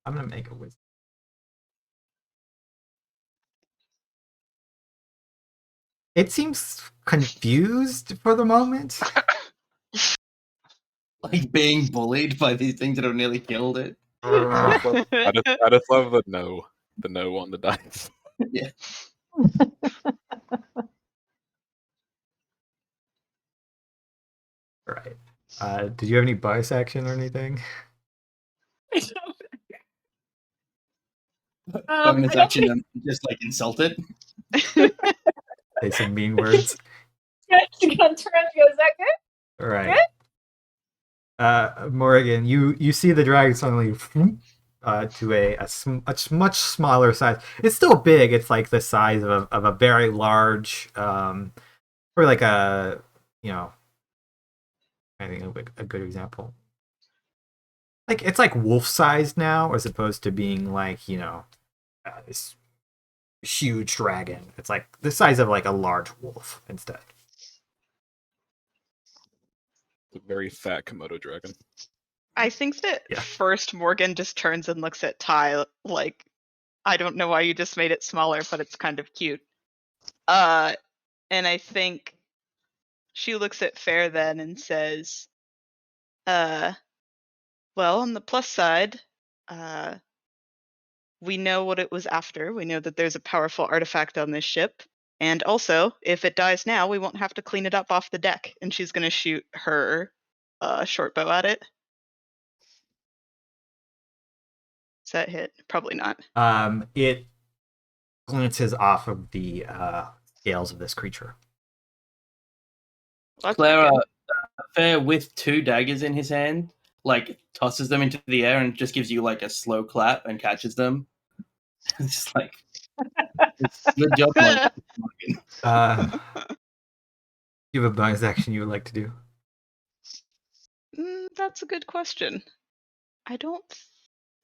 Speaker 1: I'm gonna make a wisdom. It seems confused for the moment.
Speaker 2: Like being bullied by these things that have nearly killed it.
Speaker 5: I just love the no on the dice.
Speaker 2: Yeah.
Speaker 1: Right. Did you have any bonus action or anything?
Speaker 2: Bonus action and just like insult it.
Speaker 1: Say some mean words.
Speaker 4: She gonna turn and goes, "Is that good?"
Speaker 1: All right. Morgan, you see the dragon suddenly to a much smaller size. It's still big. It's like the size of a very large, or like a, I think of a good example. Like it's like wolf sized now, as opposed to being like this huge dragon. It's like the size of like a large wolf instead.
Speaker 5: A very fat Komodo dragon.
Speaker 3: I think that
Speaker 1: Yeah.
Speaker 3: first Morgan just turns and looks at Ty like, I don't know why you just made it smaller, but it's kind of cute. And I think she looks at Fair then and says, well, on the plus side, we know what it was after. We know that there's a powerful artifact on this ship. And also, if it dies now, we won't have to clean it up off the deck. And she's going to shoot her short bow at it. Does that hit? Probably not.
Speaker 1: It glances off of the scales of this creature.
Speaker 3: That's
Speaker 2: Clara,
Speaker 3: good.
Speaker 2: Fair with 2 daggers in his hand, like tosses them into the air and just gives you like a slow clap and catches them. It's just like, good job, Morgan.
Speaker 1: You have a bonus action you would like to do?
Speaker 3: That's a good question. I don't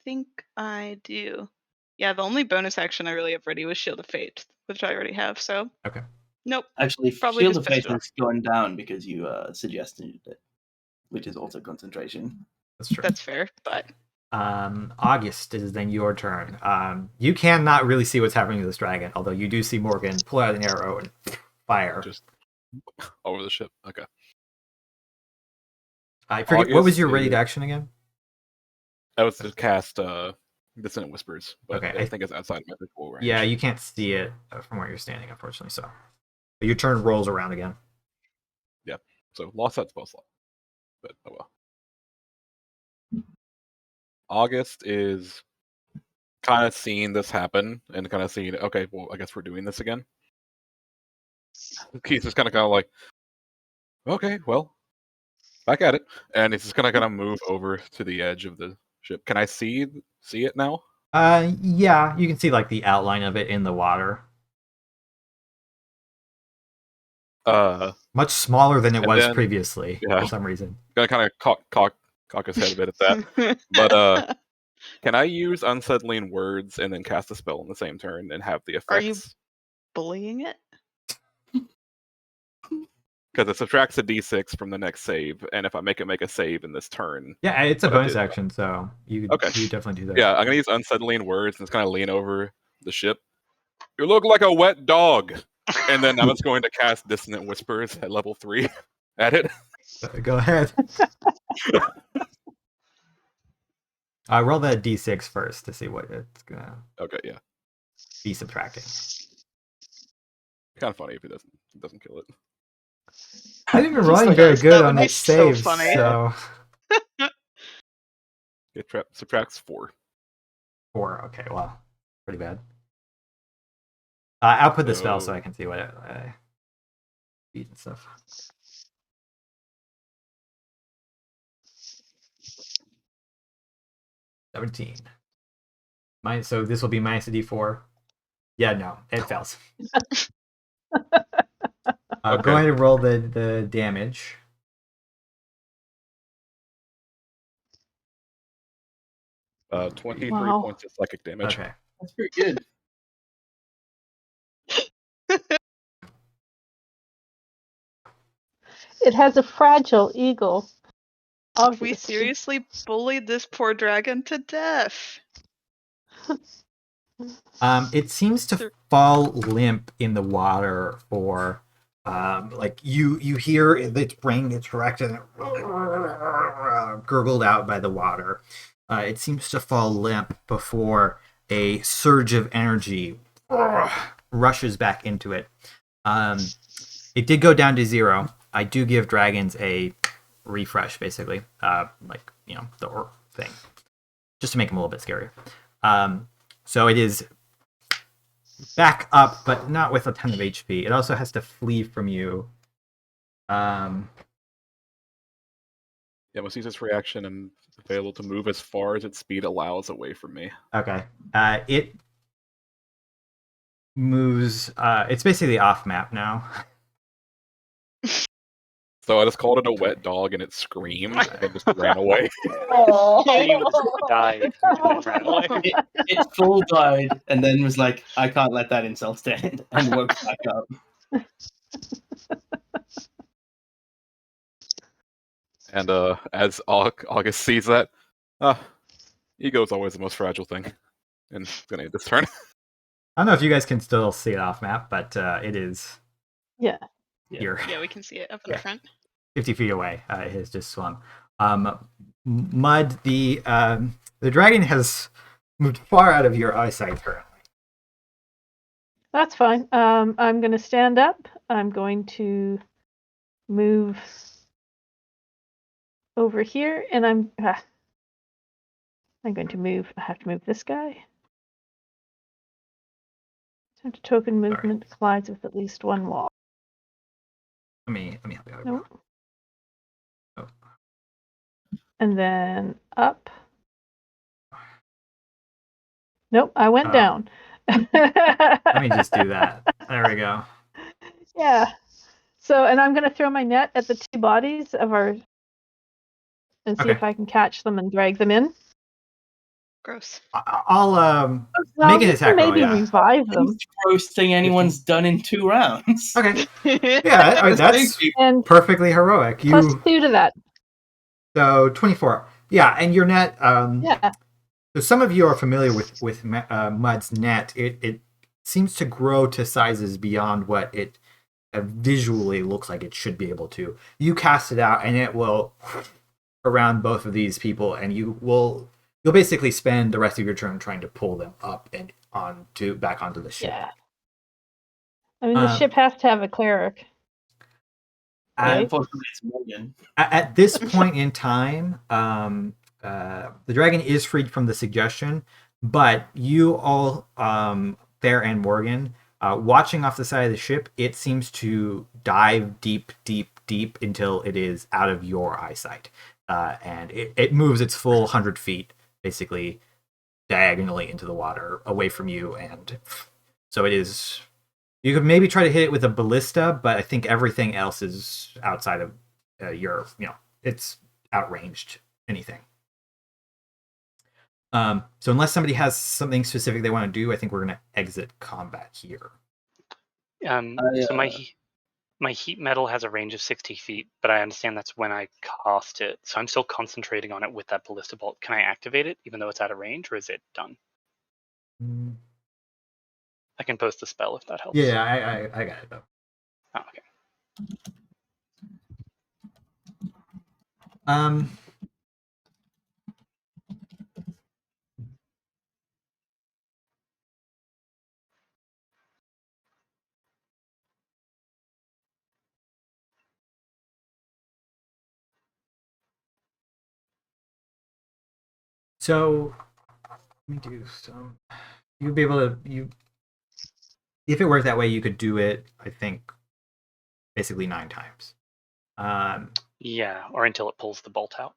Speaker 3: think I do. Yeah, the only bonus action I really have ready was Shield of Fate, which I already have, so.
Speaker 1: Okay.
Speaker 3: Nope.
Speaker 2: Actually,
Speaker 3: Probably
Speaker 2: Shield
Speaker 3: just
Speaker 2: of Fate
Speaker 3: pissed it off.
Speaker 2: has gone down because you suggested it, which is also concentration.
Speaker 1: That's true.
Speaker 3: That's fair, but.
Speaker 1: August is then your turn. You cannot really see what's happening to this dragon, although you do see Morgan pull out an arrow and fire.
Speaker 5: Just over the ship. Okay.
Speaker 1: I forget, what was
Speaker 5: August
Speaker 1: your
Speaker 5: is-
Speaker 1: ready action again?
Speaker 5: I was to cast Dissonant Whispers, but
Speaker 1: Okay,
Speaker 5: I think it's outside my visual range.
Speaker 1: Yeah, you can't see it from where you're standing, unfortunately. So, but your turn rolls around again.
Speaker 5: So lost that spell slot. But oh well. August is kind of seeing this happen and kind of seeing, okay, well, I guess we're doing this again. He's just kind of like, okay, well, back at it, and he's just gonna move over to the edge of the ship. Can I see it now?
Speaker 1: Yeah, you can see like the outline of it in the water. Much smaller than it
Speaker 5: and
Speaker 1: was
Speaker 5: then-
Speaker 1: previously
Speaker 5: yeah.
Speaker 1: for some reason.
Speaker 5: Gonna kind of cock his head a bit at that. But can I use Unsettling Words and then cast a spell in the same turn and have the effects?
Speaker 3: Are you bullying it?
Speaker 5: Because it subtracts a d6 from the next save, and if I make a save in this turn,
Speaker 1: Yeah, it's a
Speaker 5: But I
Speaker 1: bonus
Speaker 5: did-
Speaker 1: action, so you
Speaker 5: Okay.
Speaker 1: you definitely do that.
Speaker 5: yeah, I'm gonna use Unsettling Words and just kind of lean over the ship. You look like a wet dog, and then I'm just going to cast Dissonant Whispers at level 3 at it.
Speaker 1: Go ahead. Roll that d6 first to see what it's gonna
Speaker 5: Okay, yeah,
Speaker 1: be subtracting.
Speaker 5: kind of funny if it doesn't kill it.
Speaker 1: I didn't even
Speaker 3: Just
Speaker 1: rolling
Speaker 3: like
Speaker 1: very
Speaker 3: us,
Speaker 1: good
Speaker 3: that
Speaker 1: on
Speaker 3: would be
Speaker 1: its
Speaker 3: so
Speaker 1: saves,
Speaker 3: funny.
Speaker 1: so
Speaker 5: It subtracts 4.
Speaker 1: 4. Okay, well, pretty bad. I'll put the spell so
Speaker 5: So-
Speaker 1: I can see what it beat and stuff. $17. So this will be minus a d4. Yeah, no, it fails.
Speaker 5: Okay.
Speaker 1: Go ahead and roll the damage.
Speaker 5: Uh, 23
Speaker 7: Wow.
Speaker 5: points of psychic damage.
Speaker 1: Okay.
Speaker 2: That's pretty good.
Speaker 7: It has a fragile eagle.
Speaker 3: We
Speaker 7: Obviously.
Speaker 3: seriously bullied this poor dragon to death.
Speaker 1: It seems to fall limp in the water for like you hear its brain gets wrecked and gurgled out by the water. It seems to fall limp before a surge of energy rushes back into it. It did go down to 0. I do give dragons a refresh, basically, like the thing, just to make them a little bit scarier. So it is back up, but not with a ton of HP. It also has to flee from you.
Speaker 5: Yeah, must use its reaction and available to move as far as its speed allows away from me.
Speaker 1: Okay. It moves. It's basically off map now.
Speaker 5: So I just called it a wet dog and it screamed and just ran away.
Speaker 6: And you died and ran away.
Speaker 2: It full died and then was like, I can't let that insult stand, and woke back up.
Speaker 5: And as August sees that, ego's always the most fragile thing. And it's gonna end this turn.
Speaker 1: I don't know if you guys can still see it off map, but it is
Speaker 7: Yeah.
Speaker 1: here.
Speaker 3: Yeah, we can see it up in
Speaker 1: Yeah.
Speaker 3: the front.
Speaker 1: 50 feet away. It has just swung. Mud, the dragon has moved far out of your eyesight currently.
Speaker 7: That's fine. I'm going to stand up. I'm going to move over here, and I'm going to move. I have to move this guy. Attempt a token movement collides with at least one wall.
Speaker 1: Let me help you out.
Speaker 7: Nope.
Speaker 1: Oh.
Speaker 7: And then up. Nope, I went down.
Speaker 1: Let me just do that. There we go.
Speaker 7: Yeah. So, and I'm going to throw my net at the two bodies of our, and see
Speaker 1: Okay.
Speaker 7: if I can catch them and drag them in.
Speaker 3: Gross.
Speaker 1: I'll
Speaker 7: Well,
Speaker 1: make an
Speaker 7: we
Speaker 1: attack
Speaker 7: can
Speaker 1: roll.
Speaker 7: maybe
Speaker 1: Yeah.
Speaker 7: revive them.
Speaker 2: It's the grossest thing anyone's done in 2 rounds.
Speaker 1: Okay. Yeah, that's
Speaker 7: And
Speaker 1: perfectly heroic.
Speaker 7: plus 2 to that.
Speaker 1: So 24. Yeah, and your net.
Speaker 7: Yeah.
Speaker 1: So some of you are familiar with Mud's net. It seems to grow to sizes beyond what it visually looks like it should be able to. You cast it out, and it will around both of these people, and you'll basically spend the rest of your turn trying to pull them up and back onto the ship.
Speaker 7: Yeah. I mean, the ship has to have a cleric.
Speaker 2: And
Speaker 7: Right.
Speaker 2: unfortunately, it's Morgan.
Speaker 1: At this point in time, the dragon is freed from the suggestion, but you all, Fair and Morgan, watching off the side of the ship, it seems to dive deep until it is out of your eyesight. And it moves its full 100 feet, basically diagonally into the water, away from you. And so it is... You could maybe try to hit it with a ballista, but I think everything else is outside of your, it's outranged anything. So unless somebody has something specific they want to do, I think we're going to exit combat here.
Speaker 6: So my heat metal has a range of 60 feet, but I understand that's when I cast it. So I'm still concentrating on it with that ballista bolt. Can I activate it even though it's out of range, or is it done? I can post the spell if that helps.
Speaker 1: Yeah, I got it though.
Speaker 6: Oh, okay.
Speaker 1: So let me do some. You'd be able to if it worked that way, you could do it. I think basically 9 times.
Speaker 6: Yeah, or until it pulls the bolt out.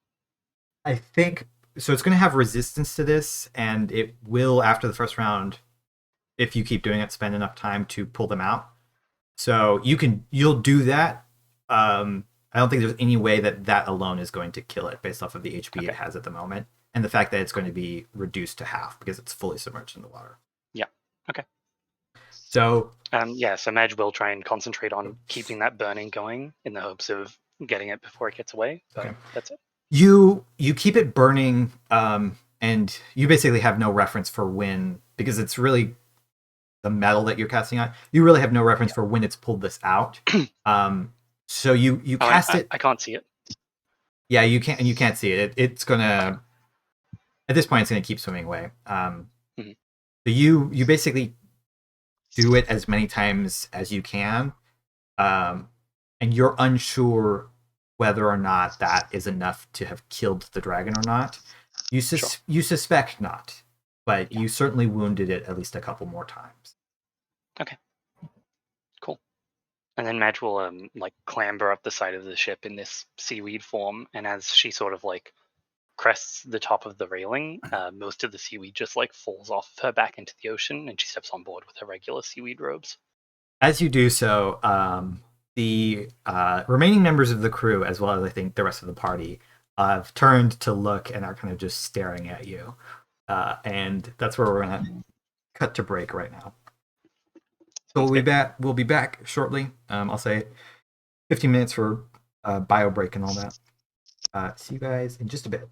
Speaker 1: I think so. It's going to have resistance to this, and it will after the first round. If you keep doing it, spend enough time to pull them out. So you'll do that. I don't think there's any way that alone is going to kill it based off of the HP it has at the moment, and the fact that it's going to be reduced to half because it's fully submerged in the water.
Speaker 6: Yeah. Okay.
Speaker 1: So
Speaker 6: so Madge will try and concentrate on keeping that burning going in the hopes of getting it before it gets away. But that's it.
Speaker 1: You keep it burning, and you basically have no reference for when, because it's really the metal that you're casting on. You really have no reference for when it's pulled this out. So you cast it.
Speaker 6: I can't see it.
Speaker 1: Yeah, you can't see it. It's gonna, at this point, it's gonna keep swimming away. So you basically do it as many times as you can, and you're unsure whether or not that is enough to have killed the dragon or not. You suspect not, but you certainly wounded it at least a couple more times.
Speaker 6: Okay. Cool. And then Madge will clamber up the side of the ship in this seaweed form, and as she sort of crests the top of the railing, most of the seaweed just falls off of her back into the ocean, and she steps on board with her regular seaweed robes.
Speaker 1: As you do so, the remaining members of the crew, as well as I think the rest of the party, have turned to look and are kind of just staring at you. And that's where we're going to cut to break right now. So we'll be back shortly. I'll say 15 minutes for bio break and all that. See you guys in just a bit.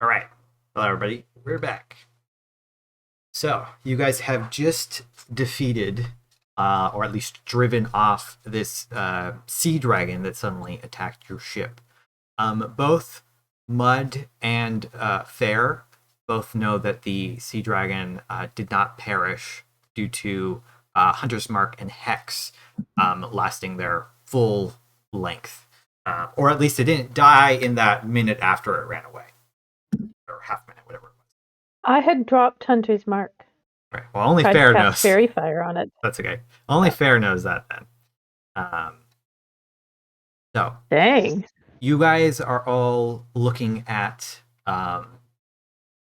Speaker 1: All right. Hello, everybody. We're back. So, you guys have just defeated, or at least driven off this sea dragon that suddenly attacked your ship. Both Mud and Fair both know that the sea dragon did not perish due to Hunter's Mark and Hex lasting their full length. Or at least it didn't die in that minute after it ran away. Or half minute, whatever it was.
Speaker 7: I had dropped Hunter's Mark.
Speaker 1: Right. Well, only
Speaker 7: Tried
Speaker 1: Fair
Speaker 7: to
Speaker 1: knows.
Speaker 7: cast Fairy Fire on it.
Speaker 1: That's okay. Only Fair knows that then. So,
Speaker 7: Dang.
Speaker 1: you guys are all looking at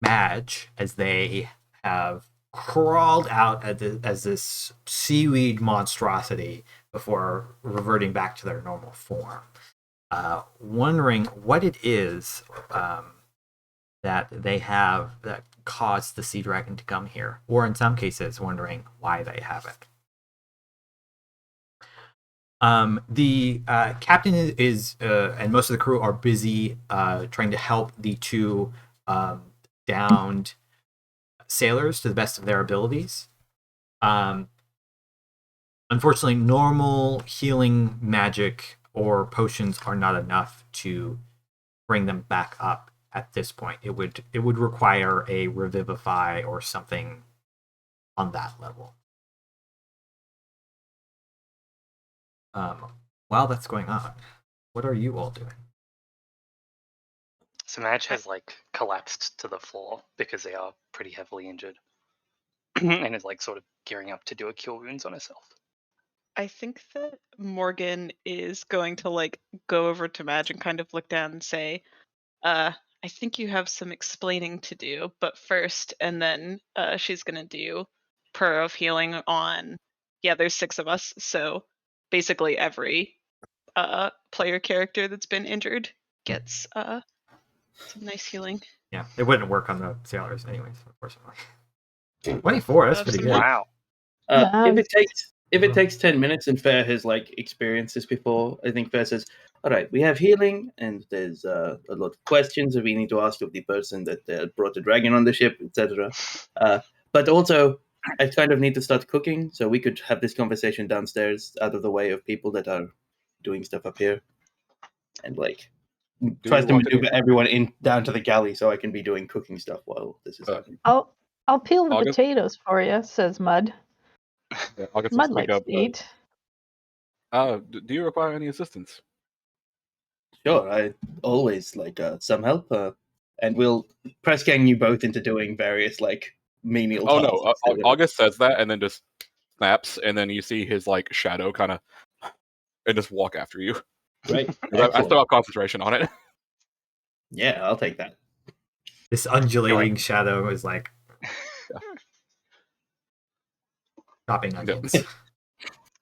Speaker 1: Madge as they have crawled out as this seaweed monstrosity before reverting back to their normal form. Wondering what it is that they have that caused the sea dragon to come here, or in some cases, wondering why they have it. The captain is and most of the crew are busy trying to help the two downed sailors to the best of their abilities. Unfortunately, normal healing magic or potions are not enough to bring them back up at this point. It would require a revivify or something on that level. While that's going on, what are you all doing?
Speaker 6: So Madge has like collapsed to the floor because they are pretty heavily injured, and is like sort of gearing up to do a cure wounds on herself.
Speaker 3: I think that Morgan is going to like go over to Madge and kind of look down and say, I think you have some explaining to do, but first, and then she's gonna do Prayer of Healing on, there's 6 of us, so basically every player character that's been injured gets some nice healing.
Speaker 1: Yeah, it wouldn't work on the sailors anyways, unfortunately. 24, that's pretty good.
Speaker 6: Wow.
Speaker 2: If it takes 10 minutes and Fair has like experienced this before, I think Fair says, "All right, we have healing, and there's a lot of questions that we need to ask of the person that brought the dragon on the ship, etc. But also, I kind of need to start cooking, so we could have this conversation downstairs, out of the way of people that are doing stuff up here, and like tries to maneuver everyone in down to the galley so I can be doing cooking stuff while this is happening."
Speaker 7: I'll peel the
Speaker 5: August?
Speaker 7: potatoes for you, says Mud.
Speaker 5: Yeah, I'll get some
Speaker 7: Mud
Speaker 5: speak
Speaker 7: likes
Speaker 5: up.
Speaker 7: to eat.
Speaker 5: Do you require any assistance?
Speaker 2: Sure, I always like some help, and we'll press gang you both into doing various like menial
Speaker 5: Oh
Speaker 2: tasks.
Speaker 5: no, August says that and then just snaps, and then you see his like shadow kind of and just walk after you.
Speaker 2: Right.
Speaker 5: I still have concentration on it.
Speaker 2: Yeah, I'll take that.
Speaker 1: This undulating shadow is like chopping onions.
Speaker 6: I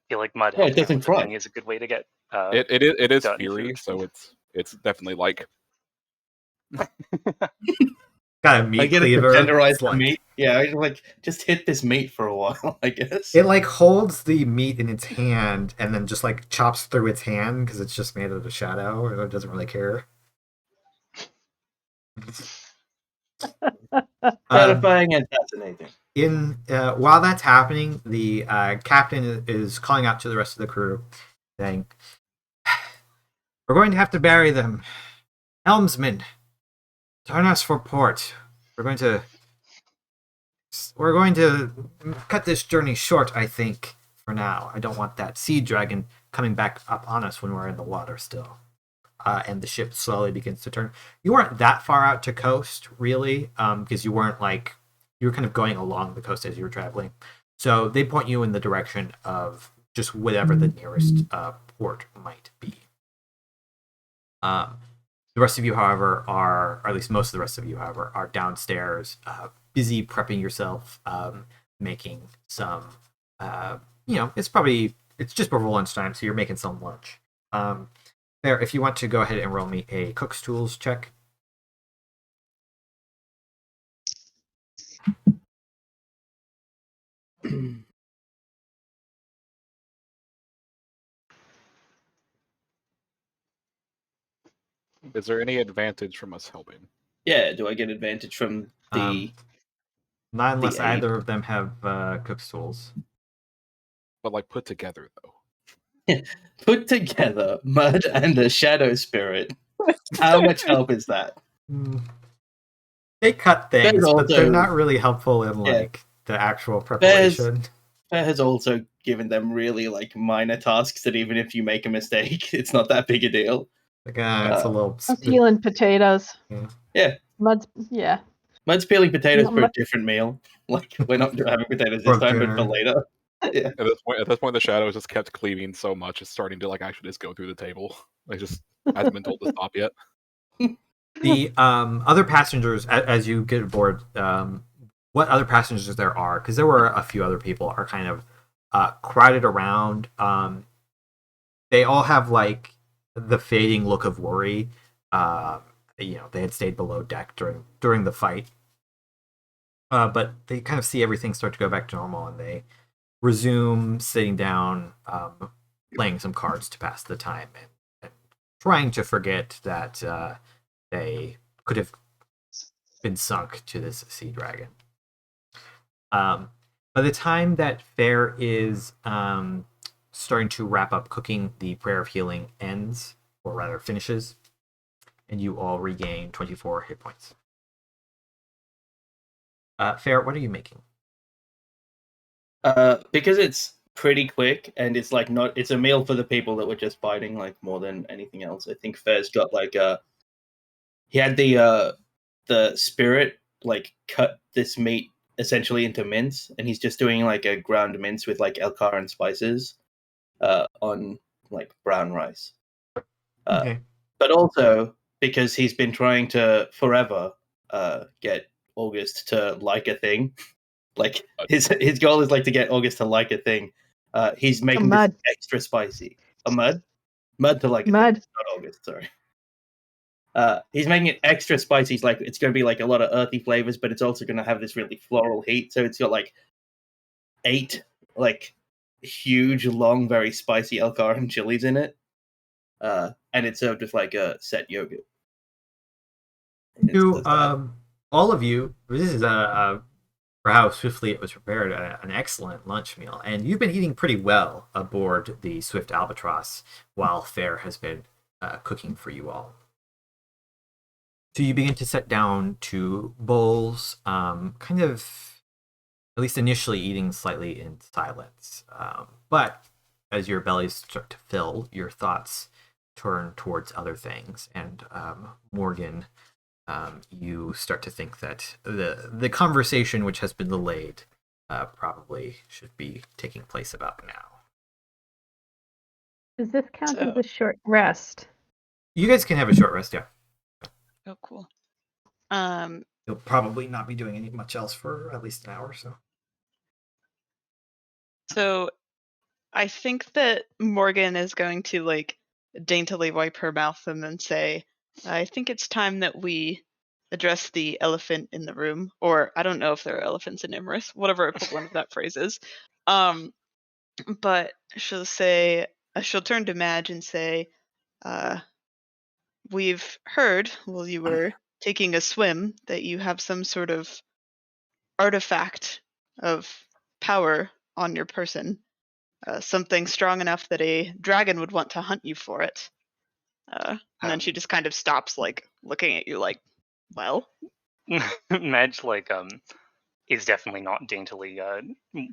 Speaker 6: feel like Mud
Speaker 2: Yeah, it doesn't fry.
Speaker 6: is a good way to get
Speaker 5: It is
Speaker 6: done
Speaker 5: fury,
Speaker 6: food.
Speaker 5: so it's definitely like
Speaker 1: Got a meat
Speaker 2: I get it to
Speaker 1: cleaver.
Speaker 2: tenderize
Speaker 1: It's
Speaker 2: the
Speaker 1: like-
Speaker 2: meat. Yeah, I like just hit this meat for a while, I guess.
Speaker 1: It like holds the meat in its hand and then just like chops through its hand because it's just made out of shadow. It doesn't really care.
Speaker 2: Satisfying and fascinating.
Speaker 1: While that's happening, the captain is calling out to the rest of the crew, saying, "We're going to have to bury them. Helmsman, turn us for port. We're going to cut this journey short, I think, for now. I don't want that sea dragon coming back up on us when we're in the water still." And the ship slowly begins to turn. You weren't that far out to coast, really, because you were kind of going along the coast as you were traveling. So they point you in the direction of just whatever the nearest port might be. The rest of you, however, or at least most of the rest of you, however, are downstairs, busy prepping yourself, making some, it's just before lunchtime, so you're making some lunch. There, if you want to go ahead and roll me a cook's tools check.
Speaker 5: Is there any advantage from us helping?
Speaker 2: Yeah, do I get advantage from the
Speaker 1: Not unless
Speaker 2: aid?
Speaker 1: either of them have cook's tools.
Speaker 5: But like put together though.
Speaker 2: Put together Mud and the Shadow Spirit. How much help is that?
Speaker 1: They cut things,
Speaker 2: There's
Speaker 1: but they're
Speaker 2: also-
Speaker 1: not really helpful in
Speaker 2: Yeah.
Speaker 1: like the actual preparation.
Speaker 2: That has also given them really like minor tasks that even if you make a mistake, it's not that big a deal.
Speaker 1: Like, it's a little.
Speaker 7: I'm peeling potatoes.
Speaker 2: Yeah.
Speaker 7: Mud's, yeah.
Speaker 2: Mud's peeling potatoes
Speaker 7: Not
Speaker 2: for a
Speaker 7: much-
Speaker 2: different meal. Like we're not having potatoes
Speaker 1: For
Speaker 2: this time, but
Speaker 1: dinner.
Speaker 2: for later. Yeah.
Speaker 5: At this point, the shadows just kept cleaving so much, it's starting to like actually just go through the table. Like just hasn't been told to stop yet.
Speaker 1: The other passengers, as you get aboard, what other passengers there are, because there were a few other people, are kind of crowded around. They all have like the fading look of worry. They had stayed below deck during the fight, but they kind of see everything start to go back to normal, and they resume sitting down, playing some cards to pass the time, and trying to forget that they could have been sunk to this sea dragon. By the time that Fair is starting to wrap up cooking, the Prayer of Healing ends, or rather finishes, and you all regain 24 hit points. Fair, what are you making?
Speaker 2: Because it's pretty quick and it's like it's a meal for the people that were just fighting like more than anything else. I think Fair's got like he had the spirit like cut this meat essentially into mince, and he's just doing like a ground mince with like Elcar and spices on like brown rice.
Speaker 1: Okay.
Speaker 2: But also because he's been trying to forever get August to like a thing. Like his goal is like to get August to like a thing. He's making this extra spicy. A mud to like a
Speaker 7: Mud.
Speaker 2: thing. Not August, sorry. He's making it extra spicy. It's like it's going to be like a lot of earthy flavors, but it's also going to have this really floral heat. So it's got like 8 like huge, long, very spicy Elcar and chilies in it, and it's served with like a set yogurt.
Speaker 1: To all of you, this is for how swiftly it was prepared, an excellent lunch meal, and you've been eating pretty well aboard the Swift Albatross while Fair has been cooking for you all. So you begin to set down to bowls, kind of, at least initially, eating slightly in silence. But as your bellies start to fill, your thoughts turn towards other things. And Morgan, you start to think that the conversation which has been delayed probably should be taking place about now.
Speaker 7: Does this count as a short rest?
Speaker 1: You guys can have a short rest, yeah.
Speaker 3: Oh, cool.
Speaker 1: You'll probably not be doing much else for at least an hour or so.
Speaker 3: So I think that Morgan is going to like daintily wipe her mouth and then say, I think it's time that we address the elephant in the room. Or I don't know if there are elephants in Imris, whatever equivalent of that phrase is. But she'll turn to Madge and say, we've heard while you were taking a swim that you have some sort of artifact of power on your person. Something strong enough that a dragon would want to hunt you for it. And then she just kind of stops, like, looking at you like, well?
Speaker 6: Madge, like, is definitely not daintily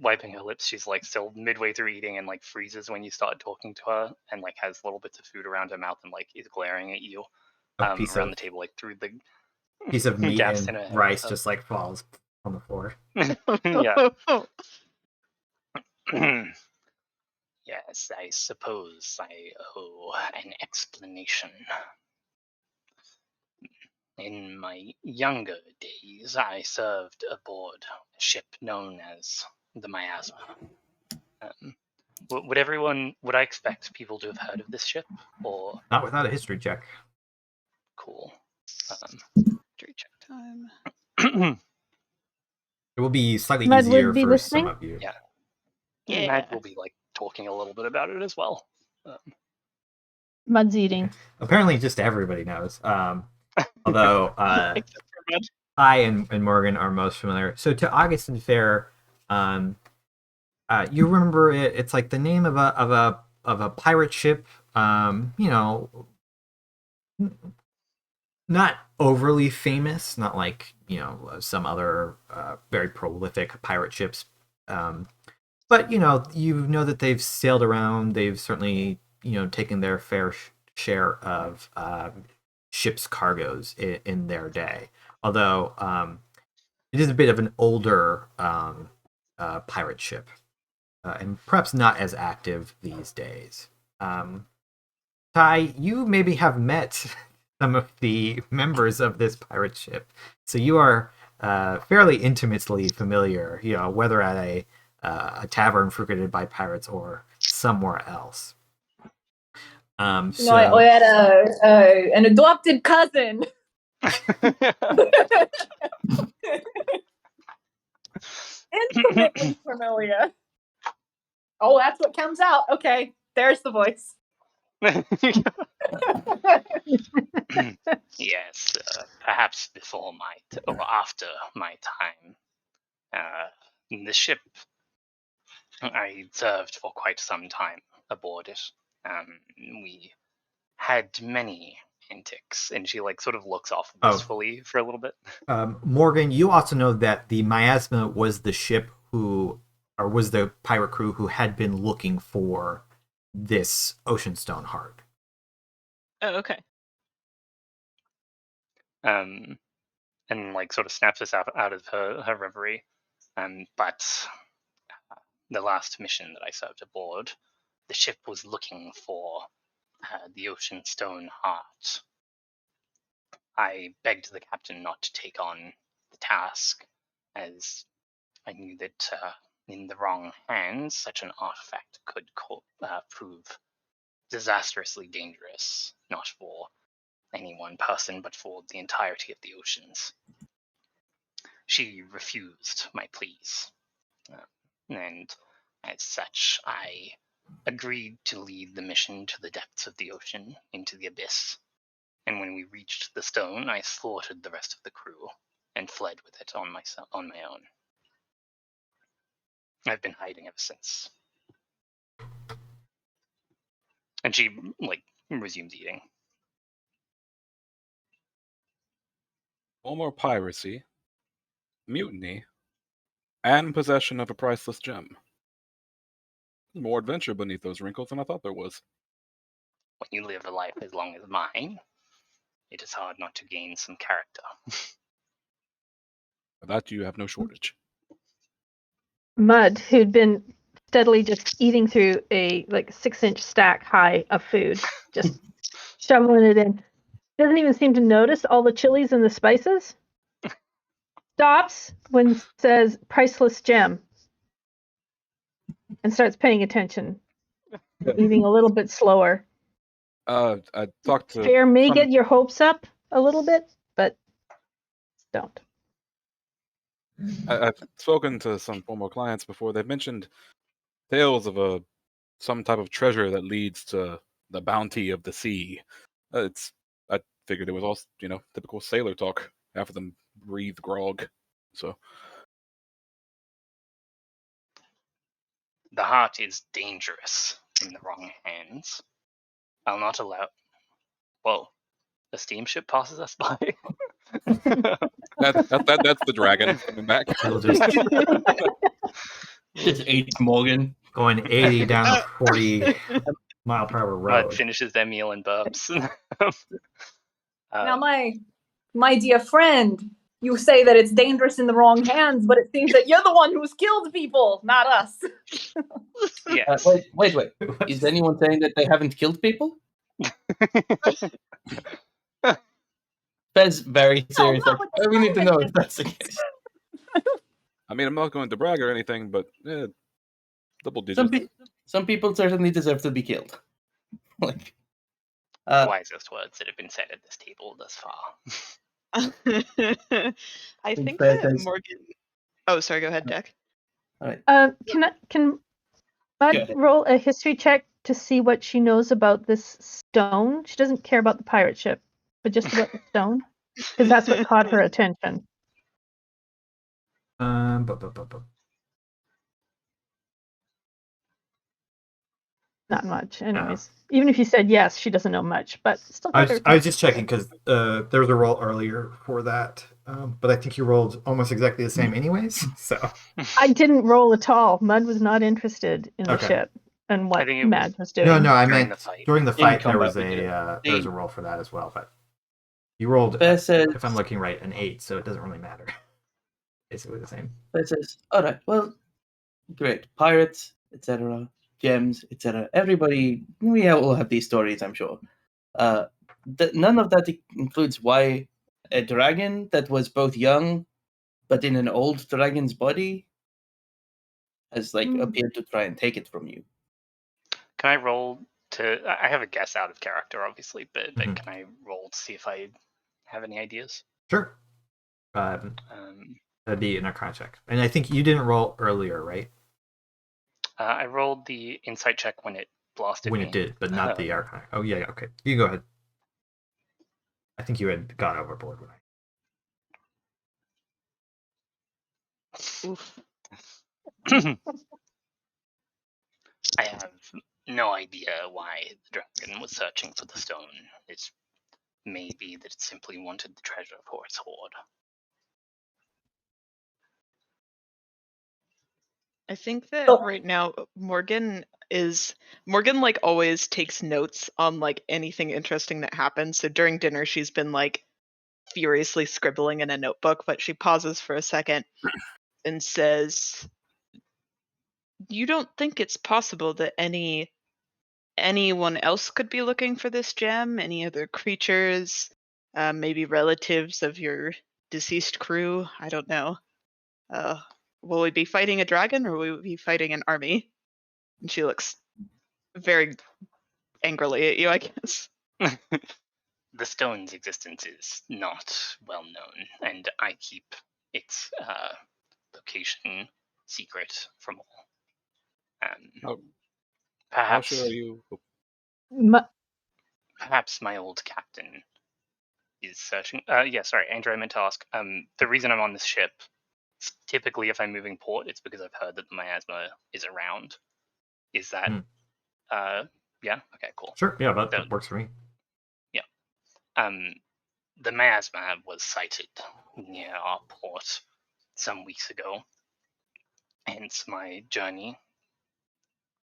Speaker 6: wiping her lips. She's, like, still midway through eating and, like, freezes when you start talking to her and, like, has little bits of food around her mouth and, like, is glaring at you around the table, like, through the
Speaker 1: piece of meat
Speaker 6: gaps
Speaker 1: and
Speaker 6: in her head,
Speaker 1: rice
Speaker 6: so.
Speaker 1: just, like, falls on the floor.
Speaker 6: Yeah. Yes, I suppose I owe an explanation. In my younger days, I served aboard a ship known as the Miasma. Would I expect people to have heard of this ship, or
Speaker 1: Not without a history check.
Speaker 6: cool?
Speaker 3: History check time.
Speaker 1: It will be slightly
Speaker 7: Mud would
Speaker 1: easier
Speaker 7: be
Speaker 1: for some
Speaker 7: listening?
Speaker 1: of you.
Speaker 6: Yeah.
Speaker 3: Yeah.
Speaker 6: Madge will be like talking a little bit about it as well.
Speaker 7: Mud's eating.
Speaker 1: Apparently, just everybody knows. Although
Speaker 6: Except for Madge.
Speaker 1: I and Morgan are most familiar. So to August and Fair, you remember it? It's like the name of a pirate ship. Not overly famous, not like some other very prolific pirate ships. But you know that they've sailed around. They've certainly taken their fair share of ships' cargoes in their day. Although it is a bit of an older pirate ship, and perhaps not as active these days. Ty, you maybe have met some of the members of this pirate ship, so you are fairly intimately familiar, whether at a tavern frequented by pirates or somewhere else.
Speaker 4: No, I had an adopted cousin. Intimately familiar. Oh, that's what comes out. Okay, there's the voice.
Speaker 6: Yes, perhaps before or after my time. The ship, I served for quite some time aboard it. We had many antics, and she sort of looks off wistfully for a little bit.
Speaker 1: Morgan, you also know that the Miasma was the ship was the pirate crew who had been looking for this Oceanstone heart.
Speaker 3: Oh, okay.
Speaker 6: And sort of snaps us out of her reverie. But the last mission that I served aboard, the ship was looking for the Oceanstone heart. I begged the captain not to take on the task, as I knew that in the wrong hands, such an artifact could prove disastrously dangerous, not for any one person, but for the entirety of the oceans. She refused my pleas, and as such, I agreed to lead the mission to the depths of the ocean, into the abyss. And when we reached the stone, I slaughtered the rest of the crew and fled with it on my own. I've been hiding ever since. And she resumes eating.
Speaker 5: Former piracy, mutiny, and possession of a priceless gem. There's more adventure beneath those wrinkles than I thought there was.
Speaker 6: When you live a life as long as mine, it is hard not to gain some character.
Speaker 5: Of that you have no shortage.
Speaker 7: Mud, who'd been steadily just eating through a 6-inch stack high of food, just shoveling it in, doesn't even seem to notice all the chilies and the spices. Stops when it says priceless gem and starts paying attention, eating a little bit slower.
Speaker 5: I talked to
Speaker 7: Fair may get your hopes up a little bit, but don't.
Speaker 5: I've spoken to some former clients before. They've mentioned tales of some type of treasure that leads to the bounty of the sea. I figured it was all typical sailor talk. Half of them breathe grog. So
Speaker 6: the heart is dangerous in the wrong hands. I'll not allow. Whoa, a steamship passes us by.
Speaker 5: that's the dragon coming back.
Speaker 2: Just ate Morgan.
Speaker 1: Going 80 down a 40-mile-per-hour road.
Speaker 6: Mud finishes their meal and burps.
Speaker 4: Now, my dear friend, you say that it's dangerous in the wrong hands, but it seems that you're the one who's killed people, not us.
Speaker 6: Yes.
Speaker 2: Wait. Is anyone saying that they haven't killed people? That's very serious. We need to know if that's the case.
Speaker 5: I mean, I'm not going to brag or anything, but double digits.
Speaker 2: Some people certainly deserve to be killed.
Speaker 6: The wisest words that have been said at this table thus far.
Speaker 3: I think
Speaker 2: bad
Speaker 3: that
Speaker 2: days.
Speaker 3: Morgan Oh, sorry. Go ahead, Jack.
Speaker 2: All right.
Speaker 7: Can
Speaker 2: Go
Speaker 7: Madge
Speaker 2: ahead.
Speaker 7: roll a history check to see what she knows about this stone? She doesn't care about the pirate ship, but just about the stone, because that's what caught her attention.
Speaker 1: Bu-
Speaker 7: Not much, anyways. Even if you said yes, she doesn't know much, but still.
Speaker 1: I
Speaker 7: got her
Speaker 1: was, I was
Speaker 7: attention.
Speaker 1: just checking because there was a roll earlier for that, but I think you rolled almost exactly the same anyways. So
Speaker 7: I didn't roll at all. Mud was not interested in the
Speaker 1: Okay.
Speaker 7: ship and what
Speaker 6: I think it was-
Speaker 7: Madge was doing.
Speaker 1: no, I
Speaker 6: During
Speaker 1: meant
Speaker 6: the fight.
Speaker 1: during the
Speaker 2: In
Speaker 1: fight there
Speaker 2: combat,
Speaker 1: was
Speaker 2: we did.
Speaker 1: there was a roll for that as well. But you rolled,
Speaker 2: Bear says,
Speaker 1: if I'm looking right, an 8, so it doesn't really matter. Basically the same.
Speaker 2: Bear says, all right, well, great. Pirates, etc., gems, etc. Everybody, we all have these stories, I'm sure. None of that includes why a dragon that was both young but in an old dragon's body has appeared to try and take it from you.
Speaker 6: Can I roll to? I have a guess out of character, obviously, but
Speaker 1: Mhm.
Speaker 6: can I roll to see if I have any ideas?
Speaker 1: Sure.
Speaker 6: Um,
Speaker 1: That'd be an Arcana check, and I think you didn't roll earlier, right?
Speaker 6: I rolled the insight check when it blasted
Speaker 1: When
Speaker 6: me.
Speaker 1: it did, but not the Arcana. Oh yeah, okay. You go ahead. I think you had gone overboard when
Speaker 3: Oof.
Speaker 6: I have no idea why the dragon was searching for the stone. It's maybe that it simply wanted the treasure for its hoard.
Speaker 3: I think that
Speaker 4: Oh.
Speaker 3: right now Morgan like always takes notes on like anything interesting that happens. So during dinner she's been like furiously scribbling in a notebook, but she pauses for a second and says, "You don't think it's possible that anyone else could be looking for this gem? Any other creatures? Maybe relatives of your deceased crew? I don't know. Will we be fighting a dragon or will we be fighting an army?" And she looks very angrily at you, I guess.
Speaker 6: The stone's existence is not well known, and I keep its location secret from all.
Speaker 5: How
Speaker 6: Perhaps,
Speaker 5: sure are you?
Speaker 6: perhaps my old captain is searching. Yeah, sorry, Andrew, I meant to ask. The reason I'm on this ship, typically if I'm moving port, it's because I've heard that the miasma is around. Is that? Yeah. Okay. Cool.
Speaker 1: Sure. Yeah, that works for me.
Speaker 6: The miasma was sighted near our port some weeks ago, hence my journey.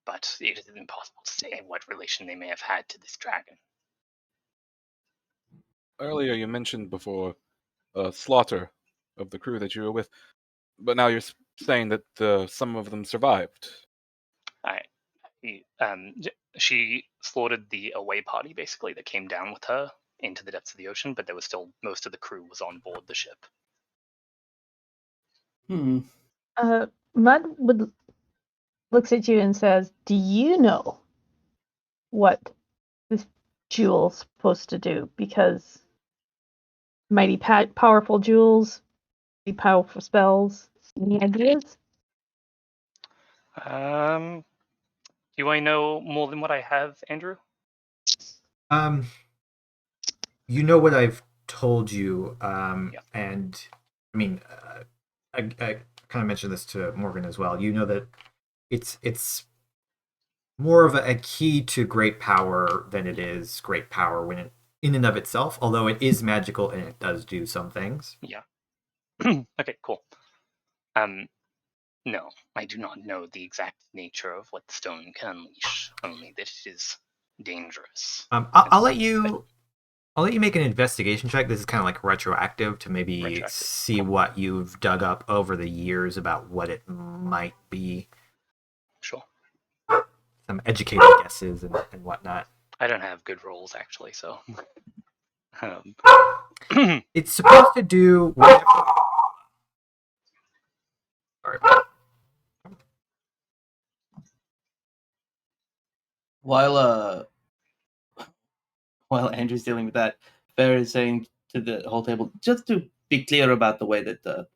Speaker 6: But it is impossible to say what relation they may have had to this dragon.
Speaker 5: Earlier, you mentioned before slaughter of the crew that you were with, but now you're saying that some of them survived.
Speaker 6: She slaughtered the away party, basically, that came down with her into the depths of the ocean, but there was still most of the crew was on board the ship.
Speaker 7: Mud looks at you and says, "Do you know what this jewel's supposed to do? Because mighty powerful jewels, mighty powerful spells. Any ideas?"
Speaker 6: Do I know more than what I have, Andrew?
Speaker 1: You know what I've told you,
Speaker 6: Yeah.
Speaker 1: and I mean, I kind of mentioned this to Morgan as well. You know that it's more of a key to great power than it is great power when in and of itself. Although it is magical and it does do some things.
Speaker 6: Yeah. Okay, cool. No, I do not know the exact nature of what the stone can unleash. Only that it is dangerous.
Speaker 1: I'll let you make an investigation check. This is kind of like retroactive to maybe see
Speaker 6: Cool.
Speaker 1: what you've dug up over the years about what it might be.
Speaker 6: Sure.
Speaker 1: Some educated guesses and whatnot.
Speaker 6: I don't have good rolls, actually, so...
Speaker 1: It's supposed to do whatever... Sorry.
Speaker 2: While Andrew's dealing with that, Bear is saying to the whole table, just to be clear about the way that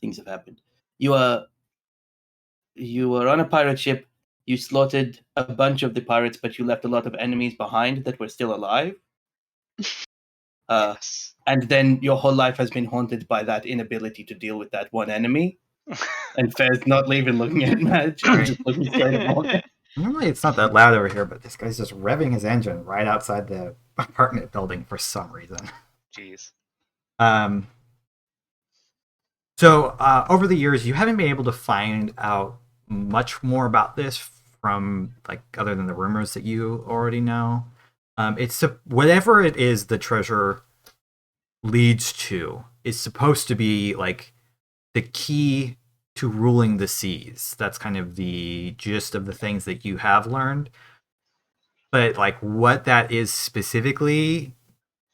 Speaker 2: things have happened. You were on a pirate ship. You slaughtered a bunch of the pirates, but you left a lot of enemies behind that were still alive.
Speaker 6: Yes.
Speaker 2: And then your whole life has been haunted by that inability to deal with that one enemy. And Fair's not even looking at Madge, just looking straight at Morgan.
Speaker 1: Normally it's not that loud over here, but this guy's just revving his engine right outside the apartment building for some reason.
Speaker 6: Jeez.
Speaker 1: So over the years, you haven't been able to find out much more about this from like other than the rumors that you already know. It's whatever it is the treasure leads to is supposed to be like the key to ruling the seas. That's kind of the gist of the things that you have learned. But like what that is specifically,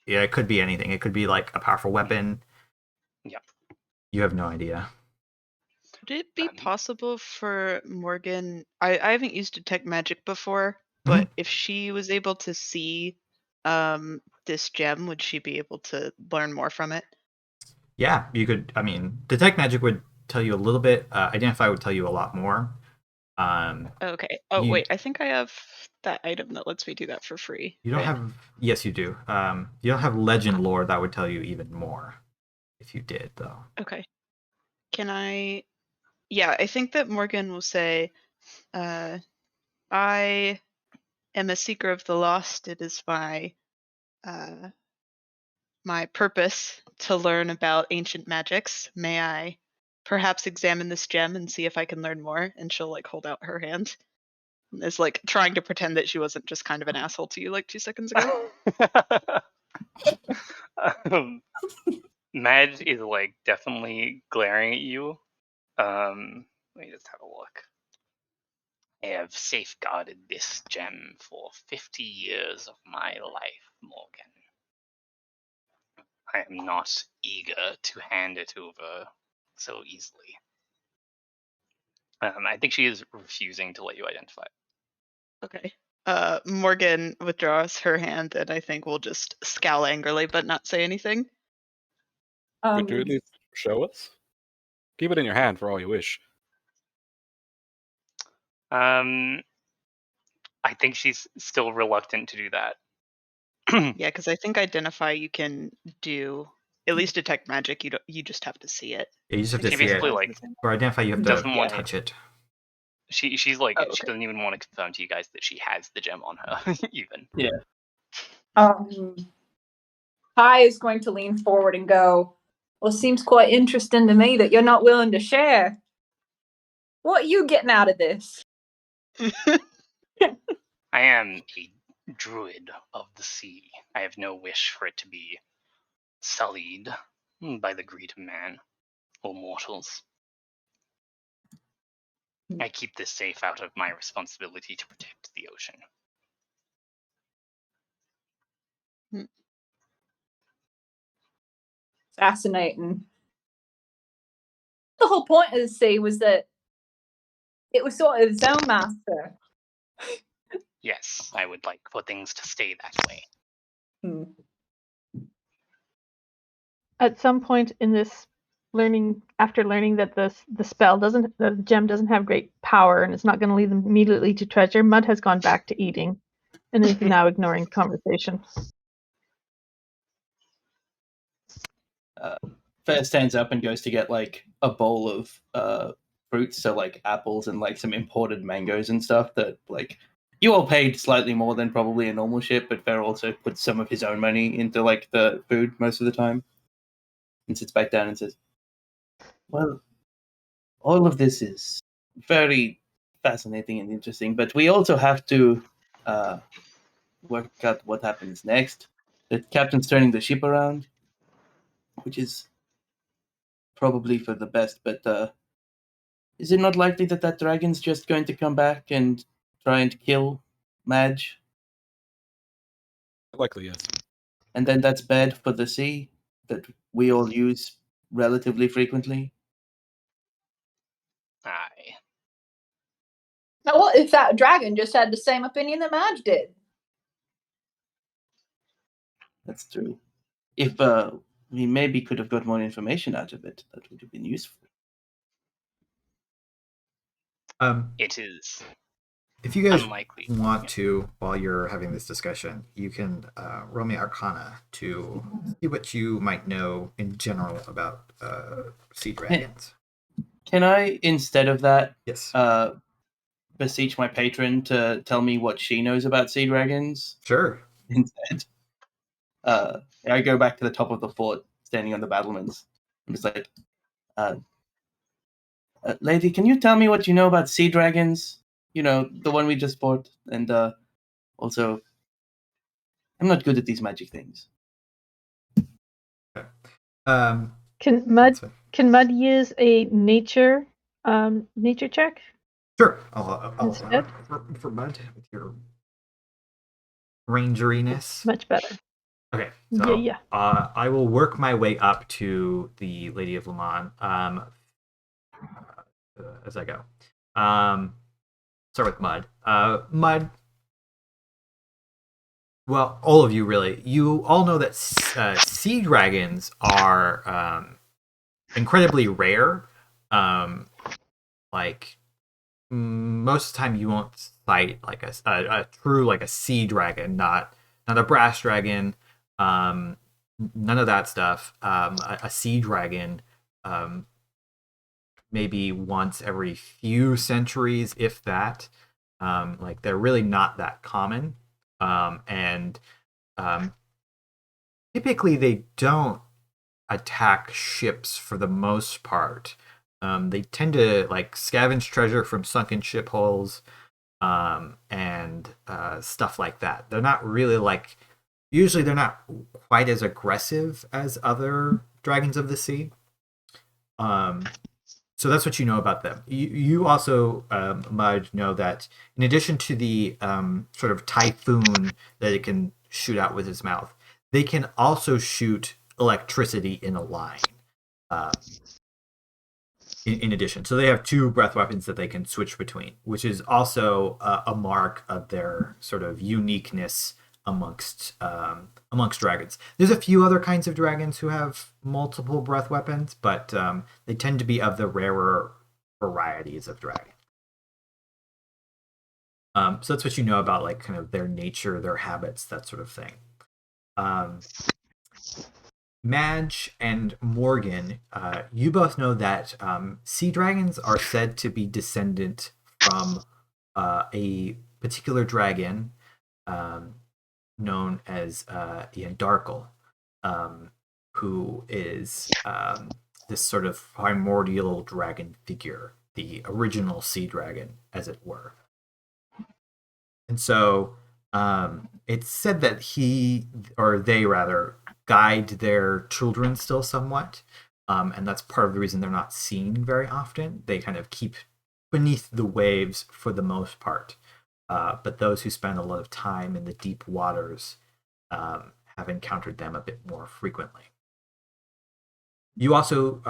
Speaker 1: yeah, it could be anything. It could be like a powerful weapon.
Speaker 6: Yep.
Speaker 1: You have no idea.
Speaker 3: Would it be possible for Morgan? I haven't used detect magic before, but if she was able to see this gem, would she be able to learn more from it?
Speaker 1: Yeah, you could. I mean, detect magic would tell you a little bit. Identify would tell you a lot more.
Speaker 3: Okay. Oh,
Speaker 1: you-
Speaker 3: wait. I think I have that item that lets me do that for free.
Speaker 1: You don't
Speaker 3: right?
Speaker 1: have. Yes, you do. You don't have legend lore that would tell you even more. If you did, though.
Speaker 3: Okay. Can I? Yeah, I think that Morgan will say, I am a seeker of the lost. It is my purpose to learn about ancient magics. May I perhaps examine this gem and see if I can learn more? And she'll like hold out her hand. Is like trying to pretend that she wasn't just kind of an asshole to you like 2 seconds ago.
Speaker 6: Madge is like definitely glaring at you. Let me just have a look. I have safeguarded this gem for 50 years of my life, Morgan. I am not eager to hand it over so easily. I think she is refusing to let you identify it.
Speaker 3: Okay. Morgan withdraws her hand and I think will just scowl angrily but not say anything.
Speaker 5: Could you at least show us? Keep it in your hand for all you wish.
Speaker 6: I think she's still reluctant to do that.
Speaker 3: Yeah, because I think identify you can do at least detect magic. You just have to see it.
Speaker 1: Yeah, you just have to
Speaker 6: She
Speaker 1: see it.
Speaker 6: basically like
Speaker 1: For identify, you have
Speaker 6: doesn't
Speaker 1: to
Speaker 6: want
Speaker 1: touch it.
Speaker 6: she's like
Speaker 3: Oh,
Speaker 6: she
Speaker 3: okay.
Speaker 6: doesn't even want to confirm to you guys that she has the gem on her even.
Speaker 2: Yeah.
Speaker 4: Kai is going to lean forward and go, well, it seems quite interesting to me that you're not willing to share. What are you getting out of this?
Speaker 6: I am a druid of the sea. I have no wish for it to be sullied by the greed of man or mortals. I keep this safe out of my responsibility to protect the ocean.
Speaker 4: Fascinating. The whole point of the sea was that it was sort of its own master.
Speaker 6: Yes, I would like for things to stay that way.
Speaker 7: At some point in this after learning that the gem doesn't have great power and it's not going to lead them immediately to treasure, Mud has gone back to eating and is now ignoring conversation.
Speaker 2: Fair stands up and goes to get like a bowl of fruits, so like apples and like some imported mangoes and stuff that like you all paid slightly more than probably a normal ship, but Fair also puts some of his own money into like the food most of the time. And sits back down and says, well, all of this is very fascinating and interesting, but we also have to work out what happens next. The captain's turning the ship around, which is probably for the best, but is it not likely that that dragon's just going to come back and try and kill Madge?
Speaker 5: Likely, yes.
Speaker 2: And then that's bad for the sea that we all use relatively frequently?
Speaker 6: Aye.
Speaker 4: Now, what if that dragon just had the same opinion that Madge did?
Speaker 2: That's true. If we maybe could have got more information out of it, that would have been useful.
Speaker 6: it is
Speaker 1: If you guys
Speaker 6: unlikely.
Speaker 1: want to, while you're having this discussion, you can roll me Arcana to see what you might know in general about sea dragons.
Speaker 2: Can I, instead of that,
Speaker 1: Yes.
Speaker 2: beseech my patron to tell me what she knows about sea dragons
Speaker 1: Sure.
Speaker 2: instead? I go back to the top of the fort, standing on the battlements. I'm just like, lady, can you tell me what you know about sea dragons? You know, the one we just fought. And also, I'm not good at these magic things.
Speaker 1: Um,
Speaker 7: Can
Speaker 1: that's fine.
Speaker 7: Mud use a nature check?
Speaker 1: Sure. I'll
Speaker 7: Instead?
Speaker 1: for Mud with your rangeriness.
Speaker 7: Much better.
Speaker 1: Okay. So
Speaker 7: Yeah.
Speaker 1: I will work my way up to the Lady of Lemon as I go. Start with Mud. Mud. Well, all of you really. You all know that sea dragons are incredibly rare. Like most of the time, you won't fight like a true like a sea dragon, not a brass dragon. None of that stuff. A sea dragon. Maybe once every few centuries, if that. Like they're really not that common. And typically they don't attack ships for the most part. They tend to like scavenge treasure from sunken ship holes and stuff like that. They're not really like, usually they're not quite as aggressive as other dragons of the sea. So that's what you know about them. You also, Mud, know that in addition to the sort of typhoon that it can shoot out with its mouth, they can also shoot electricity in a line. In addition, so they have two breath weapons that they can switch between, which is also a mark of their sort of uniqueness amongst dragons. There's a few other kinds of dragons who have multiple breath weapons, but they tend to be of the rarer varieties of dragon. So that's what you know about like kind of their nature, their habits, that sort of thing. Madge and Morgan, you both know that sea dragons are said to be descendant from a particular dragon known as Yandarkle, who is this sort of primordial dragon figure, the original sea dragon, as it were. And so it's said that he, or they rather, guide their children still somewhat. And that's part of the reason they're not seen very often. They kind of keep beneath the waves for the most part. But those who spend a lot of time in the deep waters have encountered them a bit more frequently. You also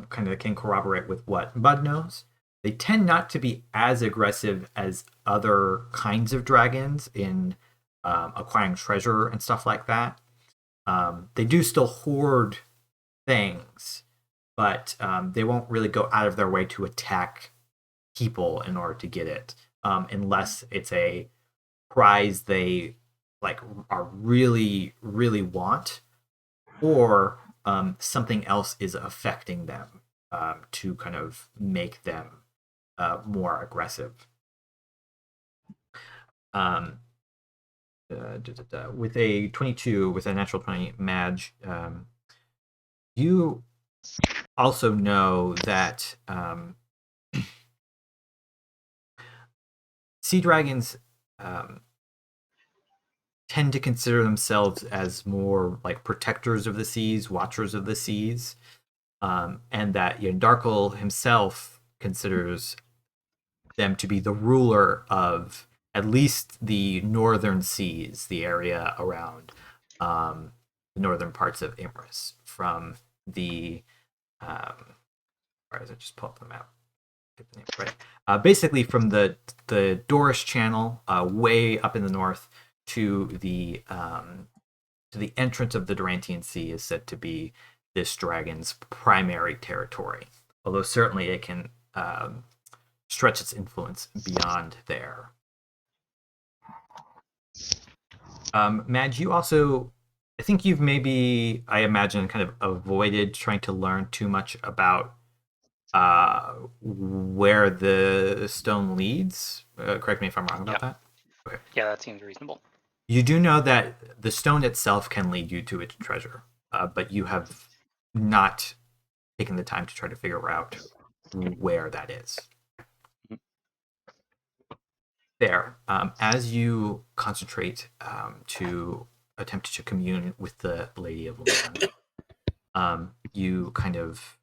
Speaker 1: kind of can corroborate with what Mud knows. They tend not to be as aggressive as other kinds of dragons in acquiring treasure and stuff like that. They do still hoard things, but they won't really go out of their way to attack people in order to get it, unless it's a prize they like are really, really want, or something else is affecting them to kind of make them more aggressive. With a 22, with a natural 20, Madge, you also know that sea dragons tend to consider themselves as more like protectors of the seas, watchers of the seas, and that Yandarkle himself considers them to be the ruler of at least the northern seas, the area around the northern parts of Imris, from the where is it? Just pull up the map. Get the name right. Basically, from the Doris Channel, way up in the north, to the entrance of the Durantian Sea is said to be this dragon's primary territory. Although certainly it can stretch its influence beyond there. Madge, you also, I think you've maybe, I imagine, kind of avoided trying to learn too much about where the stone leads. Correct me if I'm wrong about that. Okay.
Speaker 6: Yeah, that seems reasonable.
Speaker 1: You do know that the stone itself can lead you to its treasure, but you have not taken the time to try to figure out where that is. There, as you concentrate to attempt to commune with the Lady of Land, you kind of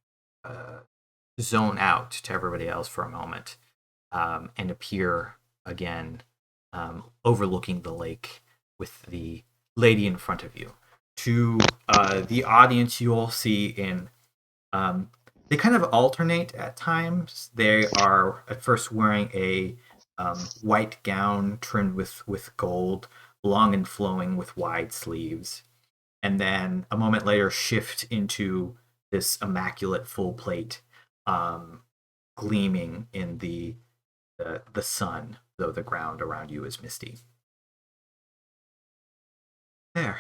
Speaker 1: zone out to everybody else for a moment and appear again overlooking the lake with the lady in front of you. To the audience, you all see in they kind of alternate at times. They are at first wearing a white gown trimmed with gold, long and flowing with wide sleeves, and then a moment later shift into this immaculate full plate, gleaming in the sun, though the ground around you is misty. There.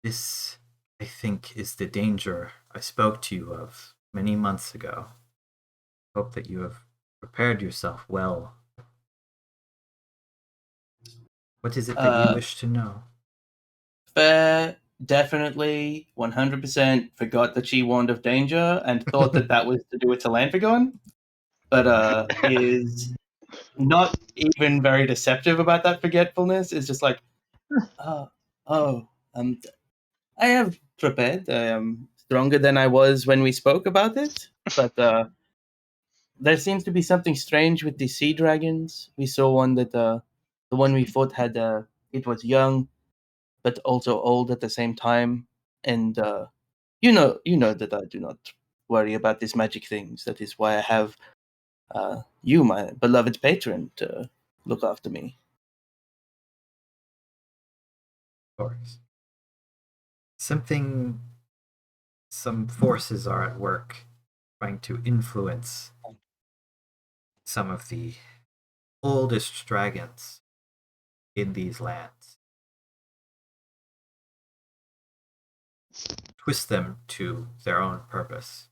Speaker 1: This, I think, is the danger I spoke to you of many months ago. Hope that you have prepared yourself well. What is it that you wish to know?
Speaker 2: Fair definitely 100% forgot that she warned of danger and thought that was to do with Telanthragon, but is not even very deceptive about that forgetfulness. It's just like, I have prepared. I am stronger than I was when we spoke about it, but there seems to be something strange with the sea dragons. We saw one that the one we fought had it was young, but also old at the same time. And you know that I do not worry about these magic things. That is why I have you, my beloved patron, to look after me.
Speaker 1: Of course. Some forces are at work trying to influence some of the oldest dragons in these lands. Twist them to their own purpose.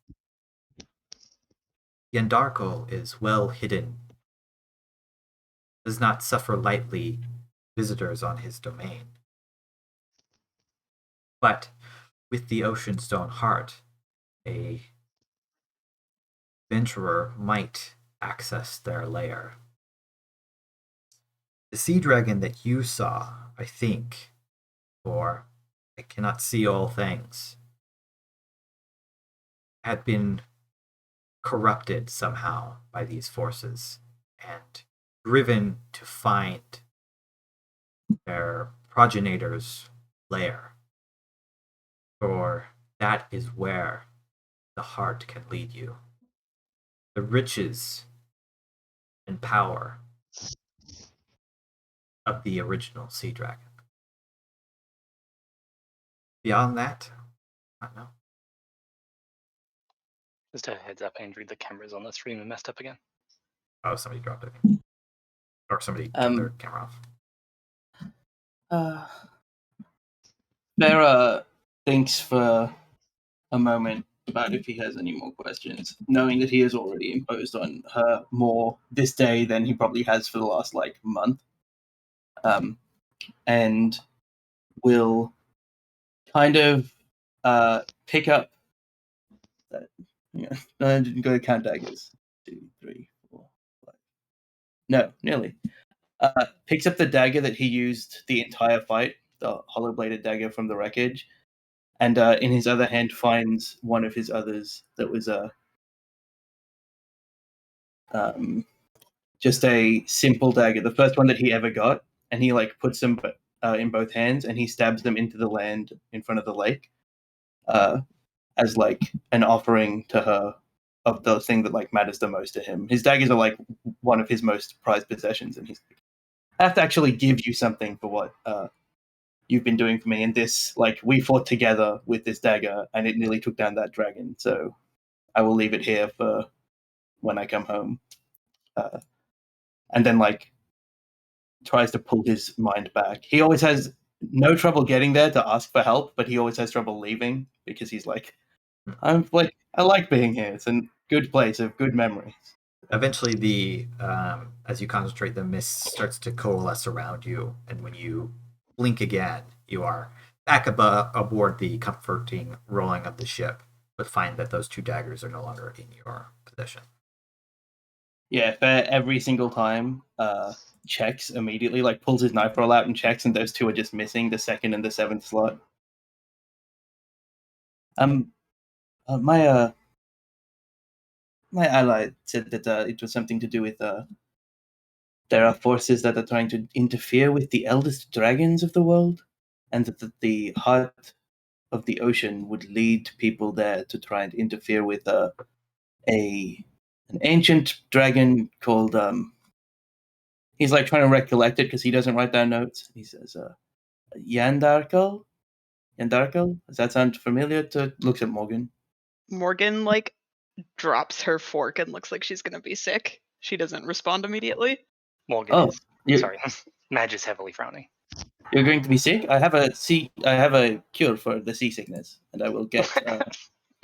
Speaker 1: Yandarko is well hidden, does not suffer lightly visitors on his domain. But with the Oceanstone heart, a venturer might access their lair. The sea dragon that you saw, I think, for I cannot see all things, had been corrupted somehow by these forces and driven to find their progenitor's lair. For that is where the heart can lead you. The riches and power of the original sea dragon. Beyond that, I don't know.
Speaker 6: Just a heads up, Andrew, the cameras on the stream are messed up again.
Speaker 1: Oh, somebody dropped it. Or somebody turned their camera off.
Speaker 2: Farah thinks for a moment about if he has any more questions, knowing that he has already imposed on her more this day than he probably has for the last month, and will kind of pick up. I didn't go to count daggers. 2, 3, 4, 5. No, nearly. Picks up the dagger that he used the entire fight, the hollow-bladed dagger from the wreckage, and in his other hand finds one of his others that was just a simple dagger, the first one that he ever got, and he puts them in both hands, and he stabs them into the land in front of the lake, as an offering to her of the thing that matters the most to him. His daggers are one of his most prized possessions, and he's I have to actually give you something for what you've been doing for me. And this, we fought together with this dagger, and it nearly took down that dragon. So I will leave it here for when I come home. And then like tries to pull his mind back. He always has no trouble getting there to ask for help, but he always has trouble leaving because he's like, I like being here. It's a good place of good memories.
Speaker 1: Eventually, as you concentrate, the mist starts to coalesce around you, and when you blink again, you are back aboard the comforting rolling of the ship, but find that those 2 daggers are no longer in your possession.
Speaker 2: Yeah, Fair every single time checks immediately, like pulls his knife roll out and checks, and those 2 are just missing, the 2nd and the 7th slot. My ally said that it was something to do with there are forces that are trying to interfere with the eldest dragons of the world, and that the heart of the ocean would lead people there to try and interfere with an ancient dragon called he's like trying to recollect it because he doesn't write down notes. He says Yandarkel. Does that sound familiar? Looks at Morgan.
Speaker 3: Morgan like drops her fork and looks like she's gonna be sick. She doesn't respond immediately.
Speaker 6: Morgan is
Speaker 2: you-
Speaker 6: sorry. Madge is heavily frowning.
Speaker 2: You're going to be sick? I have a cure for the seasickness, and I will get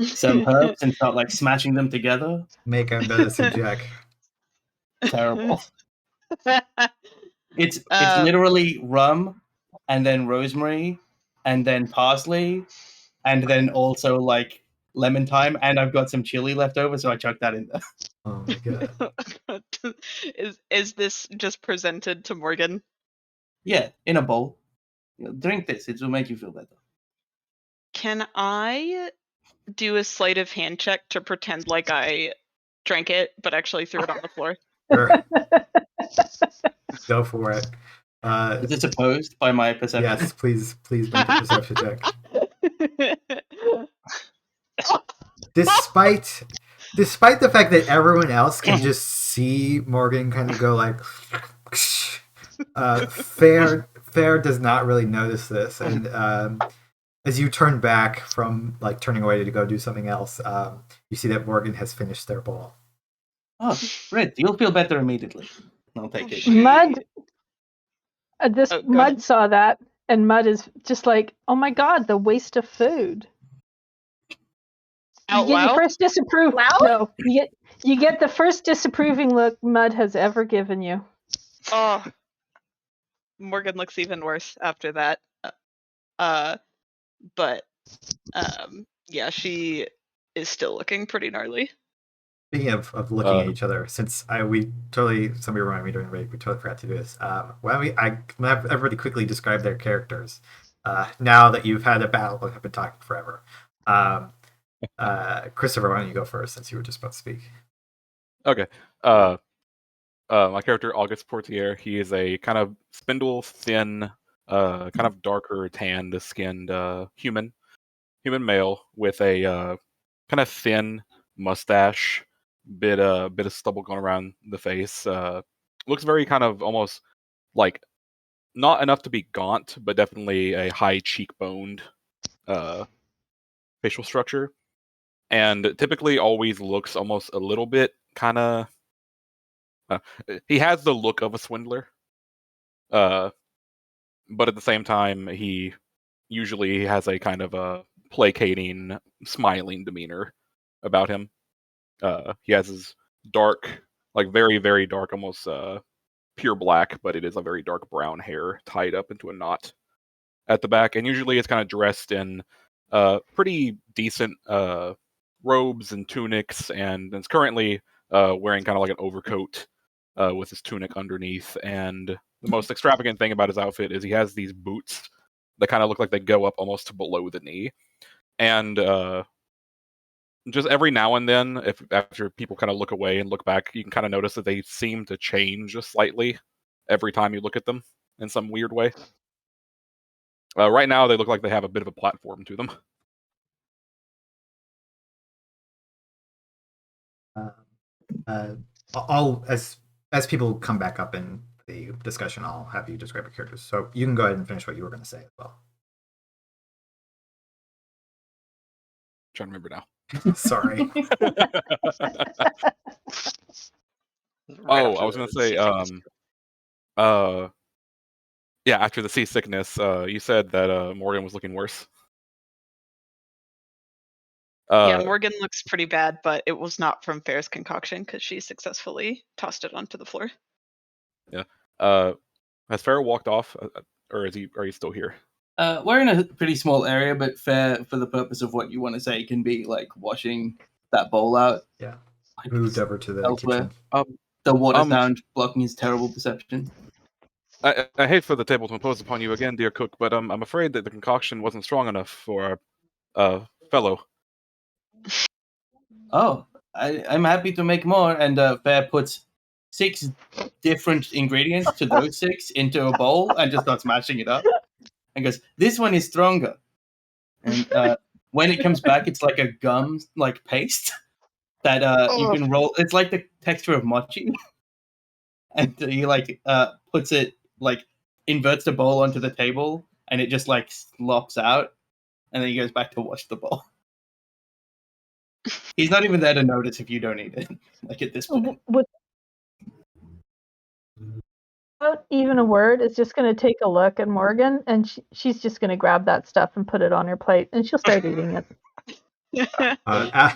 Speaker 2: some herbs and start like smashing them together.
Speaker 1: Make a medicine check.
Speaker 2: Terrible. It's literally rum, and then rosemary, and then parsley, and then also like lemon thyme, and I've got some chili left over, so I chucked that in there.
Speaker 1: Oh my god.
Speaker 3: Is this just presented to Morgan?
Speaker 2: Yeah, in a bowl. Drink this; it will make you feel better.
Speaker 3: Can I do a sleight of hand check to pretend like I drank it, but actually threw it on the floor?
Speaker 1: Sure. Go for it.
Speaker 2: Is this opposed by my perception?
Speaker 1: Yes, please make a perception check. Despite the fact that everyone else can just see Morgan kind of go like, Fair does not really notice this, and as you turn back from like turning away to go do something else, you see that Morgan has finished their bowl.
Speaker 2: Oh, great! You'll feel better immediately. I'll take it.
Speaker 7: Mud.
Speaker 3: Go
Speaker 7: Mud
Speaker 3: ahead.
Speaker 7: saw that, and Mud is just like, "Oh my god, the waste of food."
Speaker 3: Out
Speaker 7: You get your
Speaker 3: loud?
Speaker 7: first disapproval.
Speaker 4: Loud?
Speaker 7: No, you get the first disapproving look Mud has ever given you.
Speaker 3: Oh, Morgan looks even worse after that. But yeah, she is still looking pretty gnarly.
Speaker 1: Speaking of looking at each other, since somebody reminded me during the break, we totally forgot to do this. Why don't I have everybody quickly describe their characters now that you've had a battle and have been talking forever. Christopher, why don't you go first since you were just about to speak?
Speaker 5: Okay. My character, August Portier, he is a kind of spindle thin, kind of darker tanned skinned human male with a kind of thin mustache, bit of stubble going around the face. Looks very kind of almost like not enough to be gaunt, but definitely a high cheekboned facial structure, and typically always looks almost a little bit kind of. He has the look of a swindler, but at the same time, he usually has a kind of a placating, smiling demeanor about him. He has his dark, like very, very dark, almost pure black, but it is a very dark brown hair tied up into a knot at the back, and usually it's kind of dressed in pretty decent robes and tunics, and it's currently wearing kind of like an overcoat with his tunic underneath. And the most extravagant thing about his outfit is he has these boots that kind of look like they go up almost to below the knee. And just every now and then, if after people kind of look away and look back, you can kind of notice that they seem to change slightly every time you look at them in some weird way. Right now, they look like they have a bit of a platform to them.
Speaker 1: I'll as people come back up in the discussion, I'll have you describe your characters. So you can go ahead and finish what you were going to say as well.
Speaker 5: Trying to remember now.
Speaker 1: Sorry.
Speaker 6: Right
Speaker 5: Oh,
Speaker 6: after
Speaker 5: I was gonna
Speaker 6: the
Speaker 5: say,
Speaker 6: seasickness.
Speaker 5: yeah, after the seasickness, you said that Morgan was looking worse.
Speaker 3: Yeah, Morgan looks pretty bad, but it was not from Fair's concoction because she successfully tossed it onto the floor.
Speaker 5: Has Farrah walked off, or are you still here?
Speaker 2: We're in a pretty small area, but Fair, for the purpose of what you want to say, can be like washing that bowl out.
Speaker 1: Yeah.
Speaker 2: Like,
Speaker 1: Moved over to the
Speaker 2: elsewhere.
Speaker 1: kitchen.
Speaker 2: The water
Speaker 5: Um,
Speaker 2: sound blocking his terrible perception.
Speaker 5: I hate for the table to impose upon you again, dear cook, but I'm afraid that the concoction wasn't strong enough for our fellow.
Speaker 2: Oh, I'm happy to make more. And Fair puts 6 different ingredients to those 6 into a bowl and just starts mashing it up. And goes, this one is stronger. And when it comes back, it's like a gum, like paste that you can roll. It's like the texture of mochi. And he like puts it, like inverts the bowl onto the table, and it just like slops out. And then he goes back to wash the bowl. He's not even there to notice if you don't eat it. Like at this point.
Speaker 7: Without even a word, is just going to take a look at Morgan, and she's just going to grab that stuff and put it on her plate, and she'll start eating it.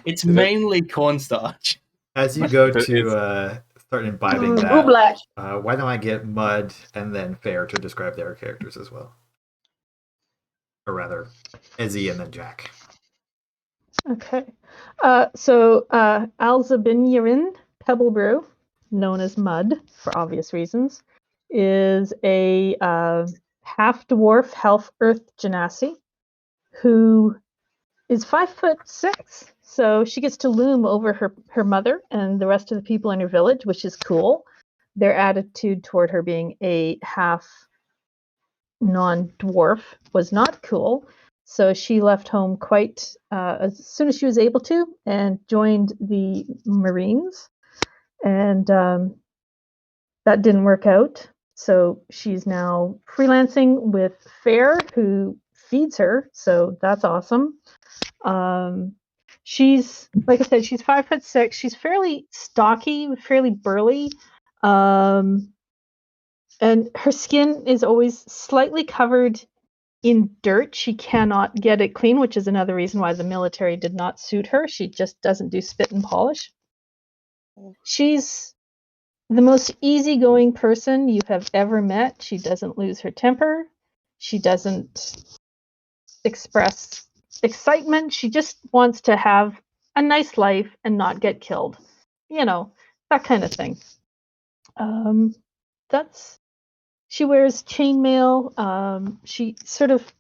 Speaker 2: It's mainly cornstarch.
Speaker 1: As you go to start imbibing that,
Speaker 4: Oobleck.
Speaker 1: why don't I get Mud and then Fair to describe their characters as well? Or rather, Ezzie and then Jack.
Speaker 7: Okay. So Alzabinyarin Pebble Brew, known as Mud for obvious reasons, is a half-dwarf half earth genasi who is 5'6". So she gets to loom over her mother and the rest of the people in her village, which is cool. Their attitude toward her being a half non-dwarf was not cool. So she left home quite as soon as she was able to and joined the Marines. And that didn't work out. So she's now freelancing with Fair, who feeds her. So that's awesome. She's, like I said, she's 5'6". She's fairly stocky, fairly burly. And her skin is always slightly covered in dirt. She cannot get it clean, which is another reason why the military did not suit her. She just doesn't do spit and polish. She's the most easygoing person you have ever met. She doesn't lose her temper. She doesn't express excitement. She just wants to have a nice life and not get killed. You know, that kind of thing. She wears chainmail. She sort of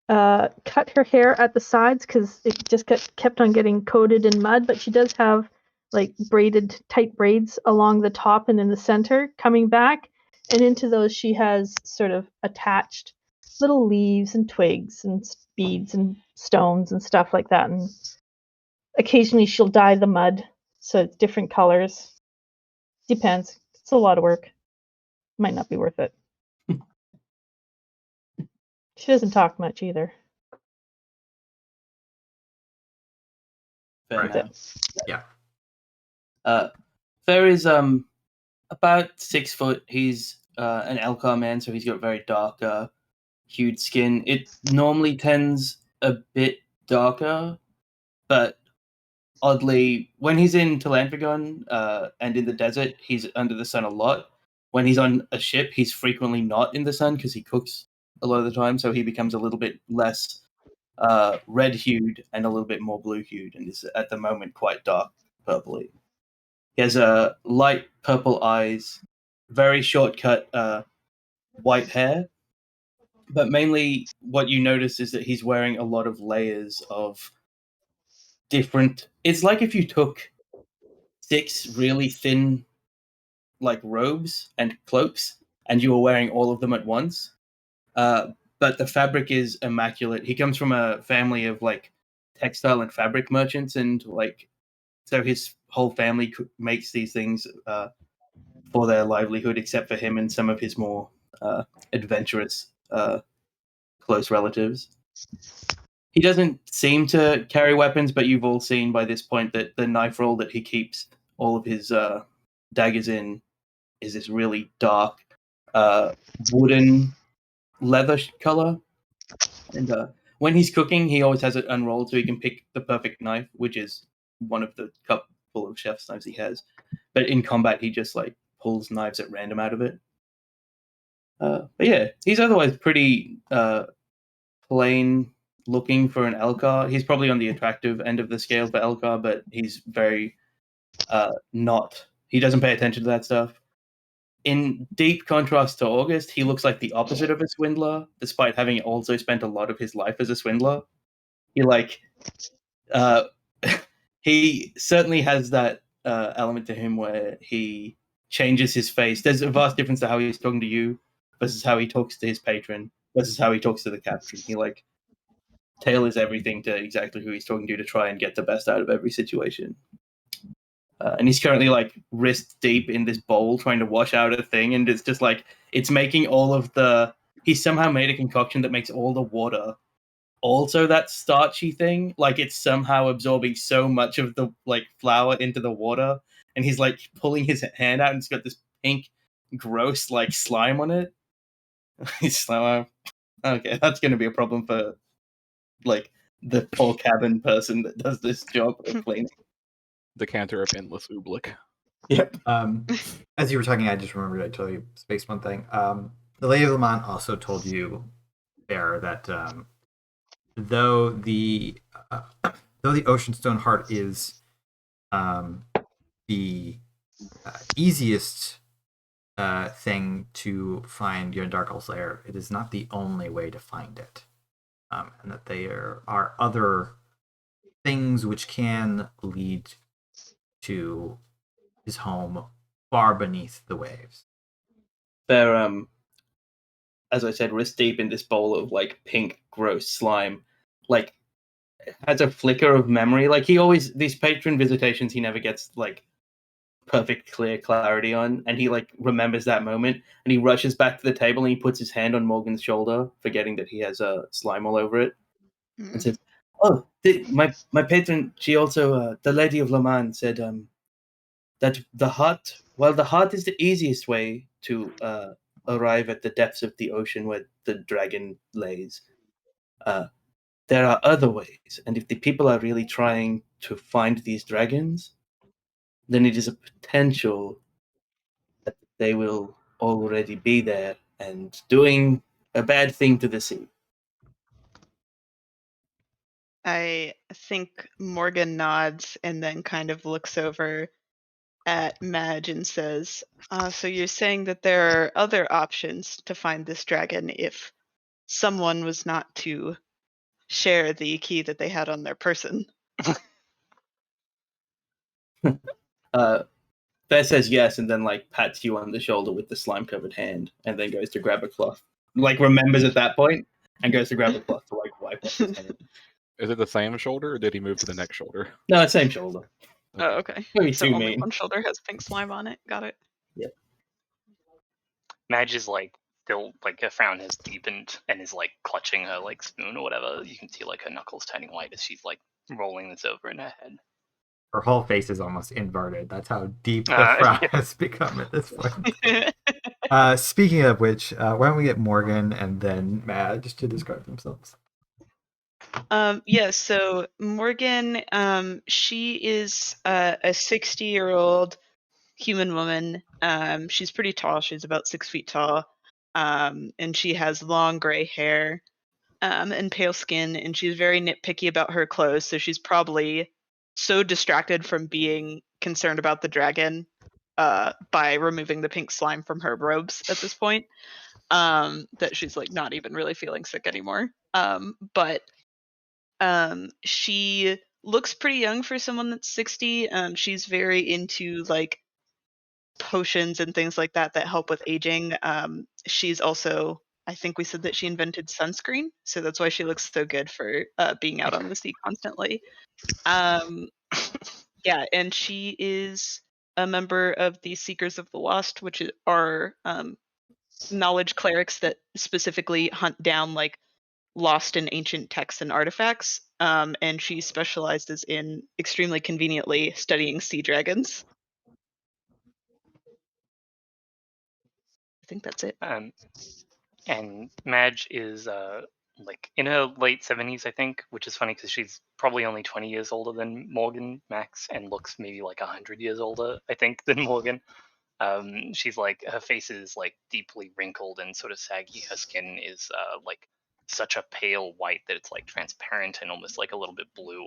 Speaker 7: cut her hair at the sides because it just kept on getting coated in mud, but she does have like braided tight braids along the top and in the center coming back, and into those she has sort of attached little leaves and twigs and beads and stones and stuff like that. And occasionally she'll dye the mud so it's different colors. Depends. It's a lot of work. Might not be worth it. She doesn't talk much either.
Speaker 2: Fair
Speaker 1: Right.
Speaker 2: enough.
Speaker 1: Yeah.
Speaker 2: Fair is about 6 foot. He's an Elcar man, so he's got very dark hued skin. It normally tends a bit darker, but oddly, when he's in Telanthragon and in the desert, he's under the sun a lot. When he's on a ship, he's frequently not in the sun because he cooks a lot of the time, so he becomes a little bit less red-hued and a little bit more blue-hued, and is at the moment quite dark purpley. He has light purple eyes, very short-cut white hair, but mainly what you notice is that he's wearing a lot of layers of different... It's like if you took 6 really thin like robes and cloaks and you were wearing all of them at once. But the fabric is immaculate. He comes from a family of like textile and fabric merchants, and like so his whole family makes these things for their livelihood, except for him and some of his more adventurous close relatives. He doesn't seem to carry weapons, but you've all seen by this point that the knife roll that he keeps all of his daggers in is this really dark wooden leather color. And when he's cooking, he always has it unrolled so he can pick the perfect knife, which is one of the couple of chef's knives he has. But in combat, he just like pulls knives at random out of it. But yeah, he's otherwise pretty plain looking for an Elcar. He's probably on the attractive end of the scale for Elcar, but he's very not. He doesn't pay attention to that stuff. In deep contrast to August, he looks like the opposite of a swindler, despite having also spent a lot of his life as a swindler. He he certainly has that element to him where he changes his face. There's a vast difference to how he's talking to you versus how he talks to his patron versus how he talks to the captain. He tailors everything to exactly who he's talking to try and get the best out of every situation. And he's currently wrist deep in this bowl trying to wash out a thing, and it's just it's making all of the. He somehow made a concoction that makes all the water also that starchy thing. It's somehow absorbing so much of the flour into the water, and he's pulling his hand out, and it's got this pink, gross slime on it. He's okay, that's going to be a problem for the poor cabin person that does this job of cleaning.
Speaker 5: Decanter of endless oobleck.
Speaker 2: Yep.
Speaker 1: As you were talking, I just remembered I told you space one thing. The Lady of Lamont also told you, Bear, that though the Oceanstone Heart is the easiest thing to find Darkle's lair, it is not the only way to find it, and that there are other things which can lead to his home far beneath the waves.
Speaker 2: They're as I said, wrist deep in this bowl of pink gross slime. Has a flicker of memory. He always, these patron visitations, he never gets perfect clear clarity on, and he remembers that moment, and he rushes back to the table and he puts his hand on Morgan's shoulder, forgetting that he has slime all over it, and says, "Oh, my patron, she also the Lady of Lamont said that the heart is the easiest way to arrive at the depths of the ocean where the dragon lays. There are other ways, and if the people are really trying to find these dragons, then it is a potential that they will already be there and doing a bad thing to the sea."
Speaker 3: I think Morgan nods and then kind of looks over at Madge and says, so you're saying that there are other options to find this dragon if someone was not to share the key that they had on their person?
Speaker 2: Bear says yes, and then pats you on the shoulder with the slime-covered hand, and then goes to grab a cloth. Remembers at that point, and goes to grab a cloth to wipe off his hand.
Speaker 5: Is it the same shoulder, or did he move to the next shoulder?
Speaker 2: No, same shoulder.
Speaker 3: Oh, okay.
Speaker 2: Maybe
Speaker 3: So
Speaker 2: too
Speaker 3: only
Speaker 2: mean.
Speaker 3: one shoulder has pink slime on it. Got it.
Speaker 2: Yep.
Speaker 6: Madge is still a frown has deepened and is clutching her spoon or whatever. You can see her knuckles turning white as she's rolling this over in her head.
Speaker 1: Her whole face is almost inverted. That's how deep the frown has become at this point. Speaking of which, why don't we get Morgan and then Madge to describe themselves?
Speaker 3: Yeah, so Morgan, she is a 60-year-old human woman. She's pretty tall. She's about 6 feet tall. And she has long gray hair and pale skin, and she's very nitpicky about her clothes, so she's probably so distracted from being concerned about the dragon by removing the pink slime from her robes at this point, that she's not even really feeling sick anymore. But she looks pretty young for someone that's 60. She's very into potions and things like that help with aging. She's also, I think we said that she invented sunscreen, so that's why she looks so good for being out on the sea constantly. Yeah, and she is a member of the Seekers of the Lost, which are knowledge clerics that specifically hunt down lost in ancient texts and artifacts, and she specializes in, extremely conveniently, studying sea dragons. I think that's it.
Speaker 6: And Madge is like in her late 70s, I think, which is funny because she's probably only 20 years older than Morgan Max and looks maybe like 100 years older, I think, than Morgan. She's like, her face is like deeply wrinkled and sort of saggy. Her skin is like such a pale white that it's like transparent and almost like a little bit blue.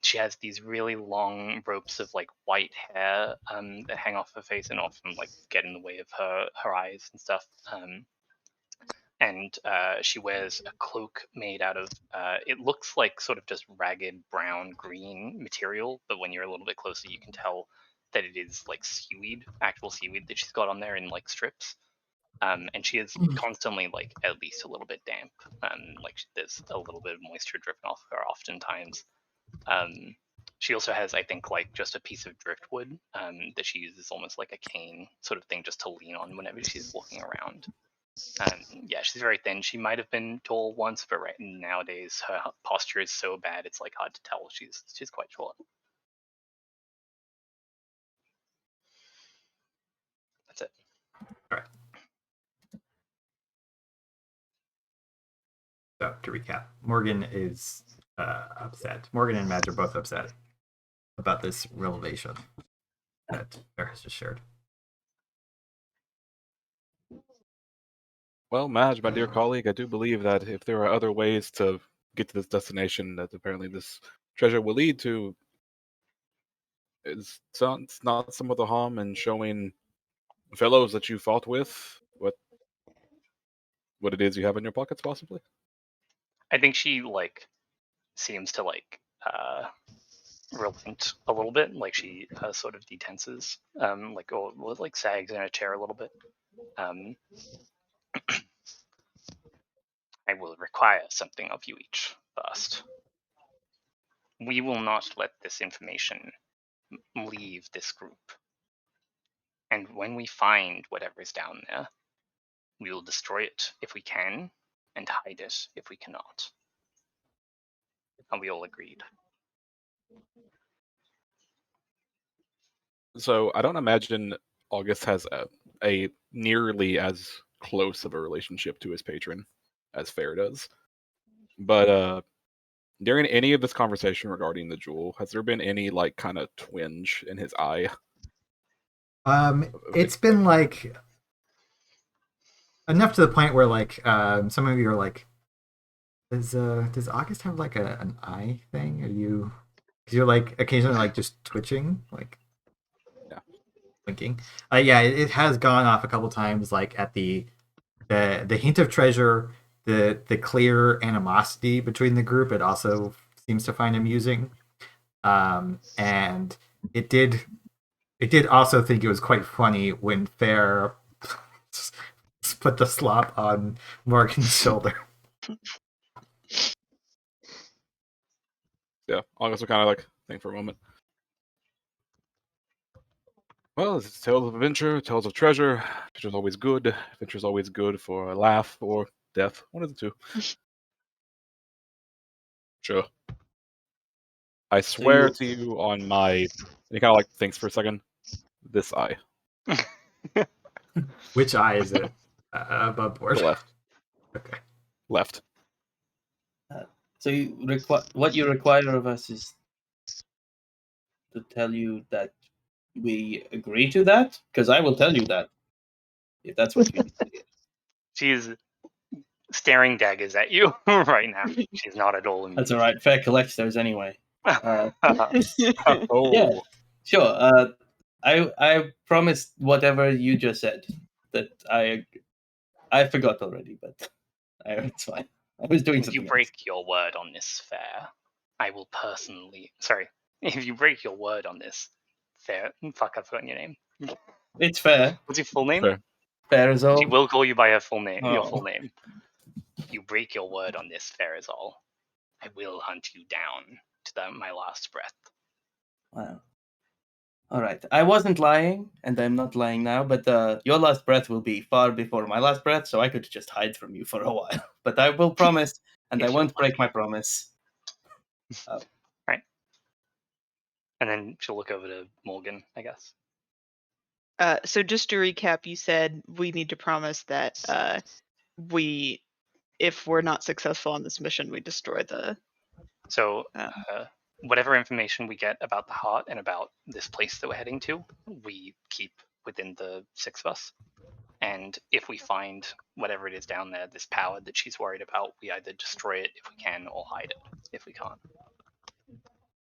Speaker 6: She has these really long ropes of like white hair that hang off her face and often like get in the way of her eyes and stuff. And she wears a cloak made out of it looks like sort of just ragged brown green material, but when you're a little bit closer you can tell that it is like seaweed, actual seaweed that she's got on there in like strips. And she is constantly like at least a little bit damp, like there's a little bit of moisture dripping off her oftentimes. She also has, I think, like just a piece of driftwood that she uses almost like a cane sort of thing just to lean on whenever she's walking around. Yeah, she's very thin. She might have been tall once, but right nowadays her posture is so bad it's like hard to tell. She's quite short. That's it.
Speaker 1: All right. So to recap, Morgan is upset. Morgan and Madge are both upset about this revelation that Bear has just shared.
Speaker 5: Well, Madge, my dear colleague, I do believe that if there are other ways to get to this destination that apparently this treasure will lead to, it's not some of the harm in showing fellows that you fought with what it is you have in your pockets, possibly.
Speaker 6: I think she like seems to like relent a little bit, like she sort of detenses, like or like sags in a chair a little bit. I will require something of you each first. We will not let this information leave this group. And when we find whatever is down there, we will destroy it if we can, and hide it if we cannot. And we all agreed.
Speaker 5: So I don't imagine August has a nearly as close of a relationship to his patron as Fair does. But during any of this conversation regarding the jewel, has there been any like kind of twinge in his eye?
Speaker 1: It's been like enough to the point where like some of you are like, does August have like an eye thing? Are you? Because you're like occasionally like just twitching, like blinking. Yeah, it has gone off a couple times, like at the hint of treasure, the clear animosity between the group. It also seems to find amusing, and it did also think it was quite funny when Fair put the slop on Morgan's shoulder.
Speaker 5: Yeah, August will kind of like think for a moment. Well, it's tales of adventure, tales of treasure. Adventure's always good. Adventure's always good for a laugh or death. One of the two. Sure. I swear to you on my... And he kind of like thinks for a second. This eye.
Speaker 1: Which eye is it? Above board.
Speaker 5: The left.
Speaker 1: Okay.
Speaker 5: Left.
Speaker 2: So what you require of us is to tell you that we agree to that? Because I will tell you that, if that's what you need to hear.
Speaker 6: She's staring daggers at you right now. She's not at all amused.
Speaker 2: That's all right. Fair collects those anyway.
Speaker 5: Oh.
Speaker 2: Yeah, sure. I promised whatever you just said that I forgot already, but it's fine. I was doing
Speaker 6: If
Speaker 2: something
Speaker 6: you break your word on this, Fair, I will personally... Sorry. If you break your word on this, Fair... Fuck, I've forgotten your name.
Speaker 2: It's fair.
Speaker 6: What's your full name?
Speaker 5: Fair.
Speaker 2: Fair is all.
Speaker 6: She will call you by her full name. Your
Speaker 2: Oh.
Speaker 6: full name. If you break your word on this, Fair is all, I will hunt you down to my last breath.
Speaker 2: Wow. All right. I wasn't lying, and I'm not lying now, but your last breath will be far before my last breath, so I could just hide from you for a while. But I will promise, and I
Speaker 6: If you
Speaker 2: won't break
Speaker 6: like.
Speaker 2: my promise.
Speaker 6: Right. And then she'll look over to Morgan, I guess.
Speaker 3: So just to recap, you said we need to promise that if we're not successful on this mission, we destroy the.
Speaker 6: So whatever information we get about the heart and about this place that we're heading to, we keep within the 6 of us. And if we find whatever it is down there, this power that she's worried about, we either destroy it if we can or hide it if we can't.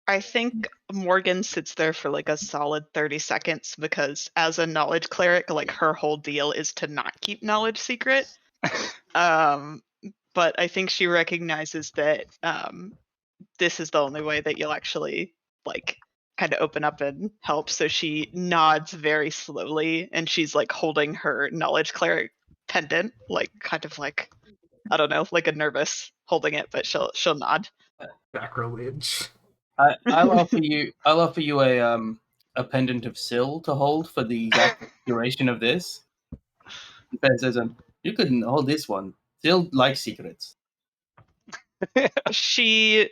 Speaker 3: I think Morgan sits there for like a solid 30 seconds because as a knowledge cleric, like her whole deal is to not keep knowledge secret. But I think she recognizes that this is the only way that you'll actually like kind of open up and help. So she nods very slowly and she's like holding her knowledge cleric pendant, like kind of like, I don't know, like a nervous holding it, but she'll nod.
Speaker 1: Sacrilege.
Speaker 2: I'll offer you a pendant of Syl to hold for the exact duration of this. Ben says, you couldn't hold this one. Syl likes secrets.
Speaker 3: She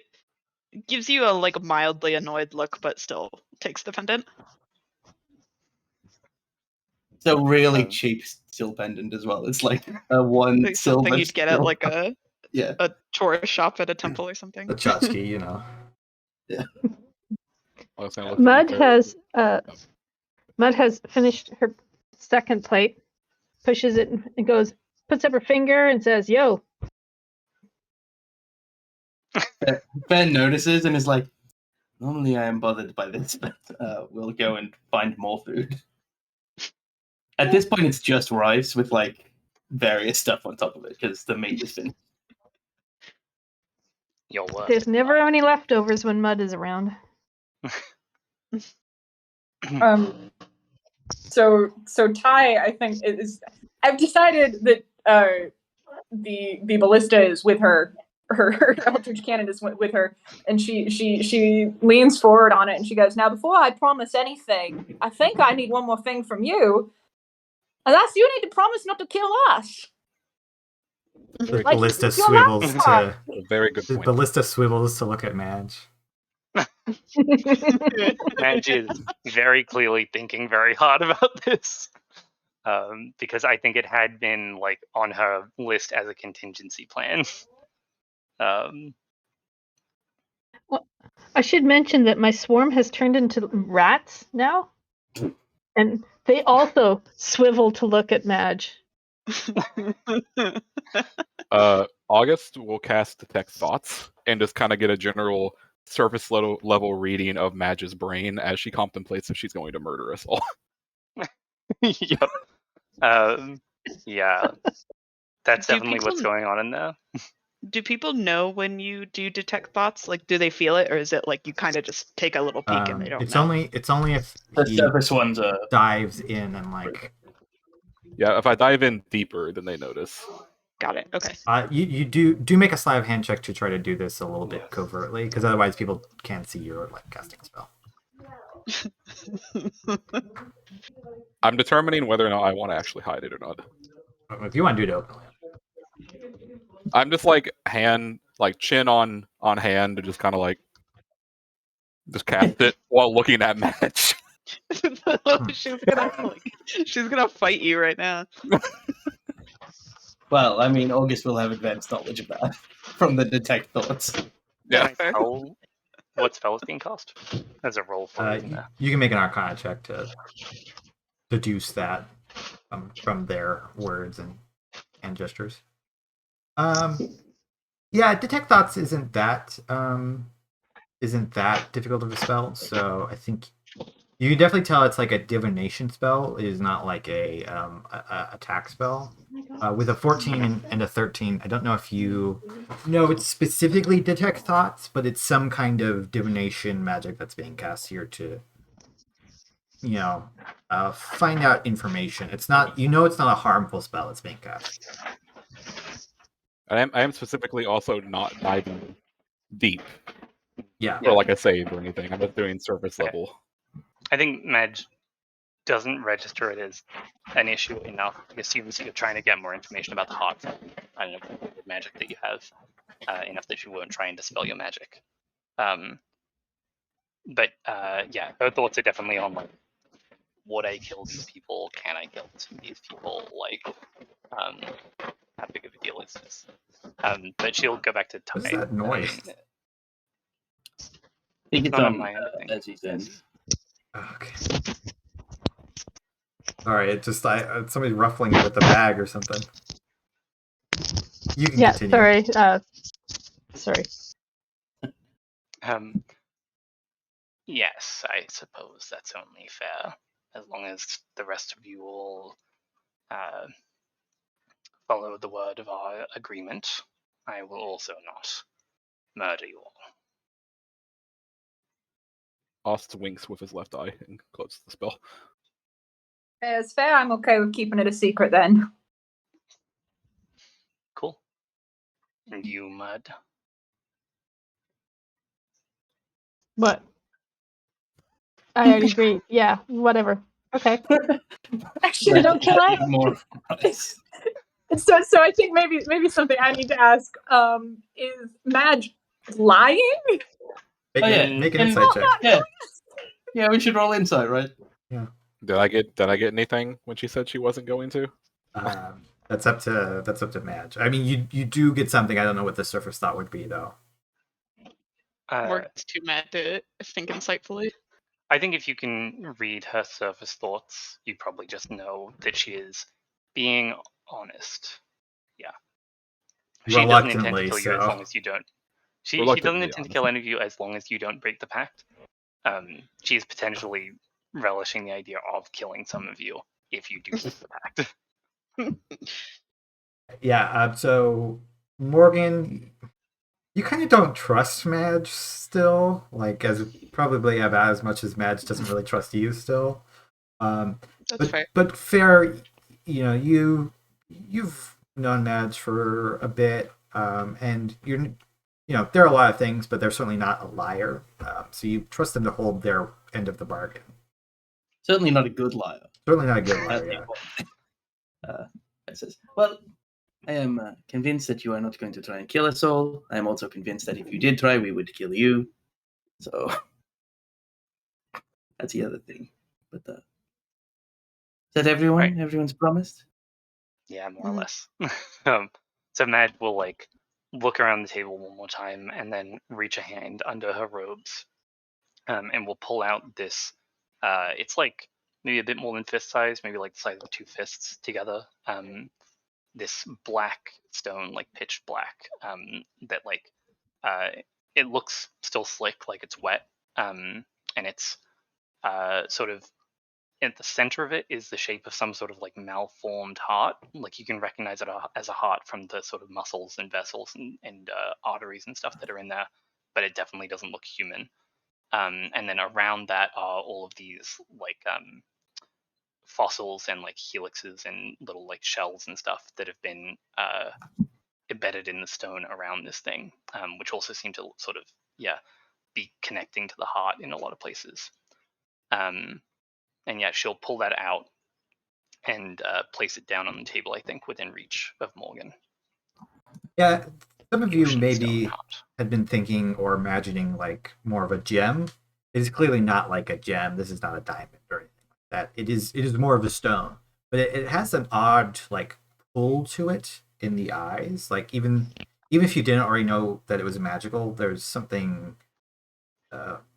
Speaker 3: gives you a like mildly annoyed look, but still takes the pendant.
Speaker 2: It's a really cheap Syl pendant as well. It's like a one
Speaker 3: Like
Speaker 2: silver.
Speaker 3: something you'd get at like a tourist shop at a temple or something.
Speaker 1: The tchotchke, you know.
Speaker 2: Yeah.
Speaker 7: Mud has finished her second plate, pushes it and goes, puts up her finger and says, "Yo."
Speaker 2: Ben notices and is like, normally I am bothered by this, but we'll go and find more food. At this point, it's just rice with like various stuff on top of it because the meat has been.
Speaker 6: Your work.
Speaker 7: There's never any leftovers when Mud is around.
Speaker 4: So Ty, I think is. I've decided that the ballista is with her. Her Eldritch Cannon is with her, and she leans forward on it and she goes, "Now, before I promise anything, I think I need one more thing from you, and that's you need to promise not to kill us."
Speaker 1: The
Speaker 4: Like,
Speaker 1: ballista
Speaker 4: your
Speaker 1: swivels
Speaker 4: laptop.
Speaker 1: to.
Speaker 5: Very good
Speaker 1: The
Speaker 5: point.
Speaker 1: ballista swivels to look at Madge.
Speaker 6: Madge is very clearly thinking very hard about this. Because I think it had been like on her list as a contingency plan.
Speaker 7: Well, I should mention that my swarm has turned into rats now, and they also swivel to look at Madge.
Speaker 5: August will cast Detect Thoughts and just kind of get a general surface level reading of Madge's brain as she contemplates if she's going to murder us all.
Speaker 6: Yep. Yeah. That's definitely what's going on in there.
Speaker 3: Do people know when you do detect thoughts? Like, do they feel it, or is it like you kind of just take a little peek and they don't know?
Speaker 1: It's only if
Speaker 2: The
Speaker 1: he
Speaker 2: surface ones are.
Speaker 1: dives in and like.
Speaker 5: Yeah, if I dive in deeper, then they notice.
Speaker 3: Got it. Okay.
Speaker 1: You do make a sleight of hand check to try to do this a little bit covertly, because otherwise people can't see you're like casting a spell.
Speaker 5: I'm determining whether or not I want to actually hide it or not.
Speaker 1: If you want to do it openly.
Speaker 5: I'm just like chin on hand, and just kind of like just cast it while looking at Madge.
Speaker 3: she's gonna fight you right now.
Speaker 2: Well, I mean, August will have advanced knowledge of that from the detect thoughts.
Speaker 5: Yeah.
Speaker 6: What spell is being cast? There's a roll for it in there.
Speaker 1: You can make an Arcana check to deduce that from their words and gestures. Yeah, detect thoughts isn't that difficult of a spell. So I think you can definitely tell it's like a divination spell. It is not like a attack spell. With a 14 and a 13, I don't know if you know it's specifically detect thoughts, but it's some kind of divination magic that's being cast here to, find out information. It's not, it's not a harmful spell that's being cast.
Speaker 5: I am specifically also not diving deep.
Speaker 1: Yeah.
Speaker 5: Or like a save or anything. I'm just doing surface level.
Speaker 6: I think Madge doesn't register it as an issue enough. It assumes you're trying to get more information about the heart. I don't know the magic that you have enough that she won't try and dispel your magic. But yeah, her thoughts are definitely on like, would I kill these people? Can I kill these people? Like, how big of a deal is this? But she'll go back to Ty.
Speaker 1: What's that noise?
Speaker 2: I think it's
Speaker 6: not
Speaker 2: on
Speaker 6: on my end, I think.
Speaker 2: Ezzie's end.
Speaker 1: Okay. All right, it just somebody's ruffling it with a bag or something. You can
Speaker 7: Yeah,
Speaker 1: continue.
Speaker 7: sorry.
Speaker 6: Yes, I suppose that's only fair, as long as the rest of you all follow the word of our agreement. I will also not murder you all.
Speaker 5: Ost winks with his left eye and closes the spell.
Speaker 4: It's fair. I'm okay with keeping it a secret then.
Speaker 6: Cool. And you, Mud?
Speaker 7: What? I already agreed. Yeah, whatever. Okay.
Speaker 4: Actually,
Speaker 7: don't kill us?
Speaker 2: More price.
Speaker 4: so I think maybe something I need to ask is Madge lying?
Speaker 1: Make an insight check.
Speaker 2: Yeah, we should roll insight, right?
Speaker 1: Yeah.
Speaker 5: Did I get anything when she said she wasn't going to?
Speaker 1: That's up to Madge. I mean, you do get something. I don't know what the surface thought would be though.
Speaker 3: Morgan's too mad to think insightfully.
Speaker 6: I think if you can read her surface thoughts, you probably just know that she is being honest. Yeah. She doesn't intend to kill you as long as you don't. She doesn't intend to kill any of you as long as you don't break the pact. She's potentially relishing the idea of killing some of you if you do break the pact.
Speaker 1: Yeah. So Morgan, you kind of don't trust Madge still, like as probably about as much as Madge doesn't really trust you still.
Speaker 3: That's fair.
Speaker 1: But fair, you've known Madge for a bit, and there are a lot of things, but they're certainly not a liar. So you trust them to hold their end of the bargain.
Speaker 2: Certainly not a good liar.
Speaker 1: Certainly not a good liar.
Speaker 2: It says, well, I am convinced that you are not going to try and kill us all. I am also convinced that if you did try, we would kill you. So that's the other thing. But is that everyone? Right. Everyone's promised?
Speaker 6: Yeah, more or less. So Madge will like look around the table one more time and then reach a hand under her robes, and will pull out this. It's like maybe a bit more than fist size, maybe like the size of 2 fists together. This black stone, like pitch black, that like it looks still slick, like it's wet, and it's sort of at the center of it is the shape of some sort of like malformed heart. Like you can recognize it as a heart from the sort of muscles and vessels and arteries and stuff that are in there, but it definitely doesn't look human. And then around that are all of these like fossils and like helixes and little like shells and stuff that have been embedded in the stone around this thing, which also seem to sort of be connecting to the heart in a lot of places. And yeah, she'll pull that out and place it down on the table, I think, within reach of Morgan.
Speaker 1: Yeah, some of you maybe had been thinking or imagining like more of a gem. It is clearly not like a gem. This is not a diamond or anything like that. It is more of a stone, but it has an odd like pull to it in the eyes. Like even if you didn't already know that it was magical, there's something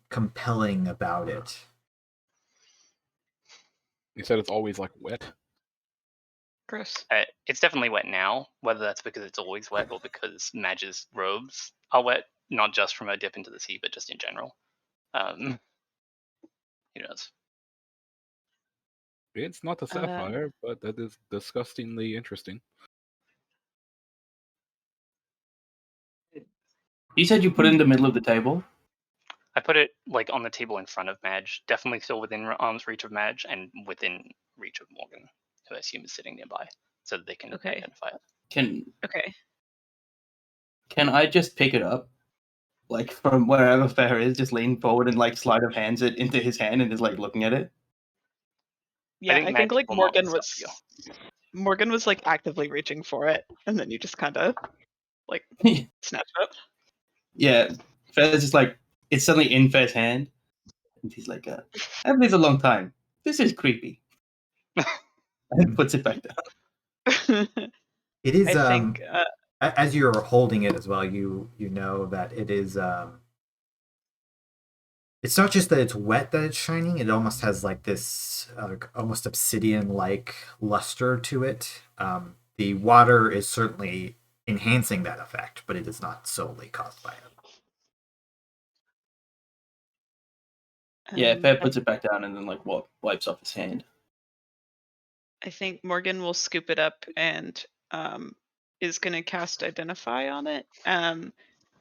Speaker 1: compelling about it.
Speaker 5: You said it's always like wet.
Speaker 3: Gross.
Speaker 6: It's definitely wet now. Whether that's because it's always wet or because Madge's robes are wet, not just from her dip into the sea, but just in general. Who knows?
Speaker 5: It's not a sapphire, but that is disgustingly interesting.
Speaker 2: You said you put it in the middle of the table?
Speaker 6: I put it like on the table in front of Madge, definitely still within arm's reach of Madge and within reach of Morgan, who I assume is sitting nearby, so that they can identify it.
Speaker 2: Can I just pick it up like from wherever Fair is, just lean forward and like sleight of hands it into his hand and is like looking at it.
Speaker 3: Yeah, I think
Speaker 6: Madge
Speaker 3: like
Speaker 6: will not stop
Speaker 3: Morgan was like actively reaching for it, and then you just kind of like snatch it up.
Speaker 2: Yeah, Fair's just like it's suddenly in Fair's hand, and he's like, "I've lived a long time. This is creepy," and puts it back down.
Speaker 1: It is.
Speaker 3: I think
Speaker 1: As you're holding it as well, you know that it is. It's not just that it's wet that it's shining. It almost has like this almost obsidian-like luster to it. The water is certainly enhancing that effect, but it is not solely caused by it.
Speaker 2: Yeah, Fair puts it back down and then like wipes off his hand.
Speaker 3: I think Morgan will scoop it up and is gonna cast Identify on it.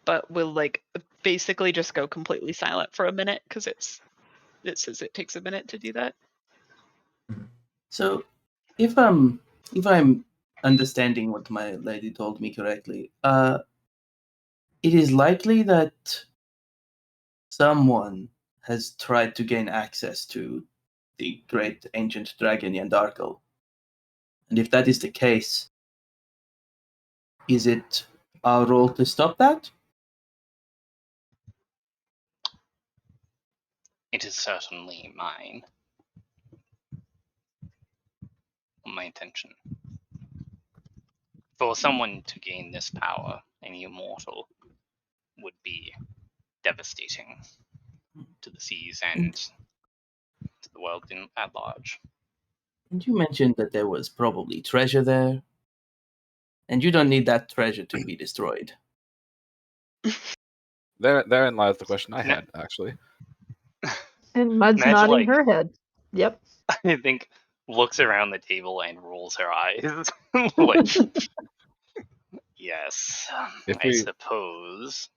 Speaker 3: But will like basically just go completely silent for a minute because it says it takes a minute to do that.
Speaker 2: So, if I'm understanding what my lady told me correctly, it is likely that someone has tried to gain access to the great ancient dragon Yandarkel. And if that is the case, is it our role to stop that?
Speaker 6: It is certainly my intention. For someone to gain this power, any immortal, would be devastating to the seas and to the world at large.
Speaker 2: And you mentioned that there was probably treasure there. And you don't need that treasure to be destroyed.
Speaker 5: Therein lies the question I had, actually.
Speaker 7: And Mud's
Speaker 6: Madge,
Speaker 7: nodding
Speaker 6: like-
Speaker 7: her head. Yep.
Speaker 6: I think looks around the table and rolls her eyes. Like, yes,
Speaker 5: If
Speaker 6: I
Speaker 5: we-
Speaker 6: suppose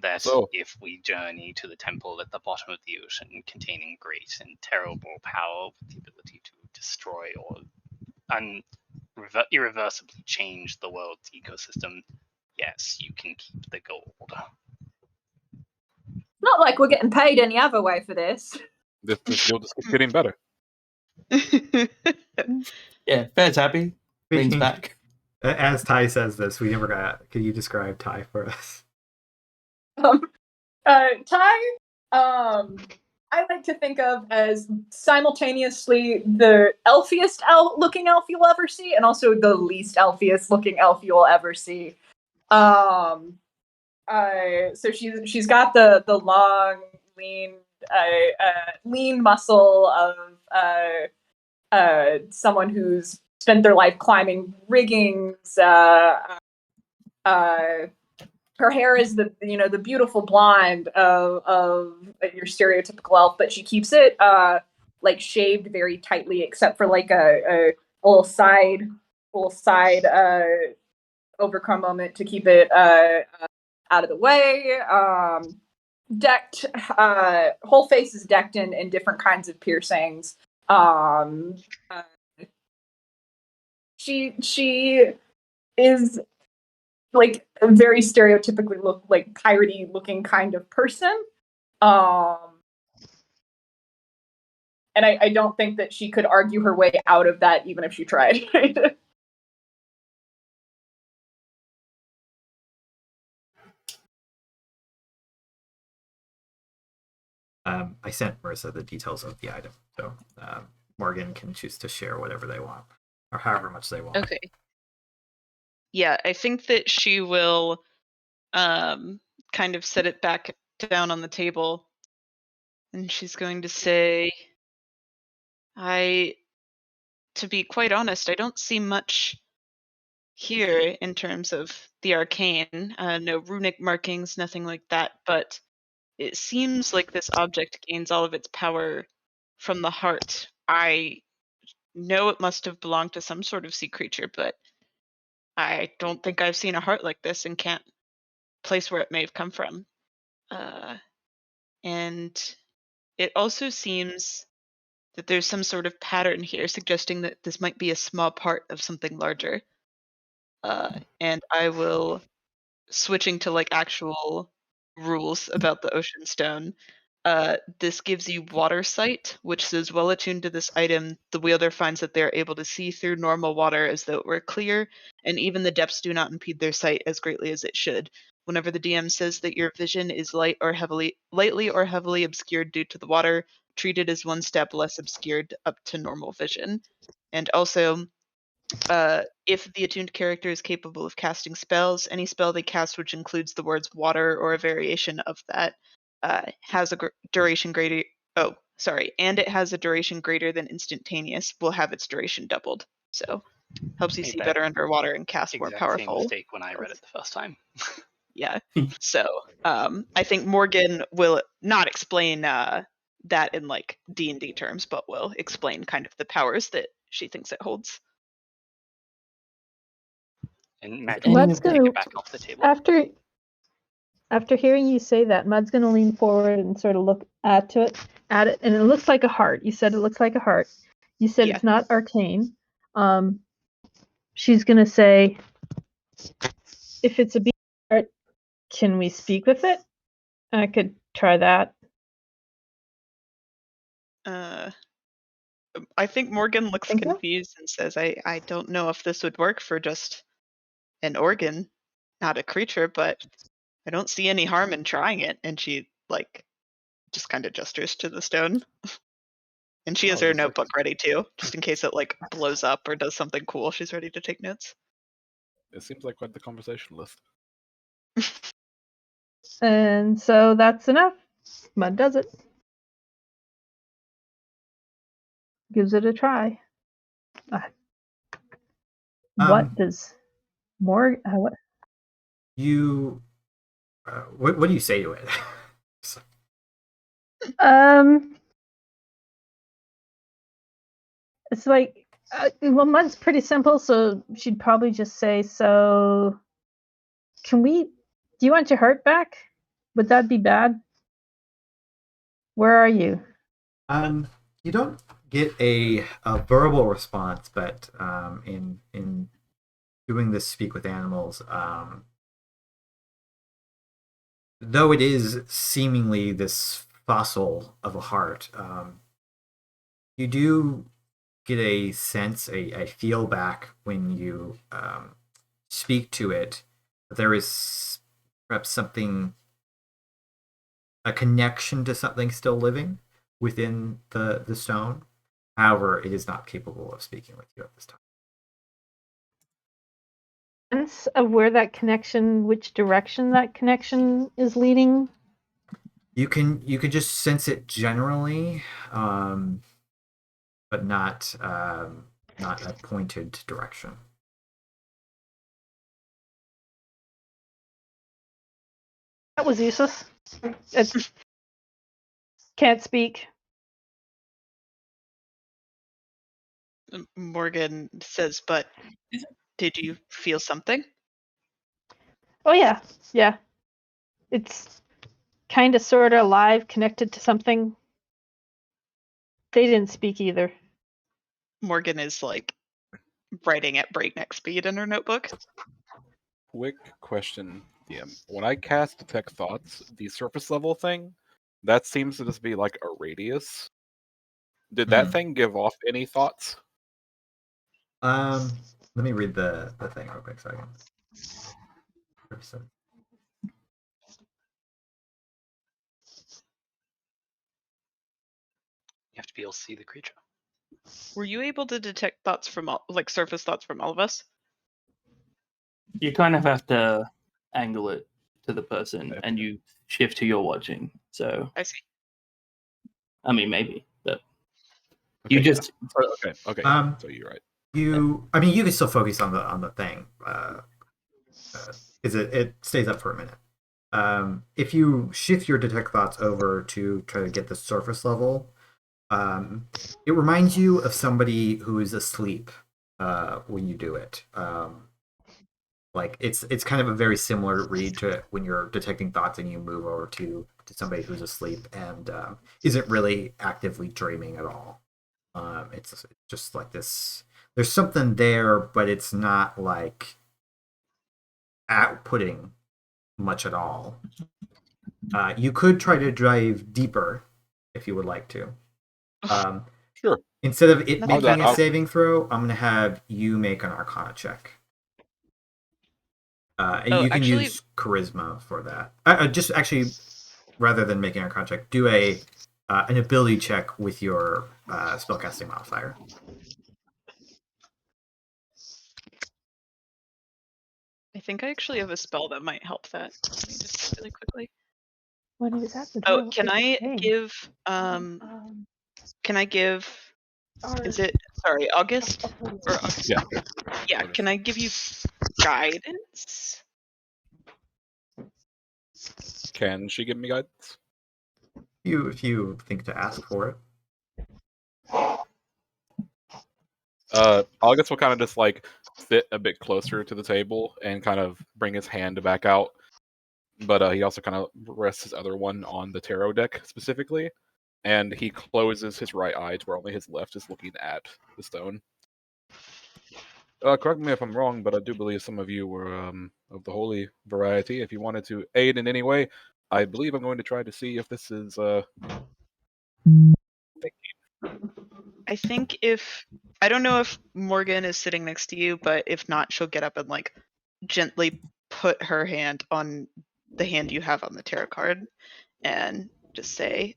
Speaker 6: that
Speaker 5: So-
Speaker 6: if we journey to the temple at the bottom of the ocean containing great and terrible power with the ability to destroy or irreversibly change the world's ecosystem, yes, you can keep the gold.
Speaker 4: Not like we're getting paid any other way for this.
Speaker 5: This guild is getting better.
Speaker 2: Yeah, Fair's happy. Leans
Speaker 1: Speaking-
Speaker 2: back.
Speaker 1: As Ty says this, we never got. Can you describe Ty for us?
Speaker 4: Ty, I like to think of as simultaneously the elfiest looking elf you'll ever see, and also the least elfiest looking elf you'll ever see. So she's got the long, lean muscle of someone who's spent their life climbing riggings. Her hair is the beautiful blonde of your stereotypical elf, but she keeps it like shaved very tightly, except for like a little side overcome moment to keep it out of the way. Decked, whole face is decked in different kinds of piercings. She is like a very stereotypically piratey looking kind of person. And I don't think that she could argue her way out of that even if she tried.
Speaker 1: I sent Marissa the details of the item, so Morgan can choose to share whatever they want, or however much they want.
Speaker 3: Okay. Yeah, I think that she will kind of set it back down on the table, and she's going to say, to be quite honest, I don't see much here in terms of the arcane. No runic markings, nothing like that, but it seems like this object gains all of its power from the heart. I know it must have belonged to some sort of sea creature, but I don't think I've seen a heart like this and can't place where it may have come from. And it also seems that there's some sort of pattern here suggesting that this might be a small part of something larger. And I will, switching to like actual rules about the ocean stone. This gives you water sight, which says while attuned to this item, the wielder finds that they are able to see through normal water as though it were clear, and even the depths do not impede their sight as greatly as it should. Whenever the DM says that your vision is lightly or heavily obscured due to the water, treat it as one step less obscured up to normal vision. And also, if the attuned character is capable of casting spells, any spell they cast which includes the words water or a variation of that has a duration greater. Oh, sorry, and it has a duration greater than instantaneous. Will have its duration doubled. So helps you
Speaker 6: Made
Speaker 3: see
Speaker 6: that
Speaker 3: better underwater and cast more
Speaker 6: exact same
Speaker 3: powerful.
Speaker 6: mistake when I read it the first time.
Speaker 3: Yeah. So I think Morgan will not explain that in like D&D terms, but will explain kind of the powers that she thinks it holds.
Speaker 6: And Madge
Speaker 2: any
Speaker 6: will
Speaker 7: Mud's
Speaker 6: take
Speaker 7: gonna
Speaker 6: it back off the table.
Speaker 7: after hearing you say that, Mud's gonna lean forward and sort of look at it, and it looks like a heart. You said it looks like a heart. You said
Speaker 3: Yeah.
Speaker 7: it's not arcane. She's gonna say, if it's a beast heart, can we speak with it? I could try that.
Speaker 3: I think Morgan looks
Speaker 7: Think so?
Speaker 3: confused and says, I don't know if this would work for just an organ, not a creature, but I don't see any harm in trying it. And she like just kind of gestures to the stone. And she has her
Speaker 5: just like-
Speaker 3: notebook ready too, just in case it like blows up or does something cool. She's ready to take notes.
Speaker 5: It seems like quite the conversationalist.
Speaker 7: And so that's enough. Mud does it. Gives it a try. What does more? What?
Speaker 1: You, what do you say to it?
Speaker 7: It's like, well, Mud's pretty simple, so she'd probably just say, so do you want your heart back? Would that be bad? Where are you?
Speaker 1: You don't get a verbal response, but in doing this speak with animals, though it is seemingly this fossil of a heart, you do get a sense, a feel back when you speak to it. There is perhaps something, a connection to something still living within the stone. However, it is not capable of speaking with you at this time.
Speaker 7: Sense of where that connection, which direction that connection is leading?
Speaker 1: You can just sense it generally, but not a pointed direction.
Speaker 7: That was useless. It can't speak.
Speaker 3: Morgan says, but did you feel something?
Speaker 7: Oh yeah. It's kind of sort of alive, connected to something. They didn't speak either.
Speaker 3: Morgan is like writing at breakneck speed in her notebook.
Speaker 5: Quick question, DM. When I cast Detect Thoughts, the surface level thing, that seems to just be like a radius. Did that thing give off any thoughts?
Speaker 1: Let me read the thing real quick so I can.
Speaker 6: You have to be able to see the creature.
Speaker 3: Were you able to detect thoughts from like surface thoughts from all of us?
Speaker 2: You kind of have to angle it to the person, and you shift who you're watching. So
Speaker 3: I see.
Speaker 2: I mean, maybe, but
Speaker 5: Okay,
Speaker 2: you just
Speaker 5: okay. So you're right.
Speaker 1: I mean, you can still focus on the thing, because it stays up for a minute. If you shift your detect thoughts over to try to get the surface level, it reminds you of somebody who is asleep when you do it. Like it's kind of a very similar read to when you're detecting thoughts and you move over to somebody who's asleep and isn't really actively dreaming at all. It's just like this. There's something there, but it's not like outputting much at all. You could try to drive deeper if you would like to.
Speaker 5: Sure.
Speaker 1: Instead of it
Speaker 3: Nothing
Speaker 1: making a
Speaker 5: I'll-
Speaker 1: saving throw, I'm going to have you make an Arcana check. And
Speaker 3: Oh,
Speaker 1: you can
Speaker 3: actually-
Speaker 1: use Charisma for that. Just actually, rather than making an Arcana check, do an ability check with your spellcasting modifier.
Speaker 3: I think I actually have a spell that might help that. Let me just look really quickly.
Speaker 7: When he was at the
Speaker 3: Oh,
Speaker 7: drill,
Speaker 3: can
Speaker 7: he was
Speaker 3: I
Speaker 7: saying,
Speaker 3: give can I give is it sorry, August? Or August?
Speaker 5: Yeah.
Speaker 3: Yeah,
Speaker 5: August.
Speaker 3: can I give you guidance?
Speaker 5: Can she give me guidance?
Speaker 1: If you think to ask for it.
Speaker 5: August will kind of just like sit a bit closer to the table and kind of bring his hand back out. But he also kind of rests his other one on the tarot deck specifically. And he closes his right eye to where only his left is looking at the stone. Correct me if I'm wrong, but I do believe some of you were of the holy variety. If you wanted to aid in any way, I believe I'm going to try to see if this is
Speaker 3: I think I don't know if Morgan is sitting next to you, but if not, she'll get up and like gently put her hand on the hand you have on the tarot card and just say,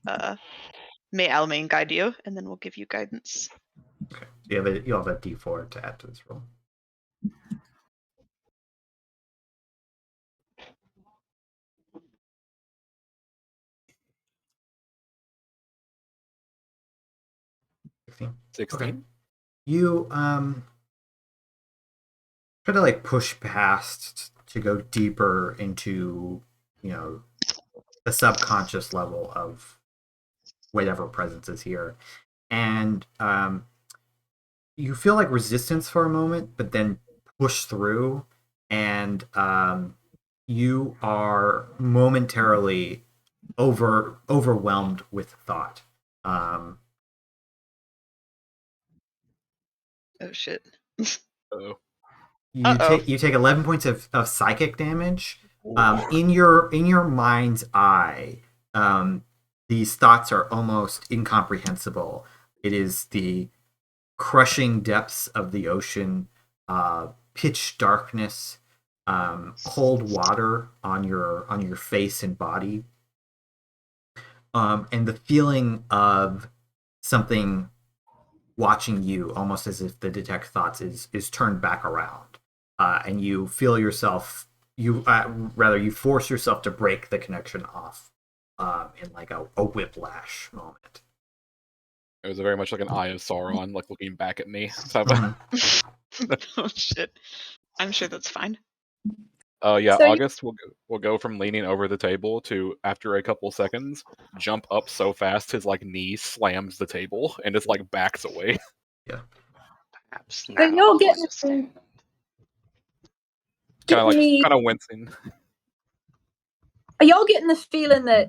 Speaker 3: may Almain guide you, and then we'll give you guidance.
Speaker 1: Okay. You'll have a D4 to add to this roll. $16.
Speaker 5: 16.
Speaker 1: Okay. You try to like push past to go deeper into, the subconscious level of whatever presence is here. And you feel like resistance for a moment, but then push through, and you are momentarily overwhelmed with thought.
Speaker 3: Oh shit.
Speaker 5: Oh.
Speaker 1: You take 11 points of psychic damage. In your mind's eye, these thoughts are almost incomprehensible. It is the crushing depths of the ocean, pitch darkness, cold water on your face and body, and the feeling of something watching you, almost as if the detect thoughts is turned back around, and you feel yourself. You force yourself to break the connection off, in like a whiplash moment.
Speaker 5: It was very much like an eye of Sauron, like looking back at me.
Speaker 3: Oh shit. I'm sure that's fine.
Speaker 5: Yeah,
Speaker 4: So you-
Speaker 5: August will go from leaning over the table to, after a couple seconds, jump up so fast his like knee slams the table and just like backs away.
Speaker 6: Perhaps
Speaker 4: So
Speaker 6: now
Speaker 4: you'll get
Speaker 6: understand.
Speaker 5: kind of wincing.
Speaker 4: Are y'all getting the feeling that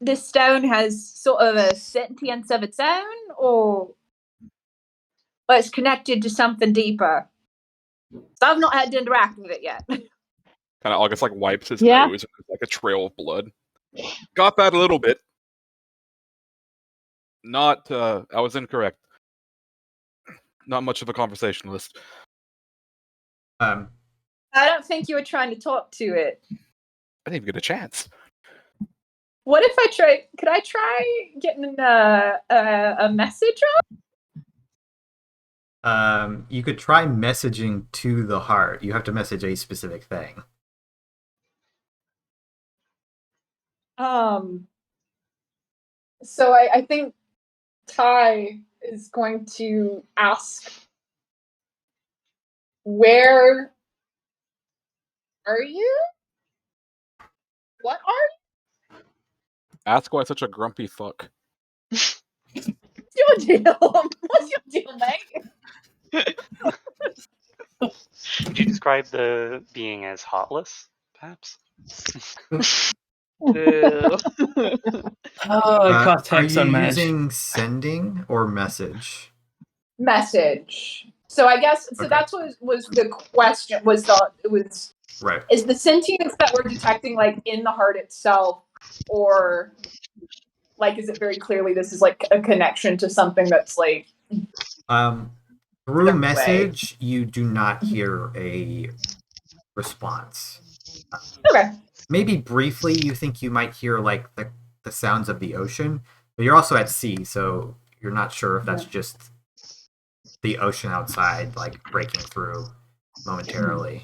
Speaker 4: this stone has sort of a sentience of its own, or it's connected to something deeper? So I've not had to interact with it yet.
Speaker 5: Kind of August like wipes his
Speaker 7: Yeah.
Speaker 5: nose and there's like a trail of blood. Got that a little bit. Not I was incorrect. Not much of a conversationalist.
Speaker 1: Um,
Speaker 4: I don't think you were trying to talk to it.
Speaker 5: I didn't even get a chance.
Speaker 4: What if I try? Could I try getting a message on?
Speaker 1: You could try messaging to the heart. You have to message a specific thing.
Speaker 4: So I think Ty is going to ask, where are you? What are
Speaker 5: Ask why such a grumpy fuck.
Speaker 4: your deal? What's your deal, mate?
Speaker 6: Would you describe the being as heartless, perhaps?
Speaker 2: Oh, I caught
Speaker 1: Are
Speaker 2: text
Speaker 1: you
Speaker 2: on Madge.
Speaker 1: using sending or message?
Speaker 4: Message. So I guess
Speaker 1: Okay.
Speaker 4: that's what was the question.
Speaker 1: Right.
Speaker 4: Is the sentience that we're detecting like in the heart itself or like is it very clearly this is like a connection to something that's like
Speaker 1: Through
Speaker 4: Way.
Speaker 1: message, you do not hear a response.
Speaker 4: okay?
Speaker 1: Maybe briefly, you think you might hear like the sounds of the ocean, but you're also at sea, so you're not sure if that's just the ocean outside, like breaking through momentarily.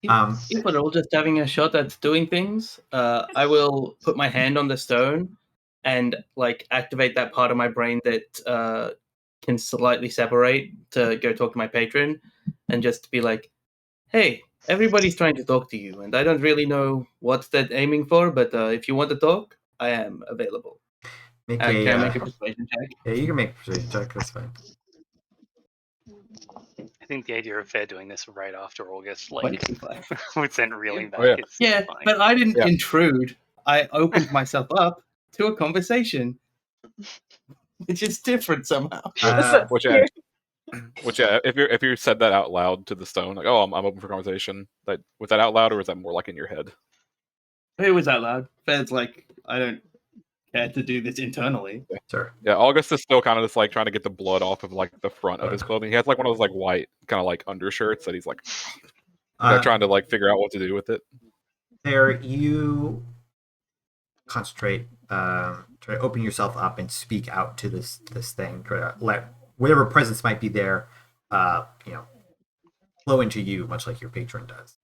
Speaker 2: If we're all just having a shot at doing things, I will put my hand on the stone and like activate that part of my brain that can slightly separate to go talk to my patron and just be like, hey, everybody's trying to talk to you and I don't really know what they're aiming for, but if you want to talk, I am available.
Speaker 1: Make
Speaker 2: Can I make a persuasion check?
Speaker 1: Yeah, you can make a persuasion check. That's fine.
Speaker 6: I think the idea of Fair doing this right after August, like,
Speaker 2: 25.
Speaker 6: would send reeling back.
Speaker 5: Oh, yeah.
Speaker 6: It's
Speaker 2: Yeah,
Speaker 6: fine.
Speaker 2: but I didn't
Speaker 5: Yeah.
Speaker 2: intrude. I opened myself up to a conversation, which is different somehow.
Speaker 5: Which yeah, if you said that out loud to the stone, like, oh, I'm open for conversation. That was that out loud, or was that more like in your head?
Speaker 2: It was out loud. Fed's like, I don't care to do this internally.
Speaker 1: Sure.
Speaker 5: Yeah, August is still kind of just like trying to get the blood off of like the front of his clothing. He has like one of those like white kind of like undershirts that he's like trying to like figure out what to do with it.
Speaker 1: There, you concentrate, try to open yourself up and speak out to this thing. Try to let whatever presence might be there, flow into you, much like your patron does.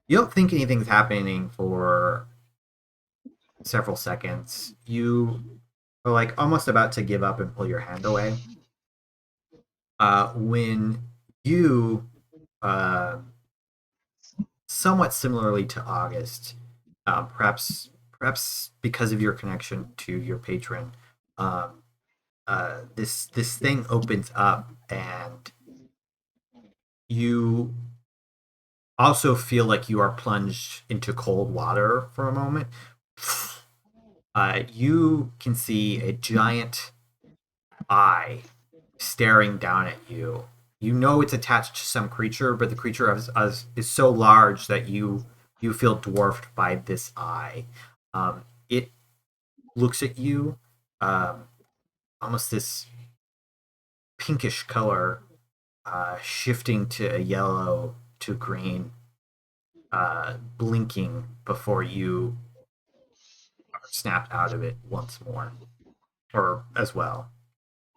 Speaker 1: You don't think anything's happening for several seconds. You are like almost about to give up and pull your hand away. When you, somewhat similarly to August, perhaps because of your connection to your patron, this thing opens up and you also feel like you are plunged into cold water for a moment. You can see a giant eye staring down at you. You know it's attached to some creature, but the creature is so large that you feel dwarfed by this eye. It looks at you, almost this pinkish color, shifting to a yellow to green, blinking before you are snapped out of it once more, or as well.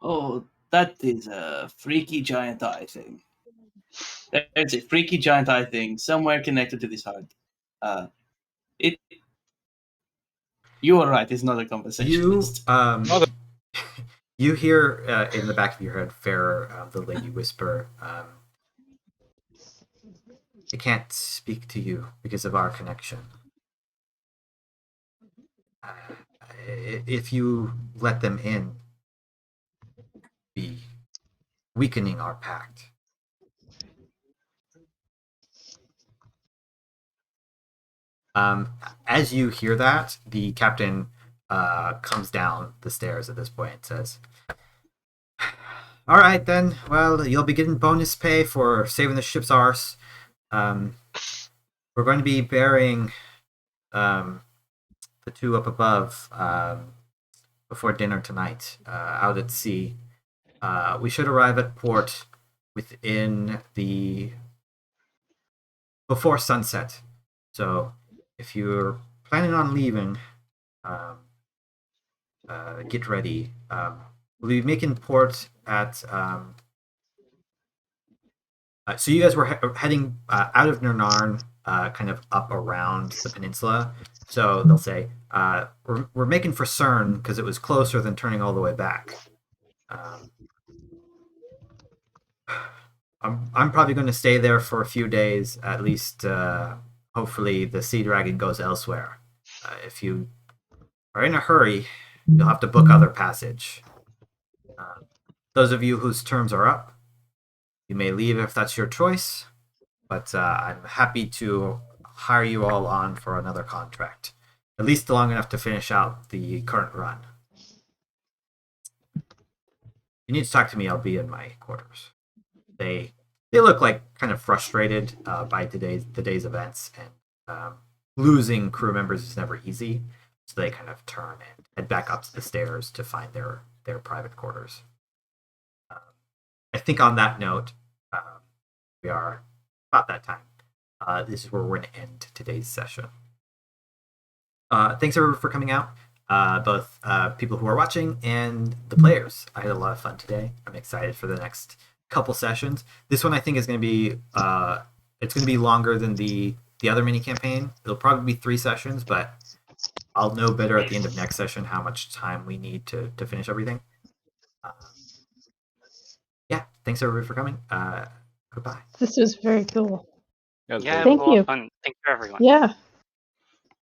Speaker 2: Oh, that is a freaky giant eye thing. There's a freaky giant eye thing somewhere connected to this heart. You are right. It's not a conversationalist.
Speaker 1: You hear in the back of your head, Fair, the lady whisper, I can't speak to you because of our connection. If you let them in, be weakening our pact. As you hear that, the captain comes down the stairs at this point and says, all right, then. Well, you'll be getting bonus pay for saving the ship's arse. We're going to be burying the two up above before dinner tonight, out at sea. We should arrive at port before sunset. So if you're planning on leaving, get ready. We'll be making port at... so you guys were heading out of Nirnarn, kind of up around the peninsula. So they'll say, we're making for Cern because it was closer than turning all the way back. I'm probably going to stay there for a few days, at least. Hopefully the Sea Dragon goes elsewhere. If you are in a hurry, you'll have to book other passage. Those of you whose terms are up, you may leave if that's your choice, but I'm happy to hire you all on for another contract, at least long enough to finish out the current run. If you need to talk to me, I'll be in my quarters. They look like kind of frustrated by today's events, and losing crew members is never easy, so they kind of turn and head back up the stairs to find their private quarters. I think on that note, we are about that time. This is where we're going to end today's session. Thanks everyone for coming out, both people who are watching and the players. I had a lot of fun today. I'm excited for the next couple sessions. This one I think is going to be it's going to be longer than the other mini campaign. It'll probably be 3 sessions, but I'll know better at the end of next session how much time we need to finish everything. Yeah, thanks everybody for coming. Goodbye.
Speaker 7: This was very cool.
Speaker 5: Yeah,
Speaker 6: Yeah,
Speaker 7: Thank
Speaker 6: it was a lot
Speaker 7: you.
Speaker 6: of fun. Thank you, everyone.
Speaker 7: Yeah.